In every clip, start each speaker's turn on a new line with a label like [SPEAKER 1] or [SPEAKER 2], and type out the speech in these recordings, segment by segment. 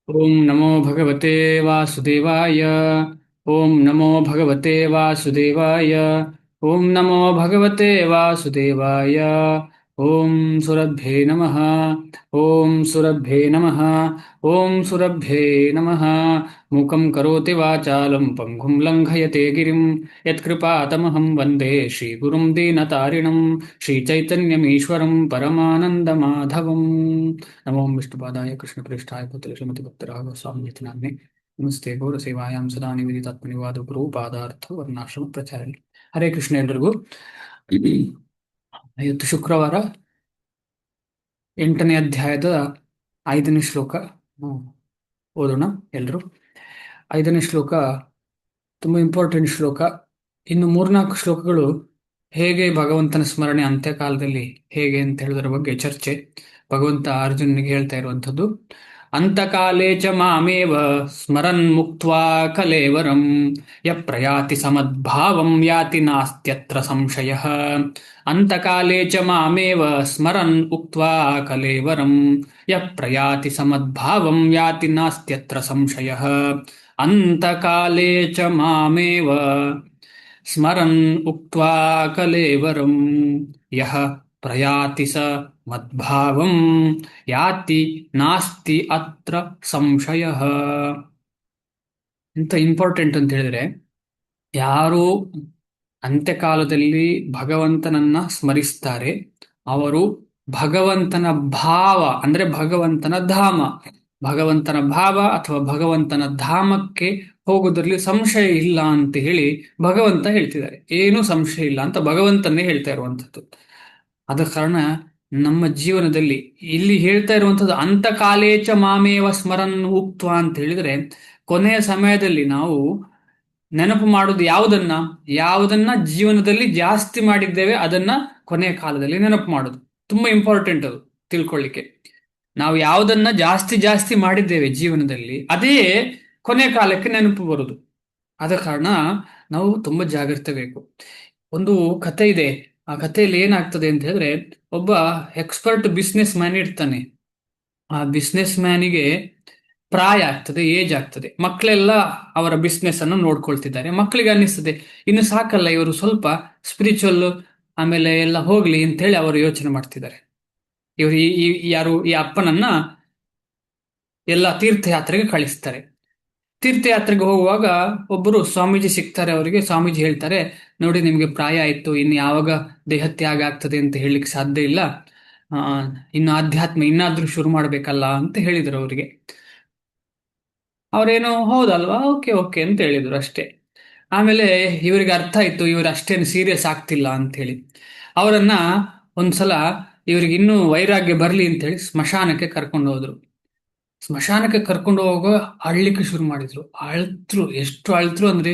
[SPEAKER 1] ಓಂ ನಮೋ ಭಗವತೆ ವಾಸುದೇವಾಯ. ಓಂ ನಮೋ ಭಗವತೆ ವಾಸುದೇವಾಯ. ಓಂ ನಮೋ ಭಗವತೆ ವಾಸುದೇವಾಯ. ಓಂ ಸುರಭ್ಯೇ ನಮಃ. ಓಂ ಸುರಭ್ಯೇ ನಮಃ. ಓಂ ಸುರಭ್ಯೇ ನಮಃ. ಮೂಕಂ ಕರೋತಿ ವಾಚಾಲಂ ಪಂಗುಂ ಲಂಘಯತೆ ಗಿರಿಂ ಯತ್ಕೃಪಾತಮಹಂ ವಂದೇ ಶ್ರೀಗುರುಂ ದೀನತಾರಿಣಂ ಶ್ರೀಚೈತನ್ಯಮೀಶ್ವರಂ ಪರಮಾನಂದಮಾಧವಂ. ನಮೋ ವಿಷ್ಣುಪಾದಾಯ ಕೃಷ್ಣಪ್ರೇಷ್ಠಾಯ ಭೂತಲೆ ಶ್ರೀಮತಿ ಭಕ್ತರಾಘವ ಸ್ವಾಮಿ ನಾಮ್ನೆ ನಮಸ್ತೆ ಗೌರಸೇವಾಯಾಂ ಸದಾ ನಿವೇದಿತಾತ್ಮನಿವಾದ ಗುರು ಪಾದಾರ್ಥ ವರ್ಣಾಶ್ರಮ ಪ್ರಚಾರಣೆ. ಹರೇ ಕೃಷ್ಣ ಎಲ್ರಿಗೂ. ಇವತ್ತು ಶುಕ್ರವಾರ 8ನೇ ಅಧ್ಯಾಯದ 5ನೇ ಶ್ಲೋಕ ಓದೋಣ ಎಲ್ರು. 5ನೇ ಶ್ಲೋಕ ತುಂಬಾ ಇಂಪಾರ್ಟೆಂಟ್ ಶ್ಲೋಕ. ಇನ್ನು 3-4 ಶ್ಲೋಕಗಳು ಹೇಗೆ ಭಗವಂತನ ಸ್ಮರಣೆ ಅಂತ್ಯಕಾಲದಲ್ಲಿ ಹೇಗೆ ಅಂತ ಹೇಳೋದ್ರ ಬಗ್ಗೆ ಚರ್ಚೆ. ಭಗವಂತ ಅರ್ಜುನನಿಗೆ ಹೇಳ್ತಾ ಇರುವಂಥದ್ದು, ಅಂತಕಾಲೇ ಚ ಮಾಮೇವ ಸ್ಮರನ್ ಮುಕ್ತ್ವಾ ಕಲೇವರಂ ಯ ಪ್ರಯಾತಿ ಸಮದ್ಭಾವಂ ಯಾತಿ ನಾಸ್ತ್ಯತ್ರ ಸಂಶಯಃ. ಅಂತಕಾಲೇ ಚ ಮಾಮೇವ ಸ್ಮರನ್ ಉಕ್ತ್ವಾ ಕಲೇವರಂ ಯ ಪ್ರಯಾತಿ ಸಮದ್ಭಾವಂ ಯಾತಿ ನಾಸ್ತ್ಯತ್ರ ಸಂಶಯಃ. ಅಂತಕಾಲೇ ಚ ಮಾಮೇವ ಸ್ಮರನ್ ಉಕ್ತ್ವಾ ಕಲೇವರಂ ಯಃ ಪ್ರಯಾತಿ ಸ ಮದ್ಭಾವಂ ಯಾತಿ ನಾಸ್ತಿ ಅತ್ರ ಸಂಶಯಃ. ಇಂಥ ಇಂಪಾರ್ಟೆಂಟ್ ಅಂತ ಹೇಳಿದ್ರೆ, ಯಾರು ಅಂತ್ಯಕಾಲದಲ್ಲಿ ಭಗವಂತನನ್ನ ಸ್ಮರಿಸ್ತಾರೆ ಅವರು ಭಗವಂತನ ಭಾವ ಅಂದ್ರೆ ಭಗವಂತನ ಧಾಮ, ಭಗವಂತನ ಭಾವ ಅಥವಾ ಭಗವಂತನ ಧಾಮಕ್ಕೆ ಹೋಗೋದ್ರಲ್ಲಿ ಸಂಶಯ ಇಲ್ಲ ಅಂತ ಹೇಳಿ ಭಗವಂತ ಹೇಳ್ತಿದ್ದಾರೆ. ಏನೂ ಸಂಶಯ ಇಲ್ಲ ಅಂತ ಭಗವಂತನೇ ಹೇಳ್ತಾ ಇರುವಂಥದ್ದು. ಆದ ಕಾರಣ ನಮ್ಮ ಜೀವನದಲ್ಲಿ ಇಲ್ಲಿ ಹೇಳ್ತಾ ಇರುವಂಥದ್ದು ಅಂತಕಾಲೇಚ ಮಾಮೇವ ಸ್ಮರನ್ ಉಕ್ತ್ವ ಅಂತ ಹೇಳಿದ್ರೆ, ಕೊನೆಯ ಸಮಯದಲ್ಲಿ ನಾವು ನೆನಪು ಮಾಡೋದು ಯಾವುದನ್ನ ಜೀವನದಲ್ಲಿ ಜಾಸ್ತಿ ಮಾಡಿದ್ದೇವೆ ಅದನ್ನ ಕೊನೆಯ ಕಾಲದಲ್ಲಿ ನೆನಪು ಮಾಡೋದು ತುಂಬಾ ಇಂಪಾರ್ಟೆಂಟ್. ಅದು ತಿಳ್ಕೊಳ್ಳಿಕ್ಕೆ, ನಾವು ಯಾವುದನ್ನ ಜಾಸ್ತಿ ಜಾಸ್ತಿ ಮಾಡಿದ್ದೇವೆ ಜೀವನದಲ್ಲಿ ಅದೇ ಕೊನೆಯ ಕಾಲಕ್ಕೆ ನೆನಪು ಬರುದು. ಆದ ಕಾರಣ ನಾವು ತುಂಬಾ ಜಾಗ್ರತೆ ಬೇಕು. ಒಂದು ಕಥೆ ಇದೆ. ಆ ಕಥೆಯಲ್ಲಿ ಏನಾಗ್ತದೆ ಅಂತ ಹೇಳಿದ್ರೆ, ಒಬ್ಬ ಎಕ್ಸ್ಪರ್ಟ್ ಬಿಸ್ನೆಸ್ ಮ್ಯಾನ್ ಇರ್ತಾನೆ. ಆ ಬಿಸ್ನೆಸ್ ಮ್ಯಾನಿಗೆ ಪ್ರಾಯ ಆಗ್ತದೆ, ಏಜ್ ಆಗ್ತದೆ. ಮಕ್ಕಳೆಲ್ಲ ಅವರ ಬಿಸ್ನೆಸ್ ಅನ್ನು ನೋಡ್ಕೊಳ್ತಿದ್ದಾರೆ. ಮಕ್ಕಳಿಗೆ ಅನ್ನಿಸ್ತದೆ ಇನ್ನು ಸಾಕಲ್ಲ, ಇವರು ಸ್ವಲ್ಪ ಸ್ಪಿರಿಚುವಲ್ ಆಮೇಲೆ ಎಲ್ಲ ಹೋಗ್ಲಿ ಅಂತ ಹೇಳಿ ಅವರು ಯೋಚನೆ ಮಾಡ್ತಿದ್ದಾರೆ. ಇವರು ಯಾರು ಈ ಅಪ್ಪನನ್ನ ಎಲ್ಲ ತೀರ್ಥಯಾತ್ರೆಗೆ ಕಳಿಸ್ತಾರೆ. ತೀರ್ಥಯಾತ್ರೆಗೆ ಹೋಗುವಾಗ ಒಬ್ಬರು ಸ್ವಾಮೀಜಿ ಸಿಗ್ತಾರೆ ಅವರಿಗೆ. ಸ್ವಾಮೀಜಿ ಹೇಳ್ತಾರೆ, ನೋಡಿ ನಿಮ್ಗೆ ಪ್ರಾಯ ಆಯ್ತು, ಇನ್ನು ಯಾವಾಗ ದೇಹತ್ಯಾಗ ಆಗ್ತದೆ ಅಂತ ಹೇಳಲಿಕ್ಕೆ ಸಾಧ್ಯ ಇಲ್ಲ, ಆ ಇನ್ನು ಆಧ್ಯಾತ್ಮ ಇನ್ನಾದ್ರೂ ಶುರು ಮಾಡ್ಬೇಕಲ್ಲ ಅಂತ ಹೇಳಿದ್ರು ಅವರಿಗೆ. ಅವರೇನೋ ಹೌದಲ್ವಾ, ಓಕೆ ಓಕೆ ಅಂತ ಹೇಳಿದ್ರು ಅಷ್ಟೇ. ಆಮೇಲೆ ಇವರಿಗೆ ಅರ್ಥ ಆಯ್ತು ಇವರು ಅಷ್ಟೇನು ಸೀರಿಯಸ್ ಆಗ್ತಿಲ್ಲ ಅಂತ ಹೇಳಿ ಅವರನ್ನ ಒಂದ್ಸಲ ಇವರಿಗೆ ಇನ್ನೂ ವೈರಾಗ್ಯ ಬರ್ಲಿ ಅಂತ ಹೇಳಿ ಸ್ಮಶಾನಕ್ಕೆ ಕರ್ಕೊಂಡು ಹೋದ್ರು. ಸ್ಮಶಾನಕ್ಕೆ ಕರ್ಕೊಂಡು ಹೋಗೋ ಅಳ್ಲಿಕ್ಕೆ ಶುರು ಮಾಡಿದ್ರು. ಅಳ್ತ್ರು, ಎಷ್ಟು ಅಳ್ತ್ರು ಅಂದ್ರೆ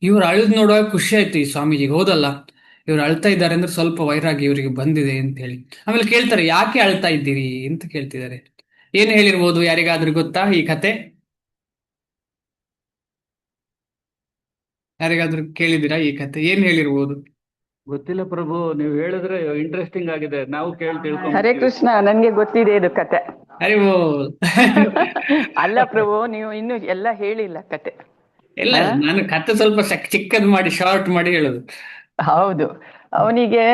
[SPEAKER 1] ಇವ್ರು ಅಳ್ದ್ ನೋಡುವಾಗ ಖುಷಿ ಆಯ್ತು ಈ ಸ್ವಾಮೀಜಿಗೆ. ಹೌದಲ್ಲ, ಇವ್ರು ಅಳ್ತಾ ಇದ್ದಾರೆ ಅಂದ್ರೆ ಸ್ವಲ್ಪ ವೈರಾಗ್ಯ ಇವರಿಗೆ ಬಂದಿದೆ ಅಂತ ಹೇಳಿ. ಆಮೇಲೆ ಕೇಳ್ತಾರೆ, ಯಾಕೆ ಅಳ್ತಾ ಇದ್ದೀರಿ ಅಂತ ಕೇಳ್ತಿದ್ದಾರೆ. ಏನ್ ಹೇಳಿರ್ಬೋದು, ಯಾರಿಗಾದ್ರೂ ಗೊತ್ತಾ ಈ ಕತೆ? ಯಾರಿಗಾದ್ರೂ ಕೇಳಿದಿರಾ ಈ ಕತೆ? ಏನ್ ಹೇಳಿರ್ಬೋದು?
[SPEAKER 2] ಗೊತ್ತಿಲ್ಲ ಪ್ರಭು, ನೀವು ಹೇಳಿದ್ರೆ ಇಂಟ್ರೆಸ್ಟಿಂಗ್ ಆಗಿದೆ, ನಾವು ಕೇಳಿ
[SPEAKER 3] ಹರೇ
[SPEAKER 2] ತಿಳ್ಕೊಂಡ್ಬಿಡ್ತೀವಿ.
[SPEAKER 3] ಕೃಷ್ಣ, ನನ್ಗೆ ಗೊತ್ತಿದೆ ಇದು ಕತೆ.
[SPEAKER 1] ಅರೆ ಓ
[SPEAKER 3] ಅಲ್ಲ ಪ್ರಭು, ನೀವು ಇನ್ನು ಎಲ್ಲ ಹೇಳಿಲ್ಲ ಕತೆ.
[SPEAKER 1] ಇಲ್ಲ, ನಾನು ಕತೆ ಸ್ವಲ್ಪ ಚಿಕ್ಕದ್ ಮಾಡಿ ಶಾರ್ಟ್ ಮಾಡಿ ಹೇಳುದು.
[SPEAKER 3] ಹೌದು, ಅವನಿಗೆ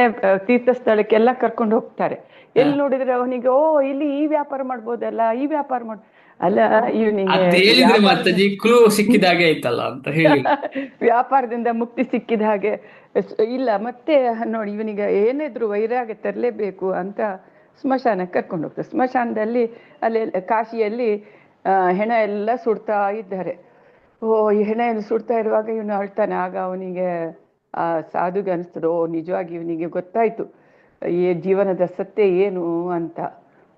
[SPEAKER 3] ತೀರ್ಥ ಸ್ಥಳಕ್ಕೆಲ್ಲ ಕರ್ಕೊಂಡು ಹೋಗ್ತಾರೆ. ಎಲ್ಲಿ ನೋಡಿದ್ರೆ ಅವನಿಗೆ, ಓ ಇಲ್ಲಿ ಈ ವ್ಯಾಪಾರ ಮಾಡ್ಬೋದಲ್ಲ, ಈ ವ್ಯಾಪಾರ ಮಾಡ್ ಅಲ್ಲ ಇವನಿಗೆ
[SPEAKER 1] ಅದ್ ಹೇಳಿದ್ರೆ ಮಾತಾಜಿ ಕ್ಲೂ ಸಿಕ್ಕಿದಾಗೆ ಆಯ್ತಲ್ಲ ಅಂತ ಹೇಳಿ.
[SPEAKER 3] ವ್ಯಾಪಾರದಿಂದ ಮುಕ್ತಿ ಸಿಕ್ಕಿದ ಹಾಗೆ ಇಲ್ಲ. ಮತ್ತೆ ನೋಡಿ, ಇವನಿಗೆ ಏನಿದ್ರು ವೈರಾಗ್ಯ ತರಲೇಬೇಕು ಅಂತ ಸ್ಮಶಾನಕ್ಕೆ ಕರ್ಕೊಂಡು ಹೋಗ್ತಾರೆ. ಸ್ಮಶಾನದಲ್ಲಿ ಅಲ್ಲಿ ಕಾಶಿಯಲ್ಲಿ ಹೆಣ ಎಲ್ಲ ಸುಡ್ತಾ ಇದ್ದಾರೆ. ಓ, ಈ ಹೆಣ ಎಲ್ಲ ಸುಡ್ತಾ ಇರುವಾಗ ಇವನು ಅಳ್ತಾನೆ. ಆಗ ಅವನಿಗೆ ಆ ಸಾಧುಗೆ ಅನಿಸ್ತದೆ, ಓ ನಿಜವಾಗಿ ಇವನಿಗೆ ಗೊತ್ತಾಯ್ತು ಈ ಜೀವನದ ಸತ್ಯ ಏನು ಅಂತ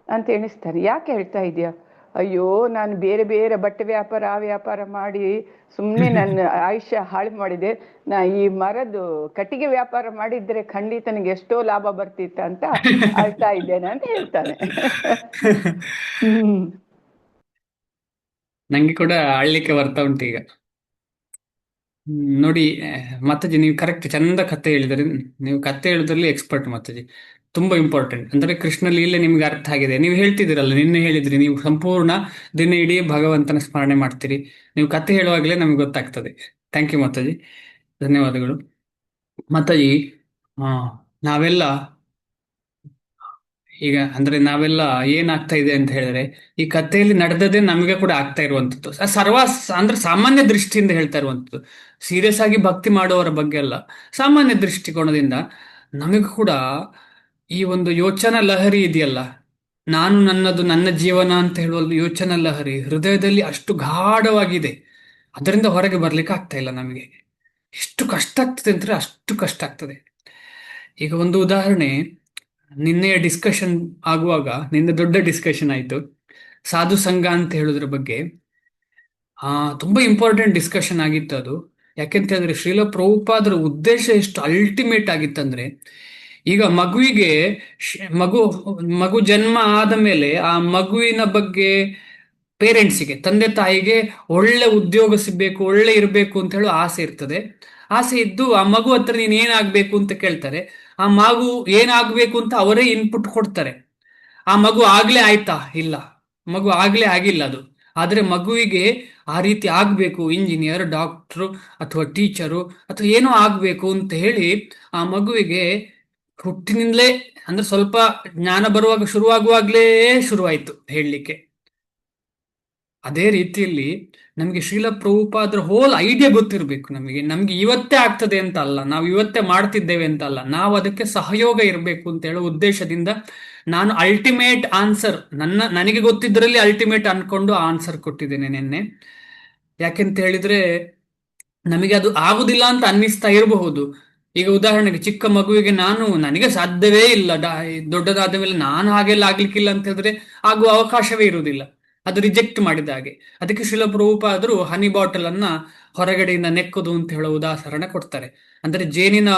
[SPEAKER 3] ಅಂತ ಎಣಿಸ್ತಾನೆ. ಯಾಕೆ ಹೇಳ್ತಾ ಇದೆಯಾ? ಅಯ್ಯೋ, ನಾನು ಬೇರೆ ಬೇರೆ ಬಟ್ಟೆ ವ್ಯಾಪಾರ ಆ ವ್ಯಾಪಾರ ಮಾಡಿ ಸುಮ್ಮನೆ ನನ್ನ ಆಯುಷ್ಯ ಹಾಳು ಮಾಡಿದೆ. ನಾ ಈ ಮರದ್ದು ಕಟ್ಟಿಗೆ ವ್ಯಾಪಾರ ಮಾಡಿದ್ರೆ ಖಂಡಿತ ನನಗೆ ಎಷ್ಟೋ ಲಾಭ ಬರ್ತಿತ್ತ ಅಂತ ಅಳ್ತಾ ಇದ್ದೇನೆ ಅಂತ ಹೇಳ್ತಾನೆ.
[SPEAKER 1] ನಂಗೆ ಕೂಡ ಅಳ್ಲಿಕ್ಕೆ ಬರ್ತಾ ಉಂಟು ಈಗ. ನೋಡಿ ಮಾತಾಜಿ, ನೀವು ಕರೆಕ್ಟ್ ಚಂದ ಕತೆ ಹೇಳಿದ್ರಿ. ನೀವು ಕತೆ ಹೇಳುದ್ರಲ್ಲಿ ಎಕ್ಸ್ಪರ್ಟ್ ಮಾತಾಜಿ. ತುಂಬಾ ಇಂಪಾರ್ಟೆಂಟ್. ಅಂದ್ರೆ ಕೃಷ್ಣ ಲೀಲೆ ನಿಮ್ಗೆ ಅರ್ಥ ಆಗಿದೆ, ನೀವು ಹೇಳ್ತಿದ್ದೀರಲ್ಲ, ನಿನ್ನೆ ಹೇಳಿದ್ರಿ ನೀವು ಸಂಪೂರ್ಣ ದಿನ ಇಡೀ ಭಗವಂತನ ಸ್ಮರಣೆ ಮಾಡ್ತೀರಿ. ನೀವು ಕತೆ ಹೇಳುವಾಗಲೇ ನಮ್ಗೆ ಗೊತ್ತಾಗ್ತದೆ. ಥ್ಯಾಂಕ್ ಯು ಮಾತಾಜಿ, ಧನ್ಯವಾದಗಳು. ಮಾತಾಜಿ, ಆ, ನಾವೆಲ್ಲ ಈಗ ಅಂದ್ರೆ ನಾವೆಲ್ಲ ಏನಾಗ್ತಾ ಇದೆ ಅಂತ ಹೇಳಿದ್ರೆ, ಈ ಕಥೆಯಲ್ಲಿ ನಡೆದದೇ ನಮಗೆ ಕೂಡ ಆಗ್ತಾ ಇರುವಂಥದ್ದು. ಅಂದ್ರೆ ಸಾಮಾನ್ಯ ದೃಷ್ಟಿಯಿಂದ ಹೇಳ್ತಾ ಇರುವಂಥದ್ದು, ಸೀರಿಯಸ್ ಆಗಿ ಭಕ್ತಿ ಮಾಡುವವರ ಬಗ್ಗೆ ಅಲ್ಲ. ಸಾಮಾನ್ಯ ದೃಷ್ಟಿಕೋನದಿಂದ ನಮಗೂ ಕೂಡ ಈ ಒಂದು ಯೋಚನಾ ಲಹರಿ ಇದೆಯಲ್ಲ, ನಾನು ನನ್ನದು ನನ್ನ ಜೀವನ ಅಂತ ಹೇಳುವ ಯೋಚನಾ ಲಹರಿ ಹೃದಯದಲ್ಲಿ ಅಷ್ಟು ಗಾಢವಾಗಿದೆ. ಅದರಿಂದ ಹೊರಗೆ ಬರ್ಲಿಕ್ಕೆ ಆಗ್ತಾ ಇಲ್ಲ ನಮಗೆ. ಎಷ್ಟು ಕಷ್ಟ ಆಗ್ತದೆ ಅಂದ್ರೆ ಅಷ್ಟು ಕಷ್ಟ ಆಗ್ತದೆ. ಈಗ ಒಂದು ಉದಾಹರಣೆ, ನಿನ್ನೆಯ ಡಿಸ್ಕಷನ್ ಆಗುವಾಗ, ನಿನ್ನೆ ದೊಡ್ಡ ಡಿಸ್ಕಷನ್ ಆಯಿತು ಸಾಧು ಸಂಘ ಅಂತ ಹೇಳೋದ್ರ ಬಗ್ಗೆ. ತುಂಬಾ ಇಂಪಾರ್ಟೆಂಟ್ ಡಿಸ್ಕಷನ್ ಆಗಿತ್ತು ಅದು. ಯಾಕೆಂತ ಹೇಳಿದ್ರೆ ಶ್ರೀಲ ಪ್ರಭುಪಾದರ ಉದ್ದೇಶ ಎಷ್ಟು ಅಲ್ಟಿಮೇಟ್ ಆಗಿತ್ತಂದ್ರೆ, ಈಗ ಮಗುವಿಗೆ ಮಗು ಮಗು ಜನ್ಮ ಆದ ಮೇಲೆ ಆ ಮಗುವಿನ ಬಗ್ಗೆ ಪೇರೆಂಟ್ಸಿಗೆ, ತಂದೆ ತಾಯಿಗೆ ಒಳ್ಳೆ ಉದ್ಯೋಗ ಸಿಗ್ಬೇಕು, ಒಳ್ಳೆ ಇರಬೇಕು ಅಂತ ಹೇಳೋ ಆಸೆ ಇರ್ತದೆ. ಆಸೆ ಇದ್ದು ಆ ಮಗು ಹತ್ರ ನೀನ್ ಏನಾಗ್ಬೇಕು ಅಂತ ಕೇಳ್ತಾರೆ. ಆ ಮಗು ಏನಾಗ್ಬೇಕು ಅಂತ ಅವರೇ ಇನ್ಪುಟ್ ಕೊಡ್ತಾರೆ. ಆ ಮಗು ಆಗ್ಲೇ ಆಯ್ತಾ? ಇಲ್ಲ, ಮಗು ಆಗ್ಲೇ ಆಗಿಲ್ಲ ಅದು. ಆದ್ರೆ ಮಗುವಿಗೆ ಆ ರೀತಿ ಆಗ್ಬೇಕು, ಇಂಜಿನಿಯರ್, ಡಾಕ್ಟ್ರು ಅಥವಾ ಟೀಚರು ಅಥವಾ ಏನೋ ಆಗ್ಬೇಕು ಅಂತ ಹೇಳಿ ಆ ಮಗುವಿಗೆ ಹುಟ್ಟಿನಿಂದಲೇ, ಅಂದ್ರೆ ಸ್ವಲ್ಪ ಜ್ಞಾನ ಬರುವಾಗ ಶುರುವಾಗುವಾಗ್ಲೇ ಶುರುವಾಯ್ತು ಹೇಳಲಿಕ್ಕೆ. ಅದೇ ರೀತಿಯಲ್ಲಿ ನಮಗೆ ಶ್ರೀಲ ಪ್ರಭುಪಾದ್ರ ಹೋಲ್ ಐಡಿಯಾ ಗೊತ್ತಿರಬೇಕು. ನಮಗೆ ಇವತ್ತೇ ಆಗ್ತದೆ ಅಂತ ಅಲ್ಲ, ನಾವು ಇವತ್ತೇ ಮಾಡ್ತಿದ್ದೇವೆ ಅಂತ ಅಲ್ಲ, ನಾವು ಅದಕ್ಕೆ ಸಹಯೋಗ ಇರಬೇಕು ಅಂತ ಹೇಳೋ ಉದ್ದೇಶದಿಂದ ನಾನು ಅಲ್ಟಿಮೇಟ್ ಆನ್ಸರ್, ನನಗೆ ಗೊತ್ತಿದ್ದರಲ್ಲಿ ಅಲ್ಟಿಮೇಟ್ ಅನ್ಕೊಂಡು ಆನ್ಸರ್ ಕೊಟ್ಟಿದ್ದೇನೆ ನಿನ್ನೆ. ಯಾಕೆಂತ ಹೇಳಿದ್ರೆ ನಮಗೆ ಅದು ಆಗುದಿಲ್ಲ ಅಂತ ಅನ್ನಿಸ್ತಾ ಇರಬಹುದು. ಈಗ ಉದಾಹರಣೆಗೆ ಚಿಕ್ಕ ಮಗುವಿಗೆ ನನಗೆ ಸಾಧ್ಯವೇ ಇಲ್ಲ, ದೊಡ್ಡದಾದ ಮೇಲೆ ನಾನು ಹಾಗೆಲ್ಲ ಆಗ್ಲಿಕ್ಕಿಲ್ಲ ಅಂತ ಹೇಳಿದ್ರೆ ಆಗುವ ಅವಕಾಶವೇ ಇರುವುದಿಲ್ಲ. ಅದು ರಿಜೆಕ್ಟ್ ಮಾಡಿದ ಹಾಗೆ. ಅದಕ್ಕೆ ಶ್ರೀಲ ಪ್ರಭುಪಾದರು ಹನಿ ಬಾಟಲ್ ಅನ್ನ ಹೊರಗಡೆಯಿಂದ ನೆಕ್ಕುದು ಅಂತ ಹೇಳೋ ಉದಾಹರಣೆ ಕೊಡ್ತಾರೆ. ಅಂದ್ರೆ ಜೇನಿನ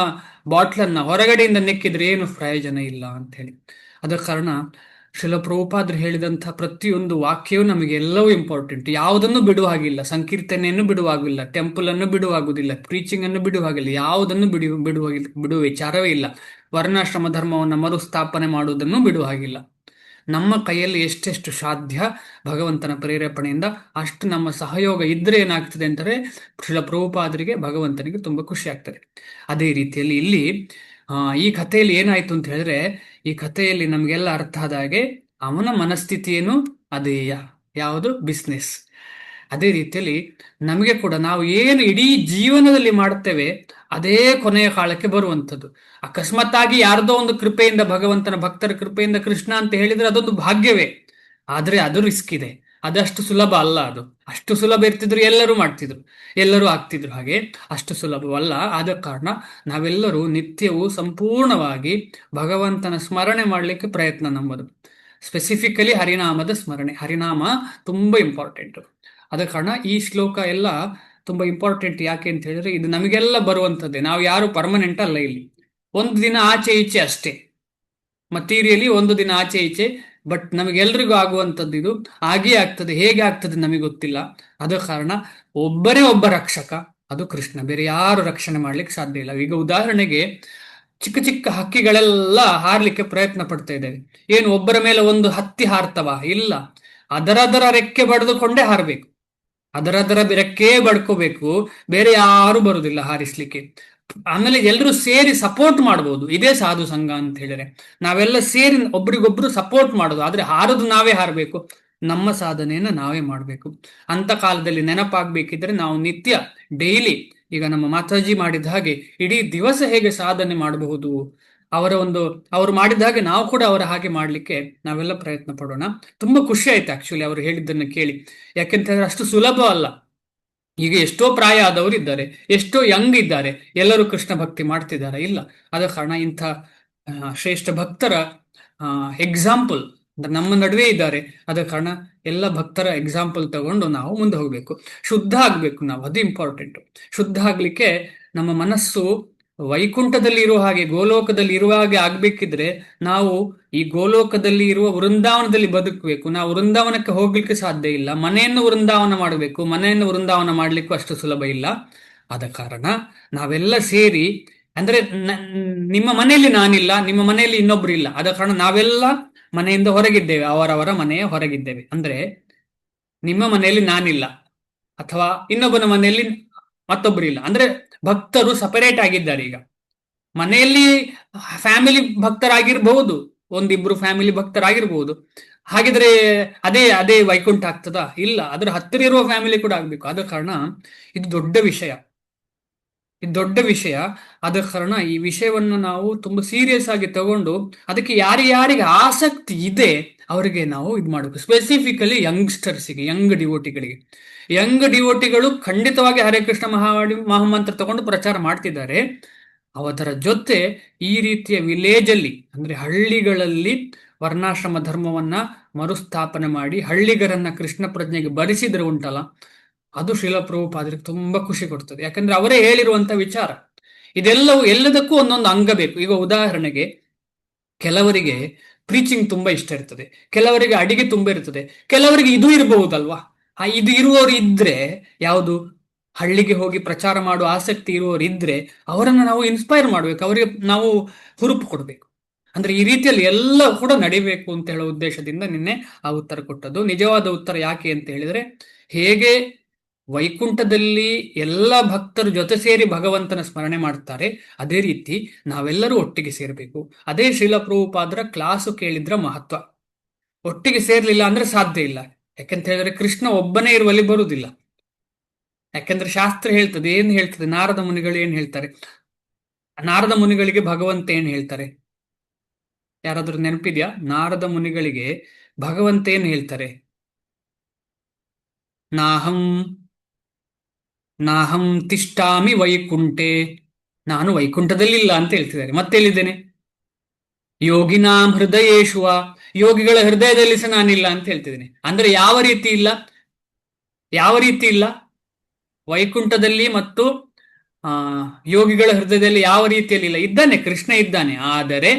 [SPEAKER 1] ಬಾಟ್ಲನ್ನ ಹೊರಗಡೆಯಿಂದ ನೆಕ್ಕಿದ್ರೆ ಏನು ಪ್ರಯೋಜನ ಇಲ್ಲ ಅಂತ ಹೇಳಿ. ಅದ ಕಾರಣ ಶ್ರೀಲ ಪ್ರಭುಪಾದರು ಹೇಳಿದಂಥ ಪ್ರತಿಯೊಂದು ವಾಕ್ಯವೂ ನಮಗೆ ಎಲ್ಲವೂ ಇಂಪಾರ್ಟೆಂಟ್. ಯಾವುದನ್ನು ಬಿಡುವ ಹಾಗಿಲ್ಲ, ಸಂಕೀರ್ತನೆಯನ್ನು ಬಿಡುವಾಗಿಲ್ಲ, ಟೆಂಪಲ್ ಅನ್ನು ಬಿಡುವಾಗುವುದಿಲ್ಲ, ಪ್ರೀಚಿಂಗ್ ಅನ್ನು ಬಿಡುವಾಗಿಲ್ಲ, ಯಾವುದನ್ನು ಬಿಡುವ ವಿಚಾರವೇ ಇಲ್ಲ. ವರ್ಣಾಶ್ರಮ ಧರ್ಮವನ್ನು ಮರುಸ್ಥಾಪನೆ ಮಾಡುವುದನ್ನು ಬಿಡುವ ಹಾಗಿಲ್ಲ. ನಮ್ಮ ಕೈಯಲ್ಲಿ ಎಷ್ಟೆಷ್ಟು ಸಾಧ್ಯ ಭಗವಂತನ ಪ್ರೇರೇಪಣೆಯಿಂದ ಅಷ್ಟು ನಮ್ಮ ಸಹಯೋಗ ಇದ್ರೆ ಏನಾಗ್ತದೆ ಅಂತಂದ್ರೆ ಶ್ರೀಲ ಪ್ರಭುಪಾದರಿಗೆ, ಭಗವಂತನಿಗೆ ತುಂಬಾ ಖುಷಿ ಆಗ್ತದೆ. ಅದೇ ರೀತಿಯಲ್ಲಿ ಇಲ್ಲಿ ಈ ಕಥೆಯಲ್ಲಿ ಏನಾಯ್ತು ಅಂತ ಹೇಳಿದ್ರೆ, ಈ ಕಥೆಯಲ್ಲಿ ನಮಗೆಲ್ಲ ಅರ್ಥ ಆದ ಹಾಗೆ ಅವನ ಮನಸ್ಥಿತಿ ಏನು, ಅದೇ ಯಾವುದು ಬಿಸ್ನೆಸ್. ಅದೇ ರೀತಿಯಲ್ಲಿ ನಮಗೆ ಕೂಡ ನಾವು ಏನು ಇಡೀ ಜೀವನದಲ್ಲಿ ಮಾಡ್ತೇವೆ ಅದೇ ಕೊನೆಯ ಕಾಲಕ್ಕೆ ಬರುವಂಥದ್ದು. ಅಕಸ್ಮಾತ್ತಾಗಿ ಯಾರ್ದೋ ಒಂದು ಕೃಪೆಯಿಂದ, ಭಗವಂತನ ಭಕ್ತರ ಕೃಪೆಯಿಂದ ಕೃಷ್ಣ ಅಂತ ಹೇಳಿದ್ರೆ ಅದೊಂದು ಭಾಗ್ಯವೇ. ಆದ್ರೆ ಅದು ರಿಸ್ಕ್ ಇದೆ, ಅದಷ್ಟು ಸುಲಭ ಅಲ್ಲ. ಅದು ಅಷ್ಟು ಸುಲಭ ಇರ್ತಿದ್ರು ಎಲ್ಲರೂ ಮಾಡ್ತಿದ್ರು, ಎಲ್ಲರೂ ಆಗ್ತಿದ್ರು. ಹಾಗೆ ಅಷ್ಟು ಸುಲಭವಲ್ಲ. ಆದ ಕಾರಣ ನಾವೆಲ್ಲರೂ ನಿತ್ಯವೂ ಸಂಪೂರ್ಣವಾಗಿ ಭಗವಂತನ ಸ್ಮರಣೆ ಮಾಡಲಿಕ್ಕೆ ಪ್ರಯತ್ನ ನಮ್ಮದು. ಸ್ಪೆಸಿಫಿಕಲಿ ಹರಿನಾಮದ ಸ್ಮರಣೆ. ಹರಿನಾಮ ತುಂಬಾ ಇಂಪಾರ್ಟೆಂಟ್. ಆದ ಕಾರಣ ಈ ಶ್ಲೋಕ ಎಲ್ಲ ತುಂಬಾ ಇಂಪಾರ್ಟೆಂಟ್. ಯಾಕೆ ಅಂತ ಹೇಳಿದ್ರೆ ಇದು ನಮಗೆಲ್ಲ ಬರುವಂಥದ್ದೇ. ನಾವು ಯಾರು ಪರ್ಮನೆಂಟ್ ಅಲ್ಲ. ಇಲ್ಲಿ ಒಂದು ದಿನ ಆಚೆ ಈಚೆ ಅಷ್ಟೇ, ಮಟೀರಿಯಲಿ ಒಂದು ದಿನ ಆಚೆ ಈಚೆ. ಬಟ್ ನಮಗೆಲ್ರಿಗೂ ಆಗುವಂಥದ್ದು ಇದು. ಆಗೇ ಆಗ್ತದೆ. ಹೇಗೆ ಆಗ್ತದೆ ನಮಗೆ ಗೊತ್ತಿಲ್ಲ. ಅದ ಕಾರಣ ಒಬ್ಬರೇ ಒಬ್ಬ ರಕ್ಷಕ, ಅದು ಕೃಷ್ಣ. ಬೇರೆ ಯಾರು ರಕ್ಷಣೆ ಮಾಡ್ಲಿಕ್ಕೆ ಸಾಧ್ಯ ಇಲ್ಲ. ಈಗ ಉದಾಹರಣೆಗೆ ಚಿಕ್ಕ ಚಿಕ್ಕ ಹಕ್ಕಿಗಳೆಲ್ಲ ಹಾರ್ಲಿಕ್ಕೆ ಪ್ರಯತ್ನ ಪಡ್ತಾ ಇದ್ದೇವೆ. ಏನು ಒಬ್ಬರ ಮೇಲೆ ಒಂದು ಹತ್ತಿ ಹಾರ್ತವ? ಇಲ್ಲ, ಅದರದರ ರೆಕ್ಕೆ ಬಡಿದುಕೊಂಡೇ ಹಾರಬೇಕು, ಅದರದರ ರೆಕ್ಕೆ ಬಡ್ಕೋಬೇಕು. ಬೇರೆ ಯಾರು ಬರುದಿಲ್ಲ ಹಾರಿಸ್ಲಿಕ್ಕೆ. ಆಮೇಲೆ ಎಲ್ಲರೂ ಸೇರಿ ಸಪೋರ್ಟ್ ಮಾಡ್ಬೋದು. ಇದೇ ಸಾಧು ಸಂಘ ಅಂತ ಹೇಳಿದ್ರೆ ನಾವೆಲ್ಲ ಸೇರಿ ಒಬ್ರಿಗೊಬ್ರು ಸಪೋರ್ಟ್ ಮಾಡೋದು. ಆದ್ರೆ ಹಾರೋದು ನಾವೇ ಹಾರಬೇಕು, ನಮ್ಮ ಸಾಧನೆಯನ್ನು ನಾವೇ ಮಾಡಬೇಕು. ಅಂತ ಕಾಲದಲ್ಲಿ ನೆನಪಾಗ್ಬೇಕಿದ್ರೆ ನಾವು ನಿತ್ಯ ಡೈಲಿ, ಈಗ ನಮ್ಮ ಮಾತಾಜಿ ಮಾಡಿದ ಹಾಗೆ ಇಡೀ ದಿವಸ ಹೇಗೆ ಸಾಧನೆ ಮಾಡಬಹುದು, ಅವರು ಮಾಡಿದ ಹಾಗೆ ನಾವು ಕೂಡ ಅವರ ಹಾಗೆ ಮಾಡ್ಲಿಕ್ಕೆ ನಾವೆಲ್ಲ ಪ್ರಯತ್ನ ಪಡೋಣ. ತುಂಬಾ ಖುಷಿ ಆಯ್ತು ಆಕ್ಚುಲಿ ಅವರು ಹೇಳಿದ್ದನ್ನು ಕೇಳಿ. ಯಾಕೆಂತ ಹೇಳಿದ್ರೆ ಅಷ್ಟು ಸುಲಭ ಅಲ್ಲ. ಈಗ ಎಷ್ಟೋ ಪ್ರಾಯ ಆದವರು ಇದ್ದಾರೆ, ಎಷ್ಟೋ ಯಂಗ್ ಇದ್ದಾರೆ, ಎಲ್ಲರೂ ಕೃಷ್ಣ ಭಕ್ತಿ ಮಾಡ್ತಿದ್ದಾರೆ? ಇಲ್ಲ. ಆದ ಕಾರಣ ಇಂಥ ಶ್ರೇಷ್ಠ ಭಕ್ತರ ಎಕ್ಸಾಂಪಲ್ ನಮ್ಮ ನಡುವೆ ಇದ್ದಾರೆ. ಆದ ಕಾರಣ ಎಲ್ಲ ಭಕ್ತರ ಎಕ್ಸಾಂಪಲ್ ತಗೊಂಡು ನಾವು ಮುಂದೆ ಹೋಗ್ಬೇಕು. ಶುದ್ಧ ಆಗ್ಬೇಕು ನಾವು, ಅದು ಇಂಪಾರ್ಟೆಂಟ್. ಶುದ್ಧ ಆಗ್ಲಿಕ್ಕೆ ನಮ್ಮ ಮನಸ್ಸು ವೈಕುಂಠದಲ್ಲಿ ಇರುವ ಹಾಗೆ, ಗೋಲೋಕದಲ್ಲಿ ಇರುವ ಹಾಗೆ ಆಗ್ಬೇಕಿದ್ರೆ ನಾವು ಈ ಗೋಲೋಕದಲ್ಲಿ ಇರುವ ವೃಂದಾವನದಲ್ಲಿ ಬದುಕಬೇಕು. ನಾವು ವೃಂದಾವನಕ್ಕೆ ಹೋಗ್ಲಿಕ್ಕೆ ಸಾಧ್ಯ ಇಲ್ಲ. ಮನೆಯನ್ನು ವೃಂದಾವನ ಮಾಡಬೇಕು, ಮನೆಯನ್ನು ವೃಂದಾವನ ಮಾಡ್ಲಿಕ್ಕೂ ಅಷ್ಟು ಸುಲಭ ಇಲ್ಲ. ಆದ ಕಾರಣ ನಾವೆಲ್ಲ ಸೇರಿ ಅಂದ್ರೆ ನಿಮ್ಮ ಮನೆಯಲ್ಲಿ ನಾನಿಲ್ಲ, ನಿಮ್ಮ ಮನೆಯಲ್ಲಿ ಇನ್ನೊಬ್ರು ಇಲ್ಲ, ಆದ ಕಾರಣ ನಾವೆಲ್ಲ ಮನೆಯಿಂದ ಹೊರಗಿದ್ದೇವೆ, ಅವರವರ ಮನೆಯ ಹೊರಗಿದ್ದೇವೆ. ಅಂದ್ರೆ ನಿಮ್ಮ ಮನೆಯಲ್ಲಿ ನಾನಿಲ್ಲ ಅಥವಾ ಇನ್ನೊಬ್ಬನ ಮನೆಯಲ್ಲಿ ಮತ್ತೊಬ್ರು ಇಲ್ಲ, ಅಂದ್ರೆ ಭಕ್ತರು ಸಪರೇಟ್ ಆಗಿದ್ದಾರೆ. ಈಗ ಮನೆಯಲ್ಲಿ ಫ್ಯಾಮಿಲಿ ಭಕ್ತರಾಗಿರ್ಬಹುದು, ಒಂದಿಬ್ರು ಫ್ಯಾಮಿಲಿ ಭಕ್ತರಾಗಿರ್ಬಹುದು. ಹಾಗಿದ್ರೆ ಅದೇ ಅದೇ ವೈಕುಂಠ ಆಗ್ತದಾ? ಇಲ್ಲ, ಅದರ ಹತ್ತಿರ ಇರುವ ಫ್ಯಾಮಿಲಿ ಕೂಡ ಆಗ್ಬೇಕು. ಆದ ಕಾರಣ ಇದು ದೊಡ್ಡ ವಿಷಯ, ಇದು ದೊಡ್ಡ ವಿಷಯ. ಆದ ಕಾರಣ ಈ ವಿಷಯವನ್ನು ನಾವು ತುಂಬಾ ಸೀರಿಯಸ್ ಆಗಿ ತಗೊಂಡು ಅದಕ್ಕೆ ಯಾರಿಗೆ ಆಸಕ್ತಿ ಇದೆ ಅವರಿಗೆ ನಾವು ಇದು ಮಾಡಬೇಕು. ಸ್ಪೆಸಿಫಿಕಲಿ ಯಂಗ್ಸ್ಟರ್ಸಿಗೆ, ಯಂಗ್ ಡಿವೋಟಿಗಳಿಗೆ. ಯಂಗ್ ಡಿವೋಟಿಗಳು ಖಂಡಿತವಾಗಿ ಹರೇ ಕೃಷ್ಣ ಮಹಾಮಂತ್ರ ತಗೊಂಡು ಪ್ರಚಾರ ಮಾಡ್ತಿದ್ದಾರೆ. ಅದರ ಜೊತೆ ಈ ರೀತಿಯ ವಿಲೇಜ್ ಅಲ್ಲಿ, ಅಂದ್ರೆ ಹಳ್ಳಿಗಳಲ್ಲಿ ವರ್ಣಾಶ್ರಮ ಧರ್ಮವನ್ನ ಮರುಸ್ಥಾಪನೆ ಮಾಡಿ ಹಳ್ಳಿಗರನ್ನ ಕೃಷ್ಣ ಪ್ರಜ್ಞೆಗೆ ಬರಿಸಿದ್ರೆ ಉಂಟಲ್ಲ, ಅದು ಶ್ರೀಲ ಪ್ರಭುಪಾದರಿಗೆ ತುಂಬಾ ಖುಷಿ ಕೊಡ್ತದೆ. ಯಾಕಂದ್ರೆ ಅವರೇ ಹೇಳಿರುವಂತ ವಿಚಾರ. ಇದೆಲ್ಲವೂ ಎಲ್ಲದಕ್ಕೂ ಒಂದೊಂದು ಅಂಗ ಬೇಕು. ಈಗ ಉದಾಹರಣೆಗೆ ಕೆಲವರಿಗೆ ಪ್ರೀಚಿಂಗ್ ತುಂಬಾ ಇಷ್ಟ ಇರ್ತದೆ, ಕೆಲವರಿಗೆ ಅಡಿಗೆ ತುಂಬಾ ಇರ್ತದೆ, ಕೆಲವರಿಗೆ ಇದು ಇರಬಹುದಲ್ವಾ. ಇದು ಇರುವವರು ಇದ್ರೆ, ಯಾವುದು ಹಳ್ಳಿಗೆ ಹೋಗಿ ಪ್ರಚಾರ ಮಾಡುವ ಆಸಕ್ತಿ ಇರುವವರು ಇದ್ರೆ ಅವರನ್ನು ನಾವು ಇನ್ಸ್ಪೈರ್ ಮಾಡ್ಬೇಕು, ಅವರಿಗೆ ನಾವು ಹುರುಪು ಕೊಡಬೇಕು. ಅಂದ್ರೆ ಈ ರೀತಿಯಲ್ಲಿ ಎಲ್ಲ ಕೂಡ ನಡಿಬೇಕು ಅಂತ ಹೇಳೋ ಉದ್ದೇಶದಿಂದ ನಿನ್ನೆ ಆ ಉತ್ತರ ಕೊಟ್ಟದ್ದು. ನಿಜವಾದ ಉತ್ತರ ಯಾಕೆ ಅಂತ ಹೇಳಿದ್ರೆ, ಹೇಗೆ ವೈಕುಂಠದಲ್ಲಿ ಎಲ್ಲ ಭಕ್ತರು ಜೊತೆ ಸೇರಿ ಭಗವಂತನ ಸ್ಮರಣೆ ಮಾಡ್ತಾರೆ, ಅದೇ ರೀತಿ ನಾವೆಲ್ಲರೂ ಒಟ್ಟಿಗೆ ಸೇರಬೇಕು. ಅದೇ ಶ್ರೀಲ ಪ್ರಭುಪಾದರ ಕ್ಲಾಸು ಕೇಳಿದ್ರ ಮಹತ್ವ. ಒಟ್ಟಿಗೆ ಸೇರ್ಲಿಲ್ಲ ಅಂದ್ರೆ ಸಾಧ್ಯ ಇಲ್ಲ. ಯಾಕಂತ ಹೇಳಿದ್ರೆ ಕೃಷ್ಣ ಒಬ್ಬನೇ ಇರುವಲ್ಲಿ ಬರುವುದಿಲ್ಲ. ಯಾಕಂದ್ರೆ ಶಾಸ್ತ್ರ ಹೇಳ್ತದೆ, ಏನ್ ಹೇಳ್ತದೆ, ನಾರದ ಮುನಿಗಳು ಏನ್ ಹೇಳ್ತಾರೆ, ನಾರದ ಮುನಿಗಳಿಗೆ ಭಗವಂತ ಏನ್ ಹೇಳ್ತಾರೆ? ಯಾರಾದ್ರೂ ನೆನಪಿದ್ಯಾ? ನಾರದ ಮುನಿಗಳಿಗೆ ಭಗವಂತ ಏನ್ ಹೇಳ್ತಾರೆ? ನಾಹಂ ನಾಹಂ ತಿಷ್ಟಾಮಿ ವೈಕುಂಠೆ, ನಾನು ವೈಕುಂಠದಲ್ಲಿಲ್ಲ ಅಂತ ಹೇಳ್ತಿದ್ದಾರೆ. ಮತ್ತೆ ಎಲ್ಲಿದ್ದೇನೆ? ಯೋಗಿನಾಂ ಹೃದಯೇಶುವ, ಯೋಗಿಗಳ ಹೃದಯದಲ್ಲಿ ಸಹ ನಾನಿಲ್ಲ ಅಂತ ಹೇಳ್ತಿದ್ದೇನೆ. ಅಂದ್ರೆ ಯಾವ ರೀತಿ ಇಲ್ಲ? ಯಾವ ರೀತಿ ಇಲ್ಲ? ವೈಕುಂಠದಲ್ಲಿ ಮತ್ತು ಯೋಗಿಗಳ ಹೃದಯದಲ್ಲಿ ಯಾವ ರೀತಿಯಲ್ಲಿ ಇಲ್ಲ? ಇದ್ದಾನೆ, ಕೃಷ್ಣ ಇದ್ದಾನೆ. ಆದರೆ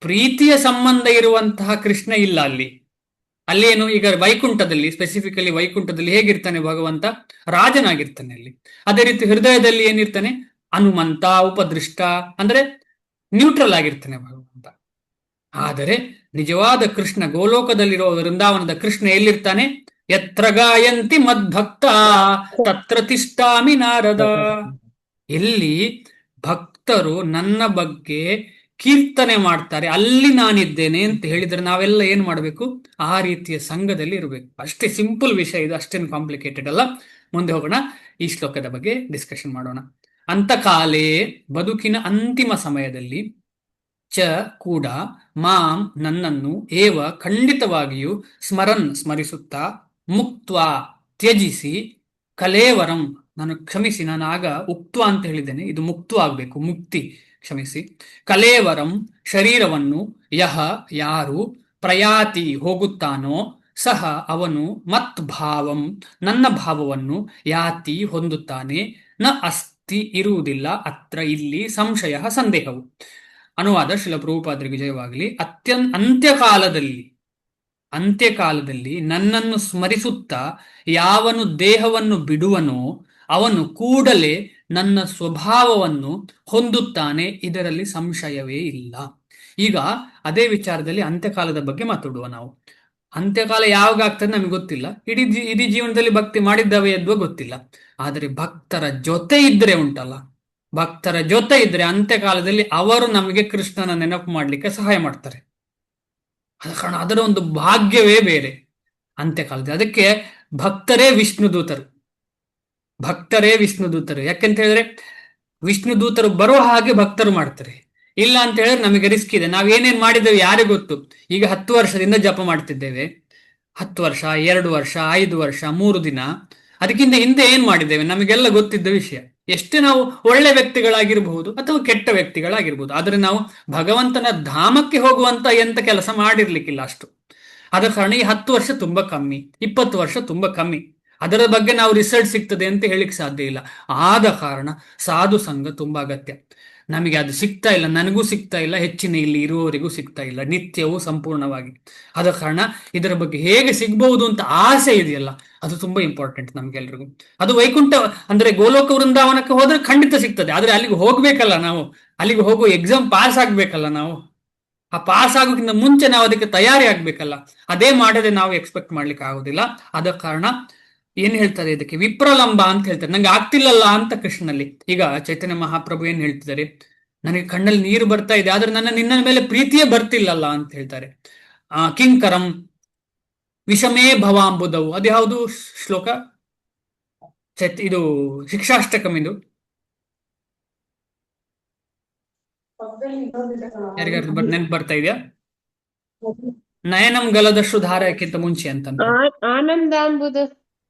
[SPEAKER 1] ಪ್ರೀತಿಯ ಸಂಬಂಧ ಇರುವಂತಹ ಕೃಷ್ಣ ಇಲ್ಲ ಅಲ್ಲಿ. ಅಲ್ಲೇನು, ಈಗ ವೈಕುಂಠದಲ್ಲಿ, ಸ್ಪೆಸಿಫಿಕಲಿ ವೈಕುಂಠದಲ್ಲಿ ಹೇಗಿರ್ತಾನೆ ಭಗವಂತ? ರಾಜನಾಗಿರ್ತಾನೆ ಅಲ್ಲಿ. ಅದೇ ರೀತಿ ಹೃದಯದಲ್ಲಿ ಏನಿರ್ತಾನೆ? ಹನುಮಂತ, ಉಪದೃಷ್ಟ, ಅಂದ್ರೆ ನ್ಯೂಟ್ರಲ್ ಆಗಿರ್ತಾನೆ ಭಗವಂತ. ಆದರೆ ನಿಜವಾದ ಕೃಷ್ಣ, ಗೋಲೋಕದಲ್ಲಿರುವ ವೃಂದಾವನದ ಕೃಷ್ಣ ಎಲ್ಲಿರ್ತಾನೆ? ಯತ್ರ ಗಾಯಂತಿ ಮದ್ಭಕ್ತ ತತ್ರ ತಿಷ್ಠಾಮಿ ನಾರದ. ಎಲ್ಲಿ ಭಕ್ತರು ನನ್ನ ಬಗ್ಗೆ ಕೀರ್ತನೆ ಮಾಡ್ತಾರೆ ಅಲ್ಲಿ ನಾನಿದ್ದೇನೆ ಅಂತ ಹೇಳಿದ್ರೆ ನಾವೆಲ್ಲ ಏನ್ ಮಾಡಬೇಕು? ಆ ರೀತಿಯ ಸಂಘದಲ್ಲಿ ಇರಬೇಕು. ಅಷ್ಟೇ ಸಿಂಪಲ್ ವಿಷಯ ಇದು, ಅಷ್ಟೇನು ಕಾಂಪ್ಲಿಕೇಟೆಡ್ ಅಲ್ಲ. ಮುಂದೆ ಹೋಗೋಣ, ಈ ಶ್ಲೋಕದ ಬಗ್ಗೆ ಡಿಸ್ಕಷನ್ ಮಾಡೋಣ. ಅಂತಕಾಲೇ, ಬದುಕಿನ ಅಂತಿಮ ಸಮಯದಲ್ಲಿ, ಚ ಕೂಡ, ಮಾಂ ನನ್ನನ್ನು, ಏವ ಖಂಡಿತವಾಗಿಯೂ, ಸ್ಮರನ್ ಸ್ಮರಿಸುತ್ತಾ, ಮುಕ್ತ್ವಾ ತ್ಯಜಿಸಿ, ಕಲೇವರಂ ನಾನು ಕ್ಷಮಿಸಿ, ನಾನು ಆಗ ಉಕ್ತ್ವ ಅಂತ ಹೇಳಿದ್ದೇನೆ, ಇದು ಮುಕ್ತ ಆಗ್ಬೇಕು, ಮುಕ್ತಿ, ಕ್ಷಮಿಸಿ. ಕಲೇವರಂ ಶರೀರವನ್ನು, ಯಹ ಯಾರು, ಪ್ರಯಾತಿ ಹೋಗುತ್ತಾನೋ, ಸಹ ಅವನು, ಮತ್ ಭಾವಂ ನನ್ನ ಭಾವವನ್ನು, ಯಾತಿ ಹೊಂದುತ್ತಾನೆ, ನ ಅಸ್ತಿ ಇರುವುದಿಲ್ಲ, ಅತ್ರ ಇಲ್ಲಿ, ಸಂಶಯ ಸಂದೇಹವು. ಅನುವಾದ ಶ್ರೀಲ ಪ್ರಭುಪಾದರಿಗೆ ಜಯವಾಗಲಿ. ಅಂತ್ಯಕಾಲದಲ್ಲಿ ನನ್ನನ್ನು ಸ್ಮರಿಸುತ್ತಾ ಯಾವನು ದೇಹವನ್ನು ಬಿಡುವನೋ ಅವನು ಕೂಡಲೇ ನನ್ನ ಸ್ವಭಾವವನ್ನು ಹೊಂದುತ್ತಾನೆ, ಇದರಲ್ಲಿ ಸಂಶಯವೇ ಇಲ್ಲ. ಈಗ ಅದೇ ವಿಚಾರದಲ್ಲಿ ಅಂತ್ಯಕಾಲದ ಬಗ್ಗೆ ಮಾತಾಡುವ ನಾವು. ಅಂತ್ಯಕಾಲ ಯಾವಾಗ ಆಗ್ತದೆ ನಮಗೆ ಗೊತ್ತಿಲ್ಲ, ಇಡೀ ಜೀವನದಲ್ಲಿ ಭಕ್ತಿ ಮಾಡಿದ್ದವೇ ಎದ್ವ ಗೊತ್ತಿಲ್ಲ. ಆದರೆ ಭಕ್ತರ ಜೊತೆ ಇದ್ರೆ ಉಂಟಲ್ಲ, ಭಕ್ತರ ಜೊತೆ ಇದ್ರೆ ಅಂತ್ಯಕಾಲದಲ್ಲಿ ಅವರು ನಮಗೆ ಕೃಷ್ಣನ ನೆನಪು ಮಾಡ್ಲಿಕ್ಕೆ ಸಹಾಯ ಮಾಡ್ತಾರೆ. ಅದ ಕಾರಣ ಅದರ ಒಂದು ಭಾಗ್ಯವೇ ಬೇರೆ ಅಂತ್ಯಕಾಲದಲ್ಲಿ. ಅದಕ್ಕೆ ಭಕ್ತರೇ ವಿಷ್ಣು ದೂತರು, ಭಕ್ತರೇ ವಿಷ್ಣು ದೂತರು. ಯಾಕೆಂತ ಹೇಳಿದ್ರೆ ವಿಷ್ಣು ದೂತರು ಬರೋ ಹಾಗೆ ಭಕ್ತರು ಮಾಡ್ತಾರೆ. ಇಲ್ಲ ಅಂತ ಹೇಳಿದ್ರೆ ನಮಗೆ ರಿಸ್ಕ್ ಇದೆ. ನಾವೇನೇನ್ ಮಾಡಿದ್ದೇವೆ ಯಾರಿಗೆ ಗೊತ್ತು? ಈಗ 10 ವರ್ಷದಿಂದ ಜಪ ಮಾಡ್ತಿದ್ದೇವೆ, 10 ವರ್ಷ, 2 ವರ್ಷ, 5 ವರ್ಷ, 3 ದಿನ, ಅದಕ್ಕಿಂತ ಹಿಂದೆ ಏನ್ ಮಾಡಿದ್ದೇವೆ ನಮಗೆಲ್ಲ ಗೊತ್ತಿದ್ದ ವಿಷಯ. ಎಷ್ಟೇ ನಾವು ಒಳ್ಳೆ ವ್ಯಕ್ತಿಗಳಾಗಿರ್ಬಹುದು ಅಥವಾ ಕೆಟ್ಟ ವ್ಯಕ್ತಿಗಳಾಗಿರ್ಬಹುದು, ಆದ್ರೆ ನಾವು ಭಗವಂತನ ಧಾಮಕ್ಕೆ ಹೋಗುವಂತ ಎಂತ ಕೆಲಸ ಮಾಡಿರ್ಲಿಕ್ಕಿಲ್ಲ ಅಷ್ಟು. ಆದ ಕಾರಣ ಈ 10 ವರ್ಷ ತುಂಬಾ ಕಮ್ಮಿ, 20 ವರ್ಷ ತುಂಬಾ ಕಮ್ಮಿ. ಅದರ ಬಗ್ಗೆ ನಾವು ರಿಸಲ್ಟ್ ಸಿಗ್ತದೆ ಅಂತ ಹೇಳಿಕ್ ಸಾಧ್ಯ ಇಲ್ಲ. ಆದ ಕಾರಣ ಸಾಧು ಸಂಘ ತುಂಬಾ ಅಗತ್ಯ. ನಮಗೆ ಅದು ಸಿಗ್ತಾ ಇಲ್ಲ, ನನಗೂ ಸಿಗ್ತಾ ಇಲ್ಲ, ಹೆಚ್ಚಿನ ಇಲ್ಲಿ ಇರುವವರಿಗೂ ಸಿಗ್ತಾ ಇಲ್ಲ ನಿತ್ಯವೂ ಸಂಪೂರ್ಣವಾಗಿ. ಆದ ಕಾರಣ ಇದರ ಬಗ್ಗೆ ಹೇಗೆ ಸಿಗ್ಬಹುದು ಅಂತ ಆಸೆ ಇದೆಯಲ್ಲ, ಅದು ತುಂಬಾ ಇಂಪಾರ್ಟೆಂಟ್ ನಮ್ಗೆಲ್ರಿಗೂ. ಅದು ವೈಕುಂಠ ಅಂದ್ರೆ ಗೋಲೋಕ ವೃಂದಾವನಕ್ಕೆ ಹೋದ್ರೆ ಖಂಡಿತ ಸಿಗ್ತದೆ, ಆದ್ರೆ ಅಲ್ಲಿಗೆ ಹೋಗ್ಬೇಕಲ್ಲ ನಾವು, ಅಲ್ಲಿಗೆ ಹೋಗುವ ಎಕ್ಸಾಮ್ ಪಾಸ್ ಆಗ್ಬೇಕಲ್ಲ ನಾವು. ಆ ಪಾಸ್ ಆಗೋಕ್ಕಿಂತ ಮುಂಚೆ ನಾವು ಅದಕ್ಕೆ ತಯಾರಿ ಆಗ್ಬೇಕಲ್ಲ. ಅದೇ ಮಾಡದೆ ನಾವು ಎಕ್ಸ್ಪೆಕ್ಟ್ ಮಾಡ್ಲಿಕ್ಕೆ ಆಗೋದಿಲ್ಲ. ಆದ ಕಾರಣ ಏನ್ ಹೇಳ್ತಾರೆ ಇದಕ್ಕೆ, ವಿಪ್ರಲಂಬ ಅಂತ ಹೇಳ್ತಾರೆ. ನಂಗೆ ಆಗ್ತಿಲ್ಲಲ್ಲ ಅಂತ ಕೃಷ್ಣನಲ್ಲಿ. ಈಗ ಚೈತನ್ಯ ಮಹಾಪ್ರಭು ಏನ್ ಹೇಳ್ತಿದ್ದಾರೆ, ನನಗೆ ಕಣ್ಣಲ್ಲಿ ನೀರು ಬರ್ತಾ ಇದೆ, ಆದ್ರೆ ನಿನ್ನ ಮೇಲೆ ಪ್ರೀತಿಯೇ ಬರ್ತಿಲ್ಲಲ್ಲ ಅಂತ ಹೇಳ್ತಾರೆ. ಕಿಂಕರಂ ವಿಷಮೇ ಭವಾಂಬುದವು, ಅದು ಯಾವುದು ಶ್ಲೋಕ? ಇದು ಶಿಕ್ಷಾಷ್ಟಕಂ. ಇದು ಯಾರಿಗಾದ್ರು ನೆನ್ಪು ಬರ್ತಾ ಇದೆಯಾ? ನಯನಂ ಗಲದಷ್ಟು ಧಾರಕ್ಕಿಂತ ಮುಂಚೆ ಅಂತ
[SPEAKER 4] ಆನಂದಾಂಬುದ.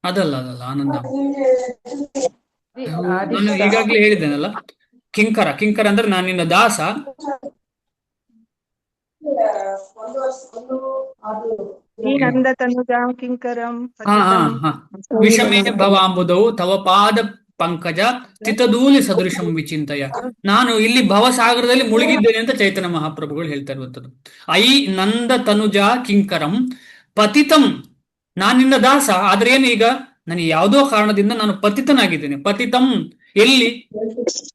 [SPEAKER 1] ಅದಲ್ಲ ಆನಂದ. ನಾನು ಈಗಾಗ್ಲೇ ಹೇಳಿದ್ದೇನಲ್ಲ, ಕಿಂಕರ. ಕಿಂಕರ ಅಂದ್ರೆ ನಾನು ನಿನ್ನ ದಾಸ. ವಿಷಮೇ ಭವಾಂಬುದವು ತವ ಪಾದ ಪಂಕಜ ತಿತಧೂಲಿ ಸದೃಶಂ ವಿಚಿಂತಯ. ನಾನು ಇಲ್ಲಿ ಭವಸಾಗರದಲ್ಲಿ ಮುಳುಗಿದ್ದೇನೆ ಅಂತ ಚೈತನ್ಯ ಮಹಾಪ್ರಭುಗಳು ಹೇಳ್ತಾ ಇರುವಂತದ್ದು. ಐ ನಂದ ತನುಜ ಕಿಂಕರಂ ಪತಿತಂ, ನಾನು ನಿನ್ನ ದಾಸ, ಆದ್ರೆ ಏನು ಈಗ ನನಗೆ ಯಾವುದೋ ಕಾರಣದಿಂದ ನಾನು ಪತಿತನಾಗಿದ್ದೇನೆ. ಪತಿತಂ ಎಲ್ಲಿ?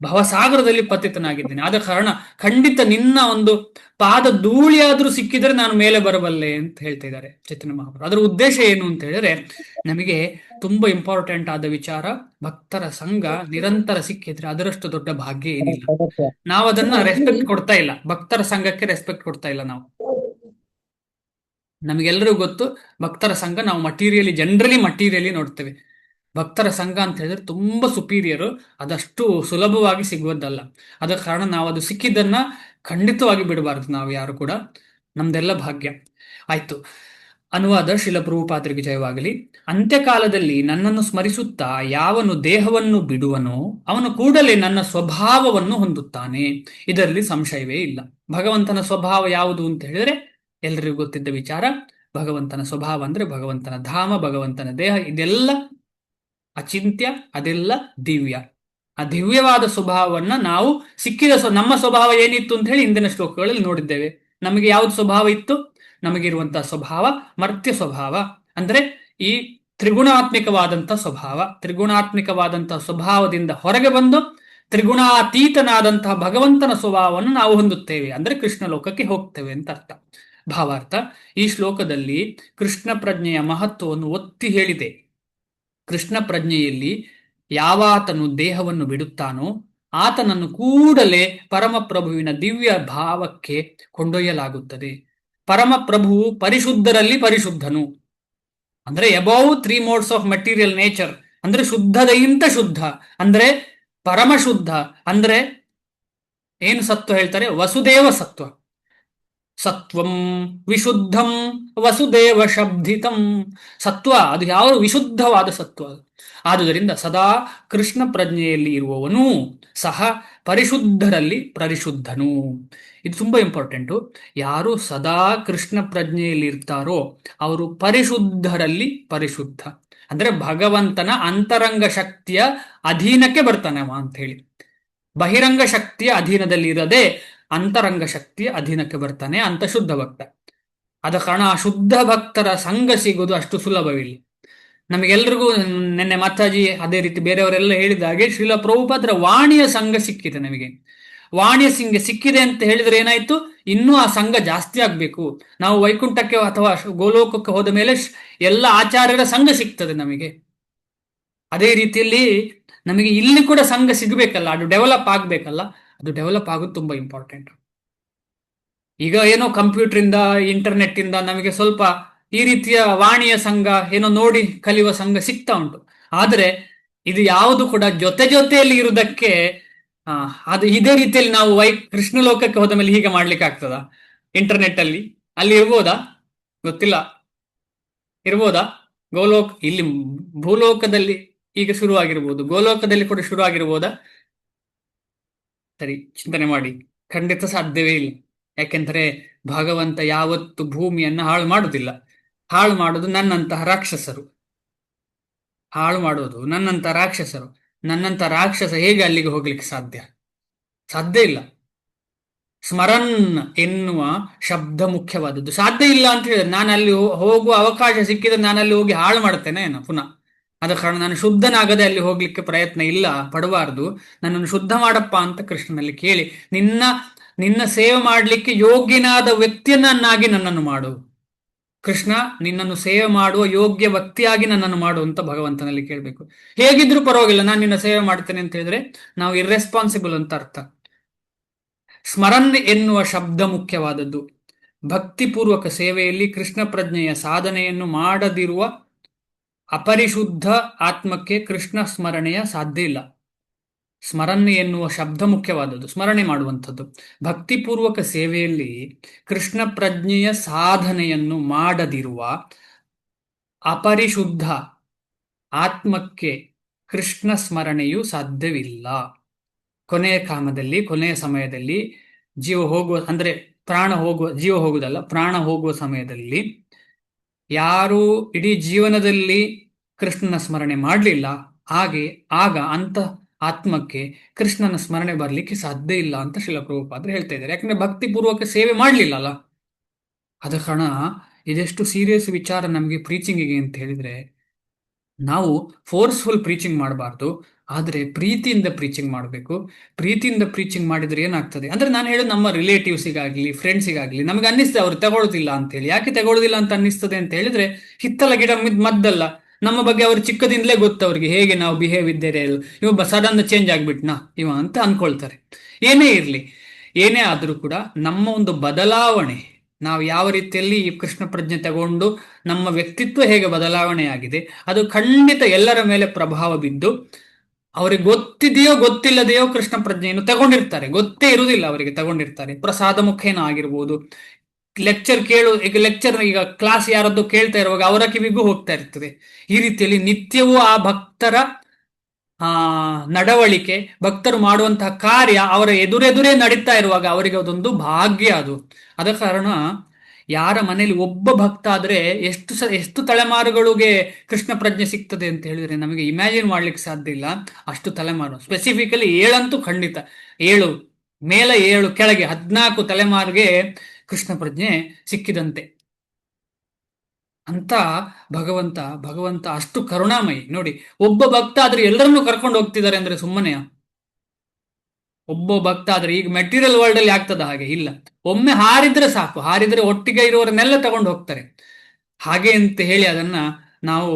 [SPEAKER 1] ಭವಸಾಗರದಲ್ಲಿ ಪತಿತನಾಗಿದ್ದೇನೆ. ಆದ ಕಾರಣ ಖಂಡಿತ ನಿನ್ನ ಒಂದು ಪಾದ ಧೂಳಿಯಾದ್ರೂ ಸಿಕ್ಕಿದ್ರೆ ನಾನು ಮೇಲೆ ಬರಬಲ್ಲೆ ಅಂತ ಹೇಳ್ತಾ ಇದ್ದಾರೆ ಚೈತನ್ಯ ಮಹಾಪ್ರಭು. ಅದರ ಉದ್ದೇಶ ಏನು ಅಂತ ಹೇಳಿದ್ರೆ, ನಮಗೆ ತುಂಬಾ ಇಂಪಾರ್ಟೆಂಟ್ ಆದ ವಿಚಾರ, ಭಕ್ತರ ಸಂಘ ನಿರಂತರ ಸಿಕ್ಕಿದ್ರೆ ಅದರಷ್ಟು ದೊಡ್ಡ ಭಾಗ್ಯ ಏನಿಲ್ಲ. ನಾವು ಅದನ್ನ ರೆಸ್ಪೆಕ್ಟ್ ಕೊಡ್ತಾ ಇಲ್ಲ, ಭಕ್ತರ ಸಂಘಕ್ಕೆ ರೆಸ್ಪೆಕ್ಟ್ ಕೊಡ್ತಾ ಇಲ್ಲ ನಾವು. ನಮಗೆಲ್ಲರಿಗೂ ಗೊತ್ತು, ಭಕ್ತರ ಸಂಘ ನಾವು ಜನರಲಿ ಮಟೀರಿಯಲಿ ನೋಡ್ತೇವೆ. ಭಕ್ತರ ಸಂಘ ಅಂತ ಹೇಳಿದ್ರೆ ತುಂಬಾ ಸುಪೀರಿಯರು, ಅದಷ್ಟು ಸುಲಭವಾಗಿ ಸಿಗುವುದಲ್ಲ. ಅದ ಕಾರಣ ನಾವು ಅದು ಸಿಕ್ಕಿದ್ದನ್ನ ಖಂಡಿತವಾಗಿ ಬಿಡಬಾರದು ನಾವು ಯಾರು ಕೂಡ. ನಮ್ದೆಲ್ಲ ಭಾಗ್ಯ. ಆಯ್ತು. ಅನುವಾದ ಶ್ರೀಲ ಪ್ರಭುಪಾದರಿಗೆ ಜಯವಾಗಲಿ. ಅಂತ್ಯಕಾಲದಲ್ಲಿ ನನ್ನನ್ನು ಸ್ಮರಿಸುತ್ತಾ ಯಾವನು ದೇಹವನ್ನು ಬಿಡುವನೋ ಅವನು ಕೂಡಲೇ ನನ್ನ ಸ್ವಭಾವವನ್ನು ಹೊಂದುತ್ತಾನೆ, ಇದರಲ್ಲಿ ಸಂಶಯವೇ ಇಲ್ಲ. ಭಗವಂತನ ಸ್ವಭಾವ ಯಾವುದು ಅಂತ ಹೇಳಿದ್ರೆ ಎಲ್ರಿಗೂ ಗೊತ್ತಿದ್ದ ವಿಚಾರ. ಭಗವಂತನ ಸ್ವಭಾವ ಅಂದ್ರೆ ಭಗವಂತನ ಧಾಮ, ಭಗವಂತನ ದೇಹ, ಇದೆಲ್ಲ ಅಚಿಂತ್ಯ, ಅದೆಲ್ಲ ದಿವ್ಯ. ಆ ದಿವ್ಯವಾದ ಸ್ವಭಾವವನ್ನ ನಾವು ಸಿಕ್ಕಿದ ನಮ್ಮ ಸ್ವಭಾವ ಏನಿತ್ತು ಅಂತ ಹೇಳಿ ಹಿಂದಿನ ಶ್ಲೋಕಗಳಲ್ಲಿ ನೋಡಿದ್ದೇವೆ. ನಮಗೆ ಯಾವ್ದು ಸ್ವಭಾವ ಇತ್ತು? ನಮಗಿರುವಂತಹ ಸ್ವಭಾವ ಮರ್ತ್ಯ ಸ್ವಭಾವ, ಅಂದ್ರೆ ಈ ತ್ರಿಗುಣಾತ್ಮಿಕವಾದಂತಹ ಸ್ವಭಾವ. ತ್ರಿಗುಣಾತ್ಮಿಕವಾದಂತಹ ಸ್ವಭಾವದಿಂದ ಹೊರಗೆ ಬಂದು ತ್ರಿಗುಣಾತೀತನಾದಂತಹ ಭಗವಂತನ ಸ್ವಭಾವವನ್ನು ನಾವು ಹೊಂದುತ್ತೇವೆ, ಅಂದ್ರೆ ಕೃಷ್ಣ ಲೋಕಕ್ಕೆ ಹೋಗ್ತೇವೆ ಅಂತ ಅರ್ಥ. ಭಾವಾರ್ಥ: ಈ ಶ್ಲೋಕದಲ್ಲಿ ಕೃಷ್ಣ ಪ್ರಜ್ಞೆಯ ಮಹತ್ವವನ್ನು ಒತ್ತಿ ಹೇಳಿದೆ. ಕೃಷ್ಣ ಪ್ರಜ್ಞೆಯಲ್ಲಿ ಯಾವಾತನು ದೇಹವನ್ನು ಬಿಡುತ್ತಾನೋ ಆತನನ್ನು ಕೂಡಲೇ ಪರಮಪ್ರಭುವಿನ ದಿವ್ಯ ಭಾವಕ್ಕೆ ಕೊಂಡೊಯ್ಯಲಾಗುತ್ತದೆ. ಪರಮಪ್ರಭುವು ಪರಿಶುದ್ಧರಲ್ಲಿ ಪರಿಶುದ್ಧನು, ಅಂದ್ರೆ above 3 modes of material nature, ಅಂದ್ರೆ ಶುದ್ಧದಗಿಂತ ಶುದ್ಧ, ಅಂದ್ರೆ ಪರಮಶುದ್ಧ. ಅಂದ್ರೆ ಏನು ಸತ್ವ ಹೇಳ್ತಾರೆ? ವಸುದೇವ ಸತ್ವ. ಸತ್ವಂ ವಿಶುದ್ಧಂ ವಸುದೇವ ಶಬ್ದಿತಂ. ಸತ್ವ ಅದು ಯಾವ ವಿಶುದ್ಧವಾದ ಸತ್ವ. ಆದುದರಿಂದ ಸದಾ ಕೃಷ್ಣ ಪ್ರಜ್ಞೆಯಲ್ಲಿ ಇರುವವನು ಸಹ ಪರಿಶುದ್ಧರಲ್ಲಿ ಪರಿಶುದ್ಧನು. ಇದು ತುಂಬಾ ಇಂಪಾರ್ಟೆಂಟು. ಯಾರು ಸದಾ ಕೃಷ್ಣ ಪ್ರಜ್ಞೆಯಲ್ಲಿ ಇರ್ತಾರೋ ಅವರು ಪರಿಶುದ್ಧರಲ್ಲಿ ಪರಿಶುದ್ಧ, ಅಂದ್ರೆ ಭಗವಂತನ ಅಂತರಂಗ ಶಕ್ತಿಯ ಅಧೀನಕ್ಕೆ ಬರ್ತಾನೆ ಅವ ಅಂತ ಹೇಳಿ. ಬಹಿರಂಗ ಶಕ್ತಿಯ ಅಧೀನದಲ್ಲಿ ಇರದೆ ಅಂತರಂಗ ಶಕ್ತಿಯ ಅಧೀನಕ್ಕೆ ಬರ್ತಾನೆ ಅಂತ ಶುದ್ಧ ಭಕ್ತ. ಆದ ಕಾರಣ ಆ ಶುದ್ಧ ಭಕ್ತರ ಸಂಘ ಸಿಗೋದು ಅಷ್ಟು ಸುಲಭವಿಲ್ಲ. ನಮಗೆಲ್ರಿಗೂ ನಿನ್ನೆ ಮಾತಾಜಿ ಅದೇ ರೀತಿ ಬೇರೆಯವರೆಲ್ಲ ಹೇಳಿದ ಹಾಗೆ ಶ್ರೀಲ ಪ್ರಭುಪಾದರ ವಾಣಿಯ ಸಂಘ ಸಿಕ್ಕಿದೆ. ನಮಗೆ ವಾಣಿಯ ಸಂಘ ಸಿಕ್ಕಿದೆ ಅಂತ ಹೇಳಿದ್ರೆ ಏನಾಯ್ತು, ಇನ್ನೂ ಆ ಸಂಘ ಜಾಸ್ತಿ ಆಗ್ಬೇಕು. ನಾವು ವೈಕುಂಠಕ್ಕೆ ಅಥವಾ ಗೋಲೋಕಕ್ಕೆ ಹೋದ ಮೇಲೆ ಎಲ್ಲ ಆಚಾರ್ಯರ ಸಂಘ ಸಿಗ್ತದೆ ನಮಗೆ. ಅದೇ ರೀತಿಯಲ್ಲಿ ನಮಗೆ ಇಲ್ಲಿ ಕೂಡ ಸಂಘ ಸಿಗಬೇಕಲ್ಲ, ಅದು ಡೆವಲಪ್ ಆಗ್ಬೇಕಲ್ಲ. ಅದು ಡೆವಲಪ್ ಆಗೋದು ತುಂಬಾ ಇಂಪಾರ್ಟೆಂಟ್. ಈಗ ಏನೋ ಕಂಪ್ಯೂಟರ್ ಇಂದ ಇಂಟರ್ನೆಟ್ ಇಂದ ನಮಗೆ ಸ್ವಲ್ಪ ಈ ರೀತಿಯ ವಾಣಿಯ ಸಂಘ ಏನೋ ನೋಡಿ ಕಲಿಯುವ ಸಂಘ ಸಿಗ್ತಾ ಉಂಟು. ಆದ್ರೆ ಇದು ಯಾವುದು ಕೂಡ ಜೊತೆಯಲ್ಲಿ ಇರುವುದಕ್ಕೆ ಅದು ಇದೇ ರೀತಿಯಲ್ಲಿ ನಾವು ಕೃಷ್ಣ ಲೋಕಕ್ಕೆ ಹೋದ ಮೇಲೆ ಹೀಗೆ ಮಾಡ್ಲಿಕ್ಕೆ ಆಗ್ತದ? ಇಂಟರ್ನೆಟ್ ಅಲ್ಲಿ ಇರ್ಬೋದಾ? ಗೊತ್ತಿಲ್ಲ. ಇರ್ಬೋದಾ? ಇಲ್ಲಿ ಭೂಲೋಕದಲ್ಲಿ ಈಗ ಶುರುವಾಗಿರ್ಬೋದು, ಗೋಲೋಕದಲ್ಲಿ ಕೂಡ ಶುರು ಆಗಿರ್ಬೋದಾ? ಸರಿ, ಚಿಂತನೆ ಮಾಡಿ. ಖಂಡಿತ ಸಾಧ್ಯವೇ ಇಲ್ಲ. ಯಾಕೆಂದ್ರೆ ಭಗವಂತ ಯಾವತ್ತು ಭೂಮಿಯನ್ನ ಹಾಳು ಮಾಡುವುದಿಲ್ಲ. ಹಾಳು ಮಾಡೋದು ನನ್ನಂತಹ ರಾಕ್ಷಸರು. ನನ್ನಂತ ರಾಕ್ಷಸ ಹೇಗೆ ಅಲ್ಲಿಗೆ ಹೋಗ್ಲಿಕ್ಕೆ ಸಾಧ್ಯ? ಸಾಧ್ಯ ಇಲ್ಲ. ಸ್ಮರನ್ ಎನ್ನುವ ಶಬ್ದ ಮುಖ್ಯವಾದದ್ದು. ಸಾಧ್ಯ ಇಲ್ಲ ಅಂತ ಹೇಳಿದ್ರೆ ನಾನು ಅಲ್ಲಿ ಹೋಗುವ ಅವಕಾಶ ಸಿಕ್ಕಿದ್ರೆ ನಾನು ಅಲ್ಲಿ ಹೋಗಿ ಹಾಳು ಮಾಡ್ತೇನೆ ಏನೋ ಪುನಃ. ಆದ ಕಾರಣ ನಾನು ಶುದ್ಧನಾಗದೆ ಅಲ್ಲಿ ಹೋಗ್ಲಿಕ್ಕೆ ಪ್ರಯತ್ನ ಇಲ್ಲ ಪಡಬಾರ್ದು. ನನ್ನನ್ನು ಶುದ್ಧ ಮಾಡಪ್ಪ ಅಂತ ಕೃಷ್ಣನಲ್ಲಿ ಕೇಳಿ, ನಿನ್ನ ನಿನ್ನ ಸೇವೆ ಮಾಡಲಿಕ್ಕೆ ಯೋಗ್ಯನಾದ ವ್ಯಕ್ತಿಯನ್ನಾಗಿ ನನ್ನನ್ನು ಮಾಡು ಕೃಷ್ಣ, ನಿನ್ನನ್ನು ಸೇವೆ ಮಾಡುವ ಯೋಗ್ಯ ವ್ಯಕ್ತಿಯಾಗಿ ನನ್ನನ್ನು ಮಾಡು ಅಂತ ಭಗವಂತನಲ್ಲಿ ಕೇಳಬೇಕು. ಹೇಗಿದ್ರೂ ಪರವಾಗಿಲ್ಲ, ನಾನು ನಿನ್ನ ಸೇವೆ ಮಾಡ್ತೇನೆ ಅಂತ ಹೇಳಿದ್ರೆ ನಾವು ಇರ್ರೆಸ್ಪಾನ್ಸಿಬಲ್ ಅಂತ ಅರ್ಥ. ಸ್ಮರನ್ ಎನ್ನುವ ಶಬ್ದ ಮುಖ್ಯವಾದದ್ದು. ಭಕ್ತಿಪೂರ್ವಕ ಸೇವೆಯಲ್ಲಿ ಕೃಷ್ಣ ಪ್ರಜ್ಞೆಯ ಸಾಧನೆಯನ್ನು ಮಾಡದಿರುವ ಅಪರಿಶುದ್ಧ ಆತ್ಮಕ್ಕೆ ಕೃಷ್ಣ ಸ್ಮರಣೆಯ ಸಾಧ್ಯ ಇಲ್ಲ. ಸ್ಮರಣೆ ಎನ್ನುವ ಶಬ್ದ ಮುಖ್ಯವಾದದ್ದು, ಸ್ಮರಣೆ ಮಾಡುವಂಥದ್ದು. ಭಕ್ತಿಪೂರ್ವಕ ಸೇವೆಯಲ್ಲಿ ಕೃಷ್ಣ ಪ್ರಜ್ಞೆಯ ಸಾಧನೆಯನ್ನು ಮಾಡದಿರುವ ಅಪರಿಶುದ್ಧ ಆತ್ಮಕ್ಕೆ ಕೃಷ್ಣ ಸ್ಮರಣೆಯು ಸಾಧ್ಯವಿಲ್ಲ. ಕೊನೆಯ ಕಾಮದಲ್ಲಿ, ಕೊನೆಯ ಸಮಯದಲ್ಲಿ ಜೀವ ಹೋಗುವ, ಅಂದ್ರೆ ಜೀವ ಹೋಗುವುದಲ್ಲ, ಪ್ರಾಣ ಹೋಗುವ ಸಮಯದಲ್ಲಿ ಯಾರು ಇಡೀ ಜೀವನದಲ್ಲಿ ಕೃಷ್ಣನ ಸ್ಮರಣೆ ಮಾಡಲಿಲ್ಲ, ಆಗ ಅಂತ ಆತ್ಮಕ್ಕೆ ಕೃಷ್ಣನ ಸ್ಮರಣೆ ಬರಲಿಕ್ಕೆ ಸಾಧ್ಯ ಇಲ್ಲ ಅಂತ ಶ್ರೀಲ ಪ್ರಭುಪಾದರು ಹೇಳ್ತಾ ಇದ್ದಾರೆ. ಯಾಕಂದ್ರೆ ಭಕ್ತಿಪೂರ್ವಕ ಸೇವೆ ಮಾಡಲಿಲ್ಲಲ್ಲ. ಅದ ಕಾರಣ ಇದೆಷ್ಟು ಸೀರಿಯಸ್ ವಿಚಾರ ನಮಗೆ ಪ್ರೀಚಿಂಗಿಗೆ ಅಂತ ಹೇಳಿದ್ರೆ, ನಾವು ಫೋರ್ಸ್ಫುಲ್ ಪ್ರೀಚಿಂಗ್ ಮಾಡಬಾರ್ದು, ಆದರೆ ಪ್ರೀತಿಯಿಂದ ಪ್ರೀಚಿಂಗ್ ಮಾಡಬೇಕು. ಪ್ರೀತಿಯಿಂದ ಪ್ರೀಚಿಂಗ್ ಮಾಡಿದ್ರೆ ಏನಾಗ್ತದೆ ಅಂದ್ರೆ, ನಾನು ಹೇಳೋದು ನಮ್ಮ ರಿಲೇಟಿವ್ಸಿಗಾಗ್ಲಿ ಫ್ರೆಂಡ್ಸಿಗಾಗ್ಲಿ ನಮ್ಗೆ ಅನ್ನಿಸ್ತದೆ ಅವ್ರು ತಗೊಳ್ಳೋದಿಲ್ಲ ಅಂತೇಳಿ. ಯಾಕೆ ತಗೊಳ್ಳೋದಿಲ್ಲ ಅಂತ ಅನ್ನಿಸ್ತದೆ ಅಂತ ಹೇಳಿದ್ರೆ, ಹಿತ್ತಲ ಗಿಡ ಮದ್ದಲ್ಲ, ನಮ್ಮ ಬಗ್ಗೆ ಅವ್ರು ಚಿಕ್ಕದಿಂದಲೇ ಗೊತ್ತು ಅವ್ರಿಗೆ ಹೇಗೆ ನಾವು ಬಿಹೇವ್ ಇದ್ದೇವೆ, ಇವ ಸಡನ್ ಚೇಂಜ್ ಆಗ್ಬಿಟ್ನಾ ಇವ ಅಂತ ಅನ್ಕೊಳ್ತಾರೆ. ಏನೇ ಇರಲಿ, ಏನೇ ಆದರೂ ಕೂಡ ನಮ್ಮ ಒಂದು ಬದಲಾವಣೆ, ನಾವು ಯಾವ ರೀತಿಯಲ್ಲಿ ಈ ಕೃಷ್ಣ ಪ್ರಜ್ಞೆ ತಗೊಂಡು ನಮ್ಮ ವ್ಯಕ್ತಿತ್ವ ಹೇಗೆ ಬದಲಾವಣೆ ಆಗಿದೆ, ಅದು ಖಂಡಿತ ಎಲ್ಲರ ಮೇಲೆ ಪ್ರಭಾವ ಬಿದ್ದು, ಅವರಿಗೆ ಗೊತ್ತಿದೆಯೋ ಗೊತ್ತಿಲ್ಲದೆಯೋ ಕೃಷ್ಣ ಪ್ರಜ್ಞೆಯನ್ನು ತಗೊಂಡಿರ್ತಾರೆ, ಗೊತ್ತೇ ಇರುವುದಿಲ್ಲ ಅವರಿಗೆ ತಗೊಂಡಿರ್ತಾರೆ. ಪ್ರಸಾದ ಮುಖೇನ ಆಗಿರ್ಬೋದು, ಈಗ ಕ್ಲಾಸ್ ಯಾರದ್ದು ಕೇಳ್ತಾ ಇರುವಾಗ ಅವರ ಕಿವಿಗೂ ಹೋಗ್ತಾ ಇರ್ತದೆ. ಈ ರೀತಿಯಲ್ಲಿ ನಿತ್ಯವೂ ಆ ಭಕ್ತರ ನಡವಳಿಕೆ, ಭಕ್ತರು ಮಾಡುವಂತಹ ಕಾರ್ಯ ಅವರ ಎದುರೆದುರೇ ನಡೀತಾ ಇರುವಾಗ ಅವರಿಗೆ ಅದೊಂದು ಭಾಗ್ಯ ಅದು. ಅದ ಕಾರಣ ಯಾರ ಮನೆಯಲ್ಲಿ ಒಬ್ಬ ಭಕ್ತ ಆದ್ರೆ ಎಷ್ಟು ತಲೆಮಾರುಗಳಿಗೆ ಕೃಷ್ಣ ಪ್ರಜ್ಞೆ ಸಿಗ್ತದೆ ಅಂತ ಹೇಳಿದ್ರೆ ನಮಗೆ ಇಮ್ಯಾಜಿನ್ ಮಾಡ್ಲಿಕ್ಕೆ ಸಾಧ್ಯ ಇಲ್ಲ. ಅಷ್ಟು ತಲೆಮಾರು, ಸ್ಪೆಸಿಫಿಕಲಿ 7 ಅಂತೂ ಖಂಡಿತ, 7 ಮೇಲೆ 7 ಕೆಳಗೆ 14 ತಲೆಮಾರಿಗೆ ಕೃಷ್ಣ ಪ್ರಜ್ಞೆ ಸಿಕ್ಕಿದಂತೆ ಅಂತ ಭಗವಂತ ಅಷ್ಟು ಕರುಣಾಮಯಿ. ನೋಡಿ, ಒಬ್ಬ ಭಕ್ತ ಆದ್ರೆ ಎಲ್ಲರನ್ನೂ ಕರ್ಕೊಂಡು ಹೋಗ್ತಿದ್ದಾರೆ ಅಂದ್ರೆ ಸುಮ್ಮನೆಯ? ಒಬ್ಬ ಭಕ್ತ ಆದ್ರೆ ಈಗ ಮೆಟೀರಿಯಲ್ ವರ್ಲ್ಡ್ ಅಲ್ಲಿ ಆಗ್ತದ? ಹಾಗೆ ಇಲ್ಲ. ಒಮ್ಮೆ ಹಾರಿದ್ರೆ ಸಾಕು, ಹಾರಿದ್ರೆ ಒಟ್ಟಿಗೆ ಇರುವವರನ್ನೆಲ್ಲ ತಗೊಂಡು ಹೋಗ್ತಾರೆ. ಹಾಗೆ ಅಂತ ಹೇಳಿ ಅದನ್ನ ನಾವು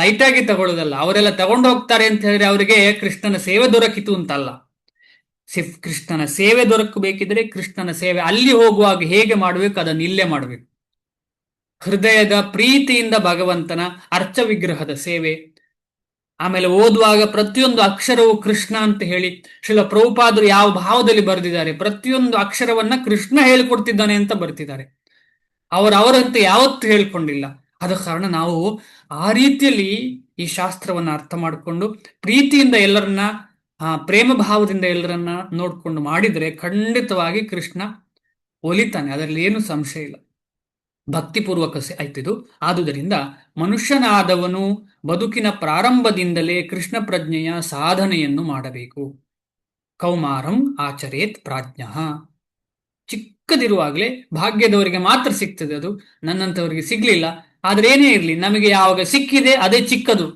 [SPEAKER 1] ಲೈಟ್ ಆಗಿ ತಗೊಳ್ಳೋದಲ್ಲ. ಅವರೆಲ್ಲ ತಗೊಂಡು ಹೋಗ್ತಾರೆ ಅಂತ ಹೇಳಿದ್ರೆ ಅವರಿಗೆ ಕೃಷ್ಣನ ಸೇವೆ ದೊರಕಿತು ಅಂತಲ್ಲ. ಕೃಷ್ಣನ ಸೇವೆ ದೊರಕಬೇಕಿದ್ರೆ ಕೃಷ್ಣನ ಸೇವೆ ಅಲ್ಲಿ ಹೋಗುವಾಗ ಹೇಗೆ ಮಾಡಬೇಕು ಅದನ್ನು ಇಲ್ಲೇ ಮಾಡಬೇಕು. ಹೃದಯದ ಪ್ರೀತಿಯಿಂದ ಭಗವಂತನ ಅರ್ಚ ವಿಗ್ರಹದ ಸೇವೆ, ಆಮೇಲೆ ಓದುವಾಗ ಪ್ರತಿಯೊಂದು ಅಕ್ಷರವು ಕೃಷ್ಣ ಅಂತ ಹೇಳಿ ಶ್ರೀಲ ಪ್ರಭುಪಾದರು ಯಾವ ಭಾವದಲ್ಲಿ ಬರೆದಿದ್ದಾರೆ, ಪ್ರತಿಯೊಂದು ಅಕ್ಷರವನ್ನ ಕೃಷ್ಣ ಹೇಳಿಕೊಡ್ತಿದ್ದಾನೆ ಅಂತ ಬರ್ತಿದ್ದಾರೆ. ಅವರಂತೆ ಯಾವತ್ತೂ ಹೇಳ್ಕೊಂಡಿಲ್ಲ. ಆದ ಕಾರಣ ನಾವು ಆ ರೀತಿಯಲ್ಲಿ ಈ ಶಾಸ್ತ್ರವನ್ನ ಅರ್ಥ ಮಾಡಿಕೊಂಡು ಪ್ರೀತಿಯಿಂದ ಎಲ್ಲರನ್ನ, ಪ್ರೇಮ ಭಾವದಿಂದ ಎಲ್ಲರನ್ನ ನೋಡ್ಕೊಂಡು ಮಾಡಿದ್ರೆ ಖಂಡಿತವಾಗಿ ಕೃಷ್ಣ ಒಲಿತಾನೆ, ಅದರಲ್ಲಿ ಏನು ಸಂಶಯ ಇಲ್ಲ. ಭಕ್ತಿಪೂರ್ವಕ ಆಯ್ತಿದು. ಆದುದರಿಂದ ಮನುಷ್ಯನಾದವನು ಬದುಕಿನ ಪ್ರಾರಂಭದಿಂದಲೇ ಕೃಷ್ಣ ಪ್ರಜ್ಞೆಯ ಸಾಧನೆಯನ್ನು ಮಾಡಬೇಕು. ಕೌಮಾರಂ ಆಚರೇತ್ ಪ್ರಾಜ್ಞ. ಚಿಕ್ಕದಿರುವಾಗಲೇ ಭಾಗ್ಯದವರಿಗೆ ಮಾತ್ರ ಸಿಗ್ತದೆ ಅದು, ನನ್ನಂತವರಿಗೆ ಸಿಗ್ಲಿಲ್ಲ. ಆದ್ರೆ ಏನೇ ಇರಲಿ, ನಮಗೆ ಯಾವಾಗ ಸಿಕ್ಕಿದೆ ಅದೇ ಚಿಕ್ಕದು.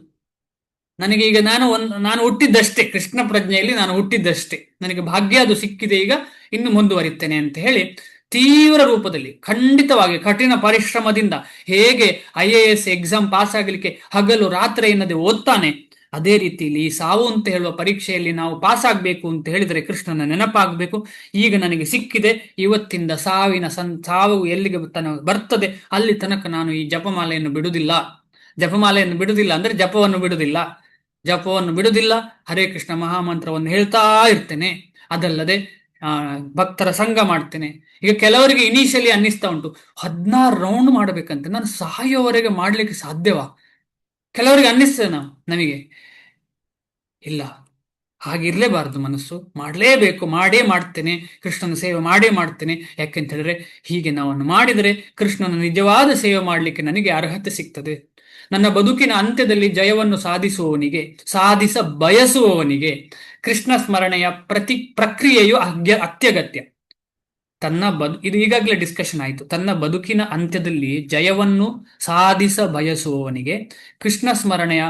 [SPEAKER 1] ನನಗೆ ಈಗ ನಾನು ಹುಟ್ಟಿದ್ದಷ್ಟೇ, ಕೃಷ್ಣ ಪ್ರಜ್ಞೆಯಲ್ಲಿ ನಾನು ಹುಟ್ಟಿದ್ದಷ್ಟೇ, ನನಗೆ ಭಾಗ್ಯ ಅದು ಸಿಕ್ಕಿದೆ, ಈಗ ಇನ್ನು ಮುಂದುವರಿತೇನೆ ಅಂತ ಹೇಳಿ ತೀವ್ರ ರೂಪದಲ್ಲಿ ಖಂಡಿತವಾಗಿ ಕಠಿಣ ಪರಿಶ್ರಮದಿಂದ ಹೇಗೆ IAS ಎಕ್ಸಾಮ್ ಪಾಸ್ ಆಗಲಿಕ್ಕೆ ಹಗಲು ರಾತ್ರಿ ಎನ್ನದೆ ಓದ್ತಾನೆ, ಅದೇ ರೀತಿಯಲ್ಲಿ ಈ ಸಾವು ಅಂತ ಹೇಳುವ ಪರೀಕ್ಷೆಯಲ್ಲಿ ನಾವು ಪಾಸ್ ಆಗ್ಬೇಕು ಅಂತ ಹೇಳಿದ್ರೆ ಕೃಷ್ಣನ ನೆನಪಾಗಬೇಕು. ಈಗ ನನಗೆ ಸಿಕ್ಕಿದೆ, ಇವತ್ತಿಂದ ಸಾವು ಎಲ್ಲಿಗೆ ಬರ್ತದೆ ಅಲ್ಲಿ ತನಕ ನಾನು ಈ ಜಪಮಾಲೆಯನ್ನು ಬಿಡುವುದಿಲ್ಲ ಅಂದ್ರೆ ಜಪವನ್ನು ಬಿಡುವುದಿಲ್ಲ, ಹರೇ ಕೃಷ್ಣ ಮಹಾಮಂತ್ರವನ್ನು ಹೇಳ್ತಾ ಇರ್ತೇನೆ. ಅದಲ್ಲದೆ ಭಕ್ತರ ಸಂಘ ಮಾಡ್ತೇನೆ. ಈಗ ಕೆಲವರಿಗೆ ಇನಿಷಿಯಲಿ ಅನ್ನಿಸ್ತಾ ಉಂಟು, 16 ರೌಂಡ್ ಮಾಡಬೇಕಂತೆ, ನಾನು ಸಾಯೋವರೆಗೆ ಮಾಡ್ಲಿಕ್ಕೆ ಸಾಧ್ಯವಾ? ಕೆಲವರಿಗೆ ಅನ್ನಿಸ್ತದೆ ನಮಗೆ. ಇಲ್ಲ, ಹಾಗಿರ್ಲೇಬಾರದು ಮನಸ್ಸು. ಮಾಡಲೇಬೇಕು, ಮಾಡ್ತೇನೆ, ಕೃಷ್ಣನ ಸೇವೆ ಮಾಡ್ತೇನೆ. ಯಾಕೆಂತ ಹೇಳಿದ್ರೆ ಹೀಗೆ ನಾವನ್ನು ಮಾಡಿದರೆ ಕೃಷ್ಣನ ನಿಜವಾದ ಸೇವೆ ಮಾಡಲಿಕ್ಕೆ ನನಗೆ ಅರ್ಹತೆ ಸಿಗ್ತದೆ. ನನ್ನ ಬದುಕಿನ ಅಂತ್ಯದಲ್ಲಿ ಜಯವನ್ನು ಸಾಧಿಸ ಬಯಸುವವನಿಗೆ ಕೃಷ್ಣ ಸ್ಮರಣೆಯ ಪ್ರಕ್ರಿಯೆಯು ಅತ್ಯಗತ್ಯ. ಇದು ಈಗಾಗಲೇ ಡಿಸ್ಕಷನ್ ಆಯಿತು. ತನ್ನ ಬದುಕಿನ ಅಂತ್ಯದಲ್ಲಿ ಜಯವನ್ನು ಸಾಧಿಸ ಬಯಸುವವನಿಗೆ ಕೃಷ್ಣ ಸ್ಮರಣೆಯ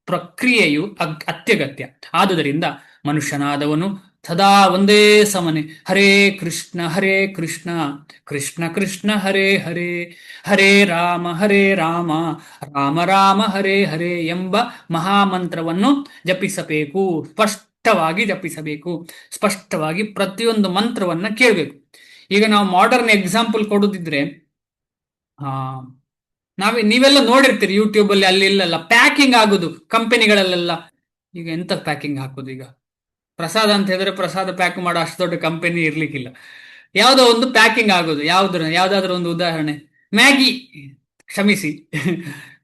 [SPEAKER 1] ಪ್ರಕ್ರಿಯೆಯು ಅತ್ಯಗತ್ಯ. ಆದುದರಿಂದ ಮನುಷ್ಯನಾದವನು ಸದಾ ಒಂದೇ ಸಮನೆ ಹರೇ ಕೃಷ್ಣ ಕೃಷ್ಣ ಕೃಷ್ಣ ಹರೇ ಹರೇ, ಹರೇ ರಾಮ ರಾಮ ರಾಮ ಹರೇ ಹರೇ ಎಂಬ ಮಹಾಮಂತ್ರವನ್ನು ಜಪಿಸಬೇಕು. ಸ್ಪಷ್ಟವಾಗಿ ಜಪಿಸಬೇಕು. ಸ್ಪಷ್ಟವಾಗಿ ಪ್ರತಿಯೊಂದು ಮಂತ್ರವನ್ನ ಕೇಳಬೇಕು. ಈಗ ನಾವು ಮಾಡರ್ನ್ ಎಕ್ಸಾಂಪಲ್ ಕೊಡುದಿದ್ರೆ, ನೀವೆಲ್ಲ ನೋಡಿರ್ತೀರಿ ಯೂಟ್ಯೂಬ್ ಅಲ್ಲಿ, ಅಲ್ಲಿ ಇಲ್ಲೆಲ್ಲ ಪ್ಯಾಕಿಂಗ್ ಆಗುದು ಕಂಪನಿಗಳಲ್ಲೆಲ್ಲ. ಈಗ ಎಂತ ಪ್ಯಾಕಿಂಗ್ ಹಾಕುದು? ಈಗ ಪ್ರಸಾದ ಅಂತ ಹೇಳಿದ್ರೆ ಪ್ರಸಾದ ಪ್ಯಾಕ್ ಮಾಡೋ ಅಷ್ಟು ದೊಡ್ಡ ಕಂಪನಿ ಇರ್ಲಿಕ್ಕಿಲ್ಲ. ಯಾವುದೋ ಒಂದು ಪ್ಯಾಕಿಂಗ್ ಆಗೋದು. ಯಾವ್ದಾದ್ರು ಒಂದು ಉದಾಹರಣೆ, ಮ್ಯಾಗಿ, ಕ್ಷಮಿಸಿ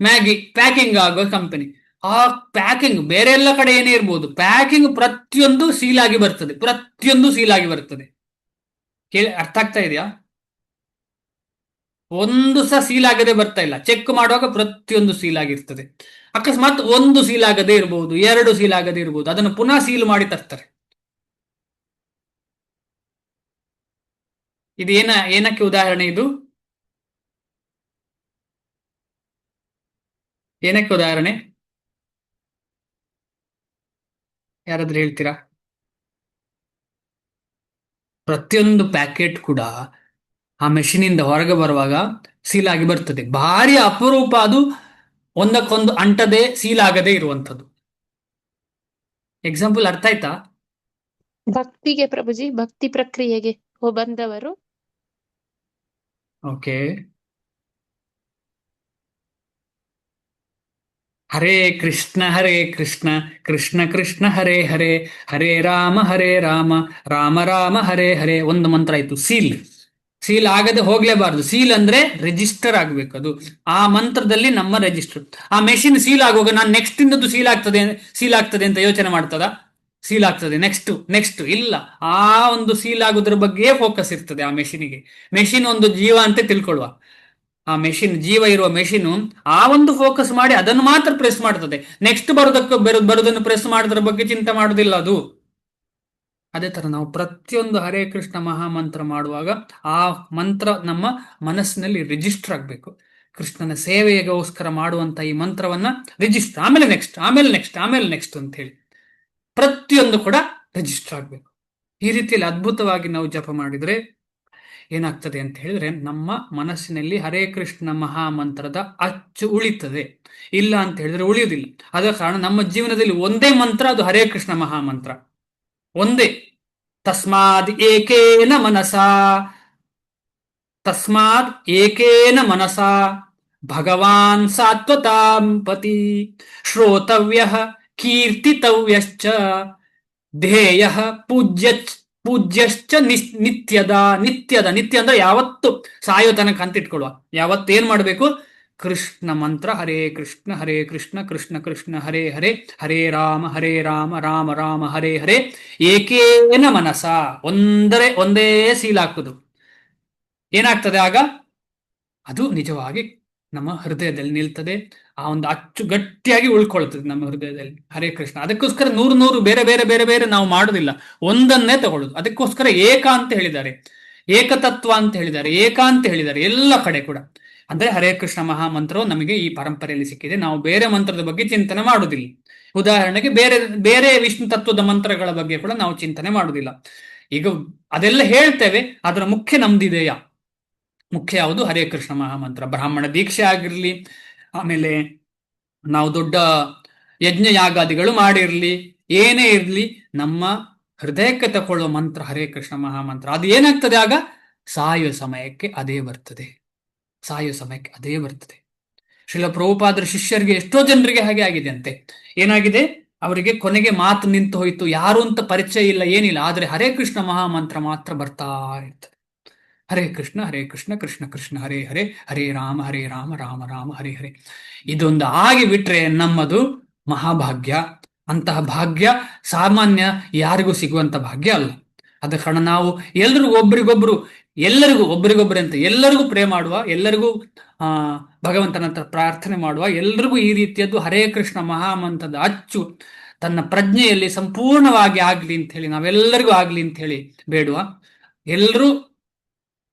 [SPEAKER 1] ಮ್ಯಾಗಿ ಪ್ಯಾಕಿಂಗ್ ಆಗೋ ಕಂಪನಿ. ಆ ಪ್ಯಾಕಿಂಗ್ ಬೇರೆ ಎಲ್ಲ ಕಡೆ ಏನೇ ಇರ್ಬೋದು, ಪ್ಯಾಕಿಂಗ್ ಪ್ರತಿಯೊಂದು ಸೀಲ್ ಆಗಿ ಬರ್ತದೆ. ಪ್ರತಿಯೊಂದು ಸೀಲ್ ಆಗಿ ಬರ್ತದೆ. ಅರ್ಥ ಆಗ್ತಾ ಇದೆಯಾ? ಒಂದು ಸಹ ಸೀಲ್ ಆಗದೆ ಬರ್ತಾ ಇಲ್ಲ. ಚೆಕ್ ಮಾಡುವಾಗ ಪ್ರತಿಯೊಂದು ಸೀಲ್ ಆಗಿರ್ತದೆ. ಅಕಸ್ಮಾತ್ ಒಂದು ಸೀಲ್ ಆಗದೆ ಇರಬಹುದು, 2 ಸೀಲ್ ಆಗದೆ ಇರಬಹುದು, ಅದನ್ನು ಪುನಃ ಸೀಲ್ ಮಾಡಿ ತರ್ತಾರೆ. ಇದು ಏನಕ್ಕೆ ಉದಾಹರಣೆ? ಇದು ಏನಕ್ಕೆ ಉದಾಹರಣೆ? ಯಾರಾದ್ರೂ ಹೇಳ್ತೀರಾ? ಪ್ರತಿಯೊಂದು ಪ್ಯಾಕೆಟ್ ಕೂಡ ಆ ಮೆಷಿನಿಂದ ಹೊರಗೆ ಬರುವಾಗ ಸೀಲ್ ಆಗಿ ಬರ್ತದೆ. ಭಾರಿ ಅಪರೂಪ ಅದು ಒಂದಕ್ಕೊಂದು ಅಂಟದೆ ಸೀಲ್ ಆಗದೆ ಇರುವಂಥದ್ದು. ಎಕ್ಸಾಂಪಲ್ ಅರ್ಥ ಆಯ್ತಾ?
[SPEAKER 4] ಭಕ್ತಿಗೆ ಪ್ರಭುಜಿ, ಭಕ್ತಿ ಪ್ರಕ್ರಿಯೆಗೆ ಬಂದವರು.
[SPEAKER 1] ಓಕೆ. ಹರೇ ಕೃಷ್ಣ ಕೃಷ್ಣ ಕೃಷ್ಣ ಹರೇ ಹರೇ, ಹರೇ ರಾಮ ರಾಮ ರಾಮ ಹರೇ ಹರೇ. ಒಂದು ಮಂತ್ರ ಆಯ್ತು. ಸೀಲ್ ಆಗದೆ ಹೋಗ್ಲೇಬಾರ್ದು. ಸೀಲ್ ಅಂದ್ರೆ ರಿಜಿಸ್ಟರ್ ಆಗ್ಬೇಕು. ಅದು ಆ ಮಂತ್ರದಲ್ಲಿ ನಮ್ಮ ರಿಜಿಸ್ಟರ್. ಆ ಮೆಷಿನ್ ಸೀಲ್ ಆಗುವಾಗ ನಾನು ನೆಕ್ಸ್ಟ್ ಇಂದದ್ದು ಸೀಲ್ ಆಗ್ತದೆ ಅಂತ ಯೋಚನೆ ಮಾಡ್ತದ? ಸೀಲ್ ಆಗ್ತದೆ ನೆಕ್ಸ್ಟ್ ಇಲ್ಲ. ಆ ಒಂದು ಸೀಲ್ ಆಗೋದ್ರ ಬಗ್ಗೆ ಫೋಕಸ್ ಇರ್ತದೆ ಆ ಮೆಷಿನಿಗೆ. ಮೆಷಿನ್ ಒಂದು ಜೀವ ಅಂತ ತಿಳ್ಕೊಳ್ಳುವ. ಆ ಮೆಷಿನ್, ಜೀವ ಇರುವ ಮೆಷಿನ್ ಆ ಒಂದು ಫೋಕಸ್ ಮಾಡಿ ಅದನ್ನು ಮಾತ್ರ ಪ್ರೆಸ್ ಮಾಡ್ತದೆ. ನೆಕ್ಸ್ಟ್ ಬರೋದನ್ನು ಪ್ರೆಸ್ ಮಾಡೋದ್ರ ಬಗ್ಗೆ ಚಿಂತೆ ಮಾಡೋದಿಲ್ಲ ಅದು. ಅದೇ ತರ ನಾವು ಪ್ರತಿಯೊಂದು ಹರೇ ಕೃಷ್ಣ ಮಹಾಮಂತ್ರ ಮಾಡುವಾಗ ಆ ಮಂತ್ರ ನಮ್ಮ ಮನಸ್ಸಿನಲ್ಲಿ ರಿಜಿಸ್ಟರ್ ಆಗ್ಬೇಕು. ಕೃಷ್ಣನ ಸೇವೆಗೋಸ್ಕರ ಮಾಡುವಂತ ಈ ಮಂತ್ರವನ್ನ ರಿಜಿಸ್ಟರ್, ಆಮೇಲೆ ನೆಕ್ಸ್ಟ್ ಅಂತ ಹೇಳಿ ಪ್ರತಿಯೊಂದು ಕೂಡ ರಿಜಿಸ್ಟರ್ ಆಗ್ಬೇಕು. ಈ ರೀತಿಯಲ್ಲಿ ಅದ್ಭುತವಾಗಿ ನಾವು ಜಪ ಮಾಡಿದ್ರೆ ಏನಾಗ್ತದೆ ಅಂತ ಹೇಳಿದ್ರೆ, ನಮ್ಮ ಮನಸ್ಸಿನಲ್ಲಿ ಹರೇ ಕೃಷ್ಣ ಮಹಾಮಂತ್ರದ ಅಚ್ಚು ಉಳಿತದೆ. ಇಲ್ಲ ಅಂತ ಹೇಳಿದ್ರೆ ಉಳಿಯುವುದಿಲ್ಲ. ಆದ ಕಾರಣ ನಮ್ಮ ಜೀವನದಲ್ಲಿ ಒಂದೇ ಮಂತ್ರ, ಅದು ಹರೇ ಕೃಷ್ಣ ಮಹಾಮಂತ್ರ ಒಂದೇ. ತಸ್ಮಾದ್ ಏಕೇನ ಮನಸಾ ಭಗವಾನ್ ಸಾತ್ವತಾಂ ಪತಿ ಶ್ರೋತವ್ಯ ಕೀರ್ತಿತವ್ಯಶ್ಚ ಧ್ಯೇಯ ಪೂಜ್ಯಶ್ಚ ನಿತ್ಯ ಅಂದ್ರೆ ಯಾವತ್ತು ಸಾಯೋ ತನಕ ಅಂತ ಇಟ್ಕೊಳ್ಳುವ. ಯಾವತ್ತೇನ್ ಮಾಡ್ಬೇಕು? ಕೃಷ್ಣ ಮಂತ್ರ ಹರೇ ಕೃಷ್ಣ ಕೃಷ್ಣ ಕೃಷ್ಣ ಹರೇ ಹರೇ, ಹರೇ ರಾಮ ರಾಮ ರಾಮ ಹರೇ ಹರೇ. ಏಕೇನ ಮನಸ, ಒಂದೇ ಸೀಲ್ ಹಾಕುದು. ಏನಾಗ್ತದೆ ಆಗ? ಅದು ನಿಜವಾಗಿ ನಮ್ಮ ಹೃದಯದಲ್ಲಿ ನಿಲ್ತದೆ. ಆ ಒಂದು ಅಚ್ಚು ಗಟ್ಟಿಯಾಗಿ ಉಳ್ಕೊಳ್ತದೆ ನಮ್ಮ ಹೃದಯದಲ್ಲಿ ಹರೇ ಕೃಷ್ಣ. ಅದಕ್ಕೋಸ್ಕರ ನೂರು ಬೇರೆ ನಾವು ಮಾಡುದಿಲ್ಲ, ಒಂದನ್ನೇ ತಗೊಳ್ಳುದು. ಅದಕ್ಕೋಸ್ಕರ ಏಕ ಅಂತ ಹೇಳಿದ್ದಾರೆ, ಏಕತತ್ವ ಅಂತ ಹೇಳಿದ್ದಾರೆ, ಅಂತ ಹೇಳಿದ್ದಾರೆ ಎಲ್ಲ ಕಡೆ ಕೂಡ. ಅಂದ್ರೆ ಹರೇ ಕೃಷ್ಣ ಮಹಾಮಂತ್ರವು ನಮಗೆ ಈ ಪರಂಪರೆಯಲ್ಲಿ ಸಿಕ್ಕಿದೆ. ನಾವು ಬೇರೆ ಮಂತ್ರದ ಬಗ್ಗೆ ಚಿಂತನೆ ಮಾಡುವುದಿಲ್ಲ. ಉದಾಹರಣೆಗೆ ಬೇರೆ ವಿಷ್ಣು ತತ್ವದ ಮಂತ್ರಗಳ ಬಗ್ಗೆ ಕೂಡ ನಾವು ಚಿಂತನೆ ಮಾಡುವುದಿಲ್ಲ. ಈಗ ಅದೆಲ್ಲ ಹೇಳ್ತೇವೆ, ಅದರ ಮುಖ್ಯ ನಮ್ದಿದೆಯಾ? ಮುಖ್ಯ ಯಾವುದು? ಹರೇ ಕೃಷ್ಣ ಮಹಾಮಂತ್ರ. ಬ್ರಾಹ್ಮಣ ದೀಕ್ಷೆ ಆಗಿರ್ಲಿ, ಆಮೇಲೆ ನಾವು ದೊಡ್ಡ ಯಜ್ಞ ಯಾಗಾದಿಗಳು ಮಾಡಿರ್ಲಿ, ಏನೇ ಇರ್ಲಿ, ನಮ್ಮ ಹೃದಯಕ್ಕೆ ತಕೊಳ್ಳುವ ಮಂತ್ರ ಹರೇ ಕೃಷ್ಣ ಮಹಾಮಂತ್ರ. ಅದು ಏನಾಗ್ತದೆ ಆಗ? ಸಾಯುವ ಸಮಯಕ್ಕೆ ಅದೇ ಬರ್ತದೆ. ಶ್ರೀಲ ಪ್ರಭುಪಾದರ ಶಿಷ್ಯರಿಗೆ, ಎಷ್ಟೋ ಜನರಿಗೆ ಹಾಗೆ ಆಗಿದೆ ಅಂತೆ. ಏನಾಗಿದೆ? ಅವರಿಗೆ ಕೊನೆಗೆ ಮಾತು ನಿಂತು ಹೋಯ್ತು, ಯಾರು ಅಂತ ಪರಿಚಯ ಇಲ್ಲ, ಏನಿಲ್ಲ, ಆದ್ರೆ ಹರೇ ಕೃಷ್ಣ ಮಹಾಮಂತ್ರ ಮಾತ್ರ ಬರ್ತಾ ಇರ್ತದೆ. ಹರೇ ಕೃಷ್ಣ ಕೃಷ್ಣ ಕೃಷ್ಣ ಹರೇ ಹರೇ, ಹರೇ ರಾಮ ರಾಮ ರಾಮ ಹರೇ ಹರೇ. ಇದೊಂದು ಆಗಿ ಬಿಟ್ರೆ ನಮ್ಮದು ಮಹಾಭಾಗ್ಯ. ಅಂತಹ ಭಾಗ್ಯ ಸಾಮಾನ್ಯ ಯಾರಿಗೂ ಸಿಗುವಂತ ಭಾಗ್ಯ ಅಲ್ಲ. ಆದ ಕಾರಣ ನಾವು ಎಲ್ರಿಗೂ ಒಬ್ರಿಗೊಬ್ರು ಎಲ್ಲರಿಗೂ ಒಬ್ಬರಿಗೊಬ್ಬರೇ ಅಂತ ಎಲ್ಲರಿಗೂ ಪ್ರೇ ಮಾಡುವ, ಎಲ್ಲರಿಗೂ ಆ ಭಗವಂತನ ಹತ್ರ ಪ್ರಾರ್ಥನೆ ಮಾಡುವ, ಎಲ್ಲರಿಗೂ ಈ ರೀತಿಯದ್ದು ಹರೇ ಕೃಷ್ಣ ಮಹಾಮಂತ್ರದ ಅಚ್ಚು ತನ್ನ ಪ್ರಜ್ಞೆಯಲ್ಲಿ ಸಂಪೂರ್ಣವಾಗಿ ಆಗ್ಲಿ ಅಂತ ಹೇಳಿ, ನಾವೆಲ್ಲರಿಗೂ ಆಗ್ಲಿ ಅಂತ ಹೇಳಿ ಬೇಡುವ. ಎಲ್ಲರೂ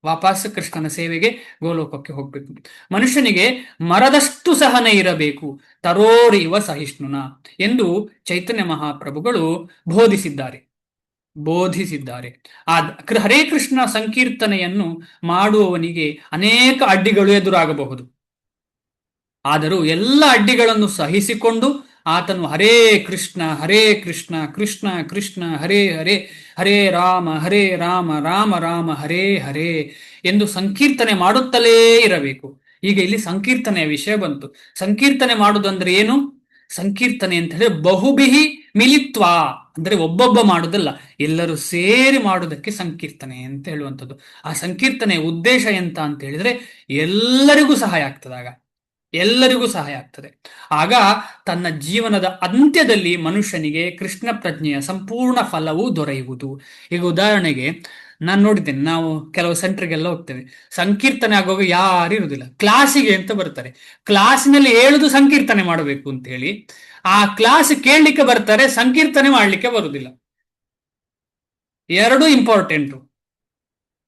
[SPEAKER 1] ವಾಪಸ್ ಕೃಷ್ಣನ ಸೇವೆಗೆ ಗೋಲೋಕಕ್ಕೆ ಹೋಗ್ಬೇಕು. ಮನುಷ್ಯನಿಗೆ ಮರದಷ್ಟು ಸಹನೆ ಇರಬೇಕು, ತರೋರಿವ ಸಹಿಷ್ಣುನ ಎಂದು ಚೈತನ್ಯ ಮಹಾಪ್ರಭುಗಳು ಬೋಧಿಸಿದ್ದಾರೆ. ಹರೇ ಕೃಷ್ಣ ಸಂಕೀರ್ತನೆಯನ್ನು ಮಾಡುವವನಿಗೆ ಅನೇಕ ಅಡ್ಡಿಗಳು ಎದುರಾಗಬಹುದು. ಆದರೂ ಎಲ್ಲ ಅಡ್ಡಿಗಳನ್ನು ಸಹಿಸಿಕೊಂಡು ಆತನು ಹರೇ ಕೃಷ್ಣ ಕೃಷ್ಣ ಕೃಷ್ಣ ಹರೇ ಹರೇ, ಹರೇ ರಾಮ ರಾಮ ರಾಮ ಹರೇ ಹರೇ ಎಂದು ಸಂಕೀರ್ತನೆ ಮಾಡುತ್ತಲೇ ಇರಬೇಕು. ಈಗ ಇಲ್ಲಿ ಸಂಕೀರ್ತನೆಯ ವಿಷಯ ಬಂತು. ಸಂಕೀರ್ತನೆ ಮಾಡುವುದಂದ್ರೆ ಏನು? ಸಂಕೀರ್ತನೆ ಅಂತ ಹೇಳಿದ್ರೆ ಬಹುಬಿಹಿ ಮಿಲಿತ್ವ, ಅಂದ್ರೆ ಒಬ್ಬೊಬ್ಬ ಮಾಡುವುದಲ್ಲ, ಎಲ್ಲರೂ ಸೇರಿ ಮಾಡುವುದಕ್ಕೆ ಸಂಕೀರ್ತನೆ ಅಂತ ಹೇಳುವಂಥದ್ದು. ಆ ಸಂಕೀರ್ತನೆಯ ಉದ್ದೇಶ ಎಂತ ಅಂತ ಹೇಳಿದ್ರೆ ಎಲ್ಲರಿಗೂ ಸಹಾಯ ಆಗ್ತದೆ. ಆಗ ತನ್ನ ಜೀವನದ ಅಂತ್ಯದಲ್ಲಿ ಮನುಷ್ಯನಿಗೆ ಕೃಷ್ಣ ಪ್ರಜ್ಞೆಯ ಸಂಪೂರ್ಣ ಫಲವು ದೊರೆಯುವುದು. ಈಗ ಉದಾಹರಣೆಗೆ ನಾನು ನೋಡಿದ್ದೇನೆ, ನಾವು ಕೆಲವು ಸೆಂಟರ್ಗೆಲ್ಲ ಹೋಗ್ತೇವೆ, ಸಂಕೀರ್ತನೆ ಆಗುವಾಗ ಯಾರು ಇರುವುದಿಲ್ಲ, ಕ್ಲಾಸಿಗೆ ಅಂತ ಬರ್ತಾರೆ. ಕ್ಲಾಸಿನಲ್ಲಿ ಹೇಳುದು ಸಂಕೀರ್ತನೆ ಮಾಡಬೇಕು ಅಂತ ಹೇಳಿ, ಆ ಕ್ಲಾಸ್ ಕೇಳಲಿಕ್ಕೆ ಬರ್ತಾರೆ, ಸಂಕೀರ್ತನೆ ಮಾಡ್ಲಿಕ್ಕೆ ಬರುವುದಿಲ್ಲ. ಎರಡೂ ಇಂಪಾರ್ಟೆಂಟು.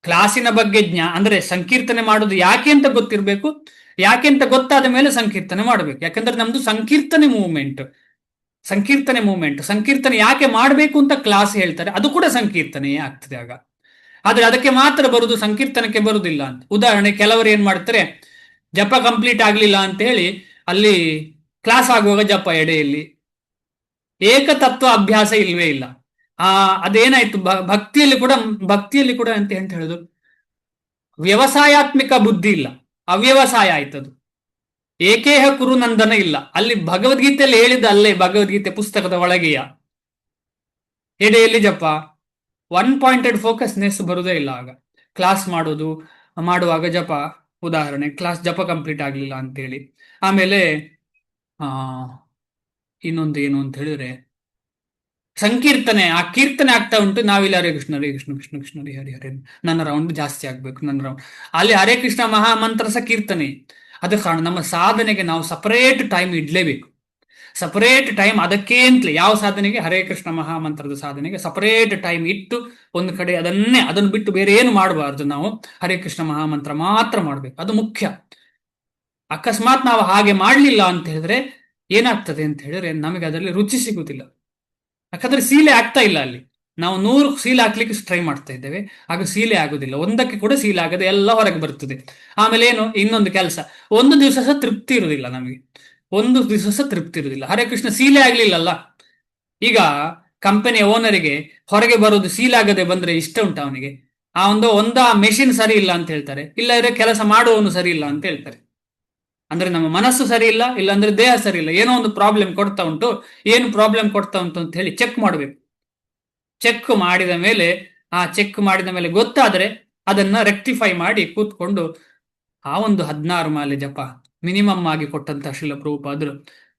[SPEAKER 1] ಕ್ಲಾಸಿನ ಬಗ್ಗೆ ಅಂದ್ರೆ ಸಂಕೀರ್ತನೆ ಮಾಡುದು ಯಾಕೆ ಅಂತ ಗೊತ್ತಿರಬೇಕು, ಯಾಕೆ ಅಂತ ಗೊತ್ತಾದ ಮೇಲೆ ಸಂಕೀರ್ತನೆ ಮಾಡಬೇಕು. ಯಾಕಂದ್ರೆ ನಮ್ದು ಸಂಕೀರ್ತನೆ ಮೂವ್ಮೆಂಟ್. ಸಂಕೀರ್ತನೆ ಯಾಕೆ ಮಾಡಬೇಕು ಅಂತ ಕ್ಲಾಸ್ ಹೇಳ್ತಾರೆ, ಅದು ಕೂಡ ಸಂಕೀರ್ತನೆಯೇ ಆಗ್ತದೆ ಆಗ. ಆದ್ರೆ ಅದಕ್ಕೆ ಮಾತ್ರ ಬರುದು, ಸಂಕೀರ್ತನಕ್ಕೆ ಬರುದಿಲ್ಲ ಅಂತ. ಉದಾಹರಣೆ, ಕೆಲವರು ಏನ್ ಮಾಡ್ತಾರೆ, ಜಪ ಕಂಪ್ಲೀಟ್ ಆಗ್ಲಿಲ್ಲ ಅಂತ ಹೇಳಿ ಅಲ್ಲಿ ಕ್ಲಾಸ್ ಆಗುವಾಗ ಜಪ ಎಡೆಯಲ್ಲಿ, ಏಕತತ್ವ ಅಭ್ಯಾಸ ಇಲ್ವೇ ಇಲ್ಲ. ಅದೇನಾಯ್ತು, ಭಕ್ತಿಯಲ್ಲಿ ಕೂಡ ಅಂತ ಹೇಳುದು, ವ್ಯವಸಾಯಾತ್ಮಿಕ ಬುದ್ಧಿ ಇಲ್ಲ, ಅವ್ಯವಸಾಯ ಆಯ್ತದು. ಏಕೇಹ ಕುರು ನಂದನ ಇಲ್ಲ. ಅಲ್ಲಿ ಭಗವದ್ಗೀತೆಯಲ್ಲಿ ಹೇಳಿದ ಅಲ್ಲೇ, ಭಗವದ್ಗೀತೆ ಪುಸ್ತಕದ ಒಳಗೆಯ ಎಡೆಯಲ್ಲಿ ಜಪ, ಒನ್ ಪಾಯಿಂಟೆಡ್ ಫೋಕಸ್ನೆಸ್ ಬರುವುದೇ ಇಲ್ಲ. ಆಗ ಕ್ಲಾಸ್ ಮಾಡುವಾಗ ಜಪ, ಉದಾಹರಣೆ ಕ್ಲಾಸ್ ಜಪ ಕಂಪ್ಲೀಟ್ ಆಗ್ಲಿಲ್ಲ ಅಂತೇಳಿ. ಆಮೇಲೆ ಇನ್ನೊಂದು ಏನು ಅಂತ ಹೇಳಿದ್ರೆ, ಸಂಕೀರ್ತನೆ, ಆ ಕೀರ್ತನೆ ಆಗ್ತಾ ಉಂಟು, ನಾವಿಲ್ಲಿ ಹರೇ ಕೃಷ್ಣ ಕೃಷ್ಣ ಕೃಷ್ಣ ಹರಿ ಹರಿ ಹರೇ, ನನ್ನ ರೌಂಡ್ ಜಾಸ್ತಿ ಆಗ್ಬೇಕು, ನನ್ನ ರೌಂಡ್ ಅಲ್ಲಿ ಹರೇ ಕೃಷ್ಣ ಮಹಾಮಂತ್ರ ಸಹ ಕೀರ್ತನೆ. ಅದ ಕಾರಣ ನಮ್ಮ ಸಾಧನೆಗೆ ನಾವು ಸಪರೇಟ್ ಟೈಮ್ ಇಡ್ಲೇಬೇಕು. ಸಪರೇಟ್ ಟೈಮ್ ಅದಕ್ಕೆ ಅಂತಲೇ, ಯಾವ ಸಾಧನೆಗೆ, ಹರೇ ಕೃಷ್ಣ ಮಹಾಮಂತ್ರದ ಸಾಧನೆಗೆ ಸಪರೇಟ್ ಟೈಮ್ ಇಟ್ಟು ಒಂದು ಕಡೆ ಅದನ್ನು ಬಿಟ್ಟು ಬೇರೆ ಏನು ಮಾಡಬಾರ್ದು. ನಾವು ಹರೇ ಕೃಷ್ಣ ಮಹಾಮಂತ್ರ ಮಾತ್ರ ಮಾಡ್ಬೇಕು, ಅದು ಮುಖ್ಯ. ಅಕಸ್ಮಾತ್ ನಾವು ಹಾಗೆ ಮಾಡಲಿಲ್ಲ ಅಂತ ಹೇಳಿದ್ರೆ ಏನಾಗ್ತದೆ ಅಂತ ಹೇಳಿದ್ರೆ, ನಮಗೆ ಅದರಲ್ಲಿ ರುಚಿ ಸಿಗುವುದಿಲ್ಲ. ಯಾಕಂದ್ರೆ ಸೀಲೆ ಆಗ್ತಾ ಇಲ್ಲ. ಅಲ್ಲಿ ನಾವು 100 ಸೀಲೆ ಹಾಕ್ಲಿಕ್ಕೆ ಟ್ರೈ ಮಾಡ್ತಾ ಇದ್ದೇವೆ, ಆಗ ಸೀಲೆ ಆಗುದಿಲ್ಲ, ಒಂದಕ್ಕೆ ಕೂಡ ಸೀಲೆ ಆಗದೆ ಎಲ್ಲ ಹೊರಗೆ ಬರ್ತದೆ. ಆಮೇಲೆ ಏನು, ಇನ್ನೊಂದು ಕೆಲಸ, ಒಂದು ದಿವಸ ಸಹ ತೃಪ್ತಿ ಇರುವುದಿಲ್ಲ ನಮಗೆ, ಹರೇ ಕೃಷ್ಣ ಸೀಲೆ ಆಗ್ಲಿಲ್ಲಲ್ಲ. ಈಗ ಕಂಪನಿಯ ಓನರಿಗೆ ಹೊರಗೆ ಬರೋದು ಸೀಲ್ ಆಗದೆ ಬಂದ್ರೆ ಇಷ್ಟ ಉಂಟು ಅವನಿಗೆ? ಆ ಮೆಷಿನ್ ಸರಿ ಇಲ್ಲ ಅಂತ ಹೇಳ್ತಾರೆ, ಇಲ್ಲ ಇದ್ರೆ ಕೆಲಸ ಮಾಡುವವನು ಸರಿ ಇಲ್ಲ ಅಂತ ಹೇಳ್ತಾರೆ. ಅಂದ್ರೆ ನಮ್ಮ ಮನಸ್ಸು ಸರಿ ಇಲ್ಲ, ಇಲ್ಲಾಂದ್ರೆ ದೇಹ ಸರಿ ಇಲ್ಲ, ಏನೋ ಒಂದು ಪ್ರಾಬ್ಲಮ್ ಕೊಡ್ತಾ ಉಂಟು. ಏನು ಪ್ರಾಬ್ಲಮ್ ಕೊಡ್ತಾ ಉಂಟು ಅಂತ ಹೇಳಿ ಚೆಕ್ ಮಾಡಬೇಕು. ಚೆಕ್ ಮಾಡಿದ ಮೇಲೆ ಗೊತ್ತಾದ್ರೆ ಅದನ್ನ ರೆಕ್ಟಿಫೈ ಮಾಡಿ ಕೂತ್ಕೊಂಡು ಆ ಒಂದು 16 ಮಾಲೆ ಜಪ ಮಿನಿಮಮ್ ಆಗಿ ಕೊಟ್ಟಂತ ಶ್ರೀಲ ಪ್ರಭುಪಾದರು,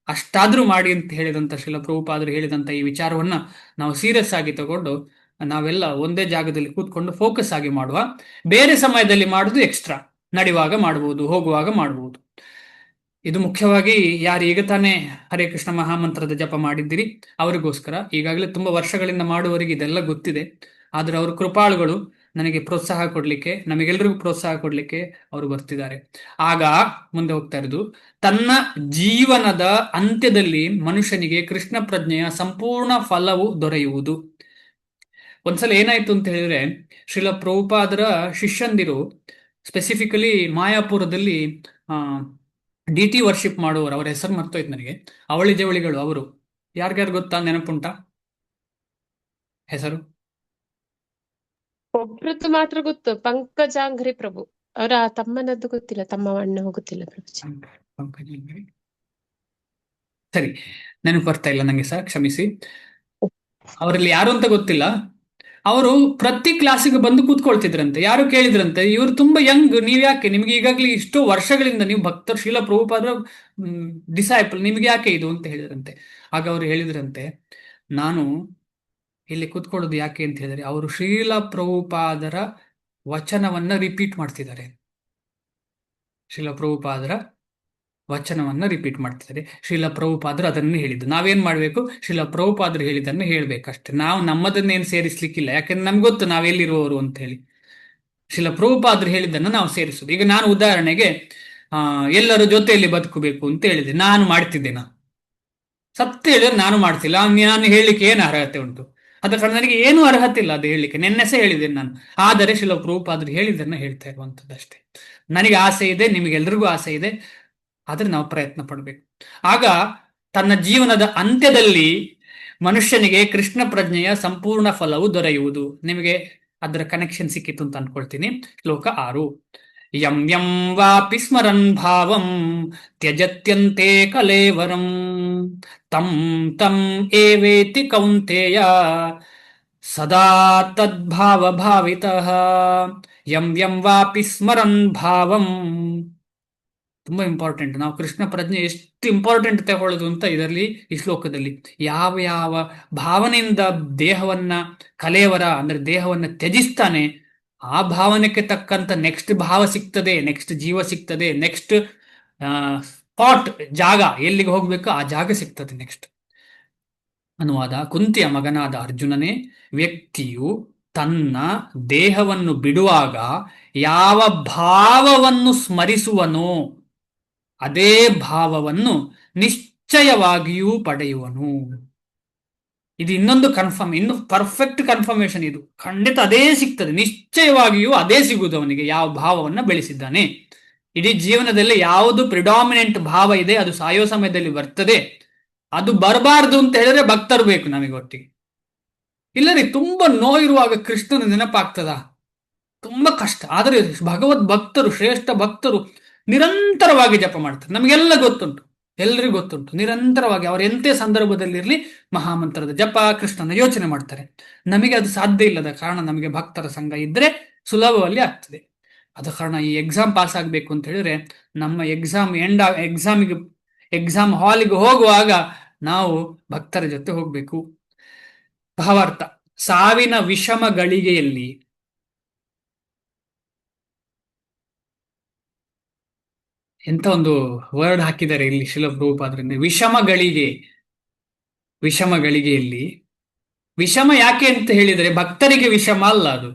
[SPEAKER 1] ಅಷ್ಟಾದ್ರೂ ಮಾಡಿ ಅಂತ ಹೇಳಿದಂತ ಶ್ರೀಲ ಪ್ರಭುಪಾದರು ಹೇಳಿದಂತ ಈ ವಿಚಾರವನ್ನ ನಾವು ಸೀರಿಯಸ್ ಆಗಿ ತಗೊಂಡು ನಾವೆಲ್ಲ ಒಂದೇ ಜಾಗದಲ್ಲಿ ಕೂತ್ಕೊಂಡು ಫೋಕಸ್ ಆಗಿ ಮಾಡುವ. ಬೇರೆ ಸಮಯದಲ್ಲಿ ಮಾಡುದು ಎಕ್ಸ್ಟ್ರಾ, ನಡೆಯುವಾಗ ಮಾಡಬಹುದು, ಹೋಗುವಾಗ ಮಾಡಬಹುದು. ಇದು ಮುಖ್ಯವಾಗಿ ಯಾರು ಈಗ ತಾನೇ ಹರೇ ಕೃಷ್ಣ ಮಹಾಮಂತ್ರದ ಜಪ ಮಾಡಿದ್ದೀರಿ ಅವರಿಗೋಸ್ಕರ. ಈಗಾಗಲೇ ತುಂಬಾ ವರ್ಷಗಳಿಂದ ಮಾಡುವವರಿಗೆ ಇದೆಲ್ಲ ಗೊತ್ತಿದೆ, ಆದ್ರೆ ಅವರು ಕೃಪಾಳುಗಳು, ನನಗೆ ಪ್ರೋತ್ಸಾಹ ಕೊಡ್ಲಿಕ್ಕೆ, ನಮಗೆಲ್ಲರಿಗೂ ಪ್ರೋತ್ಸಾಹ ಕೊಡ್ಲಿಕ್ಕೆ ಅವರು ಬರ್ತಿದ್ದಾರೆ. ಆಗ ಮುಂದೆ ಹೋಗ್ತಾ ಇರೋದು, ತನ್ನ ಜೀವನದ ಅಂತ್ಯದಲ್ಲಿ ಮನುಷ್ಯನಿಗೆ ಕೃಷ್ಣ ಪ್ರಜ್ಞೆಯ ಸಂಪೂರ್ಣ ಫಲವು ದೊರೆಯುವುದು. ಒಂದ್ಸಲ ಏನಾಯ್ತು ಅಂತ ಹೇಳಿದ್ರೆ, ಶ್ರೀಲ ಪ್ರಭುಪಾದರ ಶಿಷ್ಯಂದಿರು ಸ್ಪೆಸಿಫಿಕಲಿ ಮಾಯಾಪುರದಲ್ಲಿ DT ವರ್ಷಿಪ್ ಮಾಡುವವರು, ಅವರ ಹೆಸರು ಮರ್ತೋಯ್ತು ನನಗೆ, ಅವಳಿ ಜವಳಿಗಳು ಅವರು. ಯಾರ್ಯಾರು ಗೊತ್ತಾ, ನೆನಪುಂಟಾ ಹೆಸರು?
[SPEAKER 4] ಒಬ್ರದ್ದು ಮಾತ್ರ ಗೊತ್ತು, ಪಂಕಜಾಂಘ್ರಿ ಪ್ರಭು. ಅವರ ತಮ್ಮನದ್ದು ಗೊತ್ತಿಲ್ಲ, ತಮ್ಮ ಅಣ್ಣ ಗೊತ್ತಿಲ್ಲ ಪ್ರಭುಜಿ.
[SPEAKER 1] ಸರಿ, ನೆನಪು ಬರ್ತಾ ಇಲ್ಲ ನಂಗೆ ಸರ್, ಕ್ಷಮಿಸಿ. ಅವರಲ್ಲಿ ಯಾರು ಅಂತ ಗೊತ್ತಿಲ್ಲ. ಅವರು ಪ್ರತಿ ಕ್ಲಾಸಿಗೆ ಬಂದು ಕೂತ್ಕೊಳ್ತಿದ್ರಂತೆ. ಯಾರು ಕೇಳಿದ್ರಂತೆ, ಇವರು ತುಂಬಾ ಯಂಗ್, ನೀವ್ ಯಾಕೆ, ನಿಮ್ಗೆ ಈಗಾಗಲೇ ಇಷ್ಟೋ ವರ್ಷಗಳಿಂದ ನೀವು ಭಕ್ತರು, ಶ್ರೀಲ ಪ್ರಭುಪಾದರ ಡಿಸೈಪಲ್, ನಿಮ್ಗೆ ಯಾಕೆ ಇದು ಅಂತ ಹೇಳಿದ್ರಂತೆ. ಆಗ ಅವರು ಹೇಳಿದ್ರಂತೆ, ನಾನು ಇಲ್ಲಿ ಕೂತ್ಕೊಳ್ಳೋದು ಯಾಕೆ ಅಂತ ಹೇಳಿದ್ರೆ, ಅವರು ಶ್ರೀಲ ಪ್ರಭುಪಾದರ ವಚನವನ್ನ ರಿಪೀಟ್ ಮಾಡ್ತಿದ್ದಾರೆ. ಶ್ರೀಲ ಪ್ರಭುಪಾದರ ವಚನವನ್ನ ರಿಪೀಟ್ ಮಾಡ್ತಿದ್ದಾರೆ. ಶ್ರೀಲ ಪ್ರಭುಪಾದರು ಅದನ್ನೇ ಹೇಳಿದ್ದು. ನಾವೇನ್ ಮಾಡ್ಬೇಕು? ಶ್ರೀಲ ಪ್ರಭುಪಾದರು ಹೇಳಿದ್ದನ್ನು ಹೇಳ್ಬೇಕಷ್ಟೆ. ನಾವು ನಮ್ಮದನ್ನೇನು ಸೇರಿಸ್ಲಿಕ್ಕಿಲ್ಲ. ಯಾಕಂದ್ರೆ ನಮ್ಗೆ ಗೊತ್ತು ನಾವೆಲ್ಲಿರುವವರು ಅಂತ ಹೇಳಿ. ಶ್ರೀಲ ಪ್ರಭುಪಾದರು ಹೇಳಿದ್ದನ್ನು ನಾವು ಸೇರಿಸುದು. ಈಗ ನಾನು ಉದಾಹರಣೆಗೆ ಎಲ್ಲರೂ ಜೊತೆಯಲ್ಲಿ ಬದುಕಬೇಕು ಅಂತ ಹೇಳಿದೆ. ನಾನು ಮಾಡ್ತಿದ್ದೇನಾ? ಸತ್ಯ ಹೇಳಿದ್ರೆ ನಾನು ಮಾಡ್ತಿಲ್ಲ. ನಾನು ಹೇಳಲಿಕ್ಕೆ ಏನು ಅರ್ಹತೆ ಉಂಟು? ಅದ ಕಾರಣ ನನಗೆ ಏನೂ ಅರ್ಹತೆ ಇಲ್ಲ ಅದು ಹೇಳಲಿಕ್ಕೆ. ನೆನ್ನೆಸೇ ಹೇಳಿದ್ದೇನೆ ನಾನು. ಆದರೆ ಶ್ರೀಲ ಪ್ರಭುಪಾದರು ಹೇಳಿದ್ದನ್ನು ಹೇಳ್ತಾ ಇರುವಂಥದ್ದಷ್ಟೇ. ನನಗೆ ಆಸೆ ಇದೆ, ನಿಮಗೆಲ್ರಿಗೂ ಆಸೆ ಇದೆ, ಆದ್ರೆ ನಾವು ಪ್ರಯತ್ನ ಪಡಬೇಕು. ಆಗ ತನ್ನ ಜೀವನದ ಅಂತ್ಯದಲ್ಲಿ ಮನುಷ್ಯನಿಗೆ ಕೃಷ್ಣ ಪ್ರಜ್ಞೆಯ ಸಂಪೂರ್ಣ ಫಲವು ದೊರೆಯುವುದು. ನಿಮಗೆ ಅದರ ಕನೆಕ್ಷನ್ ಸಿಕ್ಕಿತು ಅಂತ ಅನ್ಕೊಳ್ತೀನಿ. ಶ್ಲೋಕ 6. ಯಂ ಯಂ ವಾಪಿ ಸ್ಮರನ್ ಭಾವಂ ತ್ಯಜತ್ಯಂತೆ ಕಲೇವರಂ ತಂ ತಂ ಏವೇತಿ ಕೌಂತೇಯ ಸದಾ ತದ್ಭಾವ ಭಾವಿತಃ. ಯಂ ಯಂ ವಾಪಿ ಸ್ಮರನ್ ಭಾವಂ. ತುಂಬಾ ಇಂಪಾರ್ಟೆಂಟ್. ನಾವು ಕೃಷ್ಣ ಪ್ರಜ್ಞೆ ಎಷ್ಟು ಇಂಪಾರ್ಟೆಂಟ್ ತಗೊಳ್ಳೋದು ಅಂತ ಇದರಲ್ಲಿ ಈ ಶ್ಲೋಕದಲ್ಲಿ ಯಾವ ಯಾವ ಭಾವನೆಯಿಂದ ದೇಹವನ್ನ ಕಲೇವರ ಅಂದ್ರೆ ದೇಹವನ್ನ ತ್ಯಜಿಸ್ತಾನೆ, ಆ ಭಾವನೆಗೆ ತಕ್ಕಂತ ನೆಕ್ಸ್ಟ್ ಭಾವ ಸಿಗ್ತದೆ, ನೆಕ್ಸ್ಟ್ ಜೀವ ಸಿಗ್ತದೆ, ನೆಕ್ಸ್ಟ್ ಸ್ಪಾಟ್ ಜಾಗ ಎಲ್ಲಿಗೆ ಹೋಗ್ಬೇಕು ಆ ಜಾಗ ಸಿಗ್ತದೆ ನೆಕ್ಸ್ಟ್. ಅನುವಾದ: ಕುಂತಿಯ ಮಗನಾದ ಅರ್ಜುನನೇ, ವ್ಯಕ್ತಿಯು ತನ್ನ ದೇಹವನ್ನು ಬಿಡುವಾಗ ಯಾವ ಭಾವವನ್ನು ಸ್ಮರಿಸುವನೋ ಅದೇ ಭಾವವನ್ನು ನಿಶ್ಚಯವಾಗಿಯೂ ಪಡೆಯುವನು. ಇದು ಇನ್ನೊಂದು ಕನ್ಫರ್ಮ್, ಇನ್ನು ಪರ್ಫೆಕ್ಟ್ ಕನ್ಫರ್ಮೇಶನ್. ಇದು ಖಂಡಿತ ಅದೇ ಸಿಗ್ತದೆ, ನಿಶ್ಚಯವಾಗಿಯೂ ಅದೇ ಸಿಗುವುದು ಅವನಿಗೆ ಯಾವ ಭಾವವನ್ನ ಬೆಳೆಸಿದ್ದಾನೆ. ಇಡೀ ಜೀವನದಲ್ಲಿ ಯಾವುದು ಪ್ರಿಡಾಮಿನೆಂಟ್ ಭಾವ ಇದೆ ಅದು ಸಾಯೋ ಸಮಯದಲ್ಲಿ ಬರ್ತದೆ. ಅದು ಬರಬಾರ್ದು ಅಂತ ಹೇಳಿದ್ರೆ ಭಕ್ತರು ಬೇಕು ನಮಗೆ ಒಟ್ಟಿಗೆ. ಇಲ್ಲರಿ ತುಂಬಾ ನೋವಿರುವಾಗ ಕೃಷ್ಣನ ನೆನಪಾಗ್ತದ? ತುಂಬಾ ಕಷ್ಟ. ಆದರೆ ಭಗವದ್ ಭಕ್ತರು, ಶ್ರೇಷ್ಠ ಭಕ್ತರು ನಿರಂತರವಾಗಿ ಜಪ ಮಾಡ್ತಾರೆ. ನಮಗೆಲ್ಲ ಗೊತ್ತುಂಟು, ಎಲ್ಲರಿಗೂ ಗೊತ್ತುಂಟು. ನಿರಂತರವಾಗಿ ಅವರು ಎಂತೆ ಸಂದರ್ಭದಲ್ಲಿರಲಿ ಮಹಾಮಂತ್ರದ ಜಪ, ಕೃಷ್ಣನ ಯೋಚನೆ ಮಾಡ್ತಾರೆ. ನಮಗೆ ಅದು ಸಾಧ್ಯ ಇಲ್ಲದ ಕಾರಣ ನಮಗೆ ಭಕ್ತರ ಸಂಘ ಇದ್ರೆ ಸುಲಭವಾಗಿ ಆಗ್ತದೆ. ಆದ ಕಾರಣ ಈ ಎಕ್ಸಾಮ್ ಪಾಸ್ ಆಗ್ಬೇಕು ಅಂತ ಹೇಳಿದ್ರೆ ನಮ್ಮ ಎಕ್ಸಾಮ್ ಹಾಲಿಗೆ ಹೋಗುವಾಗ ನಾವು ಭಕ್ತರ ಜೊತೆ ಹೋಗ್ಬೇಕು. ಭಾವಾರ್ಥ: ಸಾವಿನ ವಿಷಮ ಗಳಿಗೆಯಲ್ಲಿ ಎಂತ ಒಂದು ವರ್ಡ್ ಹಾಕಿದ್ದಾರೆ ಇಲ್ಲಿ ಶ್ರೀಲ ಪ್ರಭುಪಾದರಿಂದ. ವಿಷಮ ಗಳಿಗೆಯಲ್ಲಿ. ವಿಷಮ ಯಾಕೆ ಅಂತ ಹೇಳಿದರೆ ಭಕ್ತರಿಗೆ ವಿಷಮ ಅಲ್ಲ, ಅದು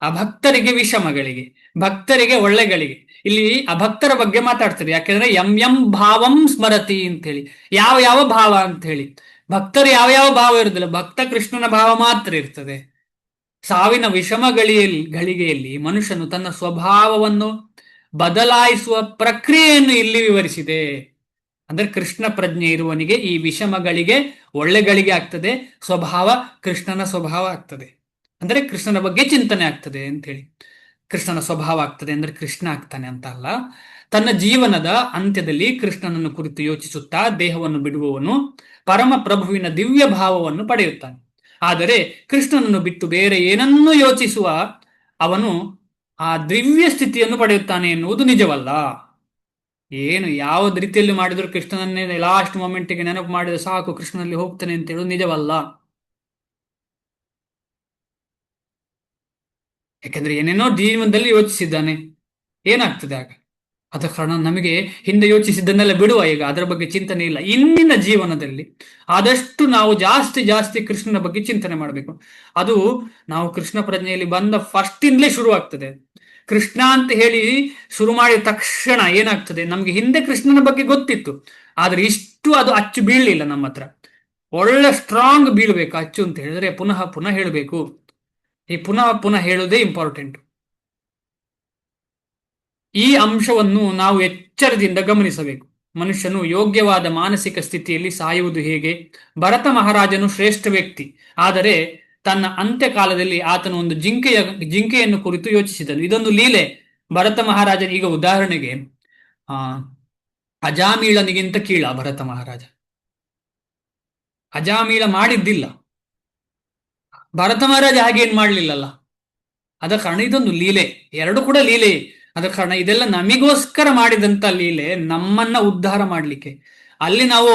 [SPEAKER 1] ಅಭಕ್ತರಿಗೆ ವಿಷಮಗಳಿಗೆ, ಭಕ್ತರಿಗೆ ಒಳ್ಳೆಗಳಿಗೆ. ಇಲ್ಲಿ ಅಭಕ್ತರ ಬಗ್ಗೆ ಮಾತಾಡ್ತಾರೆ. ಯಾಕೆಂದ್ರೆ ಯಂ ಯಂ ಭಾವಂ ಸ್ಮರತಿ ಅಂತ ಹೇಳಿ, ಯಾವ ಯಾವ ಭಾವ ಅಂತ ಹೇಳಿ. ಭಕ್ತರು ಯಾವ ಯಾವ ಭಾವ ಇರುದಿಲ್ಲ, ಭಕ್ತ ಕೃಷ್ಣನ ಭಾವ ಮಾತ್ರ ಇರ್ತದೆ. ಸಾವಿನ ವಿಷಮ ಗಳಿಗೆಯಲ್ಲಿ ಮನುಷ್ಯನು ತನ್ನ ಸ್ವಭಾವವನ್ನು ಬದಲಾಯಿಸುವ ಪ್ರಕ್ರಿಯೆಯನ್ನು ಇಲ್ಲಿ ವಿವರಿಸಿದೆ. ಅಂದ್ರೆ ಕೃಷ್ಣ ಪ್ರಜ್ಞೆ ಇರುವನಿಗೆ ಈ ವಿಷಮಗಳಿಗೆ ಒಳ್ಳೆಗಳಿಗೆ ಆಗ್ತದೆ, ಸ್ವಭಾವ ಕೃಷ್ಣನ ಸ್ವಭಾವ ಆಗ್ತದೆ. ಅಂದ್ರೆ ಕೃಷ್ಣನ ಬಗ್ಗೆ ಚಿಂತನೆ ಆಗ್ತದೆ ಅಂತ ಹೇಳಿ. ಕೃಷ್ಣನ ಸ್ವಭಾವ ಆಗ್ತದೆ ಅಂದ್ರೆ ಕೃಷ್ಣ ಆಗ್ತಾನೆ ಅಂತ ಅಲ್ಲ. ತನ್ನ ಜೀವನದ ಅಂತ್ಯದಲ್ಲಿ ಕೃಷ್ಣನನ್ನು ಕುರಿತು ಯೋಚಿಸುತ್ತಾ ದೇಹವನ್ನು ಬಿಡುವವನು ಪರಮ ಪ್ರಭುವಿನ ದಿವ್ಯ ಭಾವವನ್ನು ಪಡೆಯುತ್ತಾನೆ. ಆದರೆ ಕೃಷ್ಣನನ್ನು ಬಿಟ್ಟು ಬೇರೆ ಏನನ್ನೂ ಯೋಚಿಸುವ ಅವನು ಆ ದಿವ್ಯ ಸ್ಥಿತಿಯನ್ನು ಪಡೆಯುತ್ತಾನೆ ಎನ್ನುವುದು ನಿಜವಲ್ಲ. ಏನು ಯಾವ್ದು ರೀತಿಯಲ್ಲಿ ಮಾಡಿದ್ರು ಕೃಷ್ಣನನ್ನೇ ಲಾಸ್ಟ್ ಮೊಮೆಂಟ್ಗೆ ನೆನಪು ಮಾಡಿದ್ರೆ ಸಾಕು ಕೃಷ್ಣನಲ್ಲಿ ಹೋಗ್ತಾನೆ ಅಂತ ಹೇಳುದು ನಿಜವಲ್ಲ. ಯಾಕಂದ್ರೆ ಏನೇನೋ ಜೀವನದಲ್ಲಿ ಯೋಚಿಸಿದ್ದಾನೆ, ಏನಾಗ್ತದೆ ಆಗ? ಅದ ಕಾರಣ ನಮಗೆ ಹಿಂದೆ ಯೋಚಿಸಿದ್ದನ್ನೆಲ್ಲ ಬಿಡುವ, ಈಗ ಅದರ ಬಗ್ಗೆ ಚಿಂತನೆ ಇಲ್ಲ. ಇಂದಿನ ಜೀವನದಲ್ಲಿ ಆದಷ್ಟು ನಾವು ಜಾಸ್ತಿ ಜಾಸ್ತಿ ಕೃಷ್ಣನ ಬಗ್ಗೆ ಚಿಂತನೆ ಮಾಡಬೇಕು. ಅದು ನಾವು ಕೃಷ್ಣ ಪ್ರಜ್ಞೆಯಲ್ಲಿ ಬಂದ ಫಸ್ಟ್ ಇಂದಲೇ ಶುರು ಆಗ್ತದೆ. ಕೃಷ್ಣ ಅಂತ ಹೇಳಿ ಶುರು ಮಾಡಿದ ತಕ್ಷಣ ಏನಾಗ್ತದೆ, ನಮ್ಗೆ ಹಿಂದೆ ಕೃಷ್ಣನ ಬಗ್ಗೆ ಗೊತ್ತಿತ್ತು, ಆದ್ರೆ ಇಷ್ಟು ಅದು ಅಚ್ಚು ಬೀಳಲಿಲ್ಲ ನಮ್ಮ ಹತ್ರ. ಒಳ್ಳೆ ಸ್ಟ್ರಾಂಗ್ ಬೀಳ್ಬೇಕು ಅಚ್ಚು ಅಂತ ಹೇಳಿದ್ರೆ ಪುನಃ ಪುನಃ ಹೇಳಬೇಕು. ಈ ಪುನಃ ಪುನಃ ಹೇಳೋದೇ ಇಂಪಾರ್ಟೆಂಟ್. ಈ ಅಂಶವನ್ನು ನಾವು ಎಚ್ಚರದಿಂದ ಗಮನಿಸಬೇಕು. ಮನುಷ್ಯನು ಯೋಗ್ಯವಾದ ಮಾನಸಿಕ ಸ್ಥಿತಿಯಲ್ಲಿ ಸಾಯುವುದು ಹೇಗೆ? ಭರತ ಮಹಾರಾಜನು ಶ್ರೇಷ್ಠ ವ್ಯಕ್ತಿ, ಆದರೆ ತನ್ನ ಅಂತ್ಯಕಾಲದಲ್ಲಿ ಆತನು ಒಂದು ಜಿಂಕೆಯನ್ನು ಕುರಿತು ಯೋಚಿಸಿದನು. ಇದೊಂದು ಲೀಲೆ. ಭರತ ಮಹಾರಾಜನ ಈಗ ಉದಾಹರಣೆಗೆ ಅಜಾಮೀಳನಿಗಿಂತ ಕೀಳ ಭರತ ಮಹಾರಾಜ. ಅಜಾಮೀಳ ಮಾಡಿದ್ದಿಲ್ಲ, ಭರತ ಮಹಾರಾಜ ಹಾಗೇನ್ ಮಾಡ್ಲಿಲ್ಲಲ್ಲ. ಅದ ಕಾರಣ ಇದೊಂದು ಲೀಲೆ, ಎರಡು ಕೂಡ ಲೀಲೆ. ಅದ ಕಾರಣ ಇದೆಲ್ಲ ನಮಿಗೋಸ್ಕರ ಮಾಡಿದಂತ ಲೀಲೆ, ನಮ್ಮನ್ನ ಉದ್ಧಾರ ಮಾಡ್ಲಿಕ್ಕೆ. ಅಲ್ಲಿ ನಾವು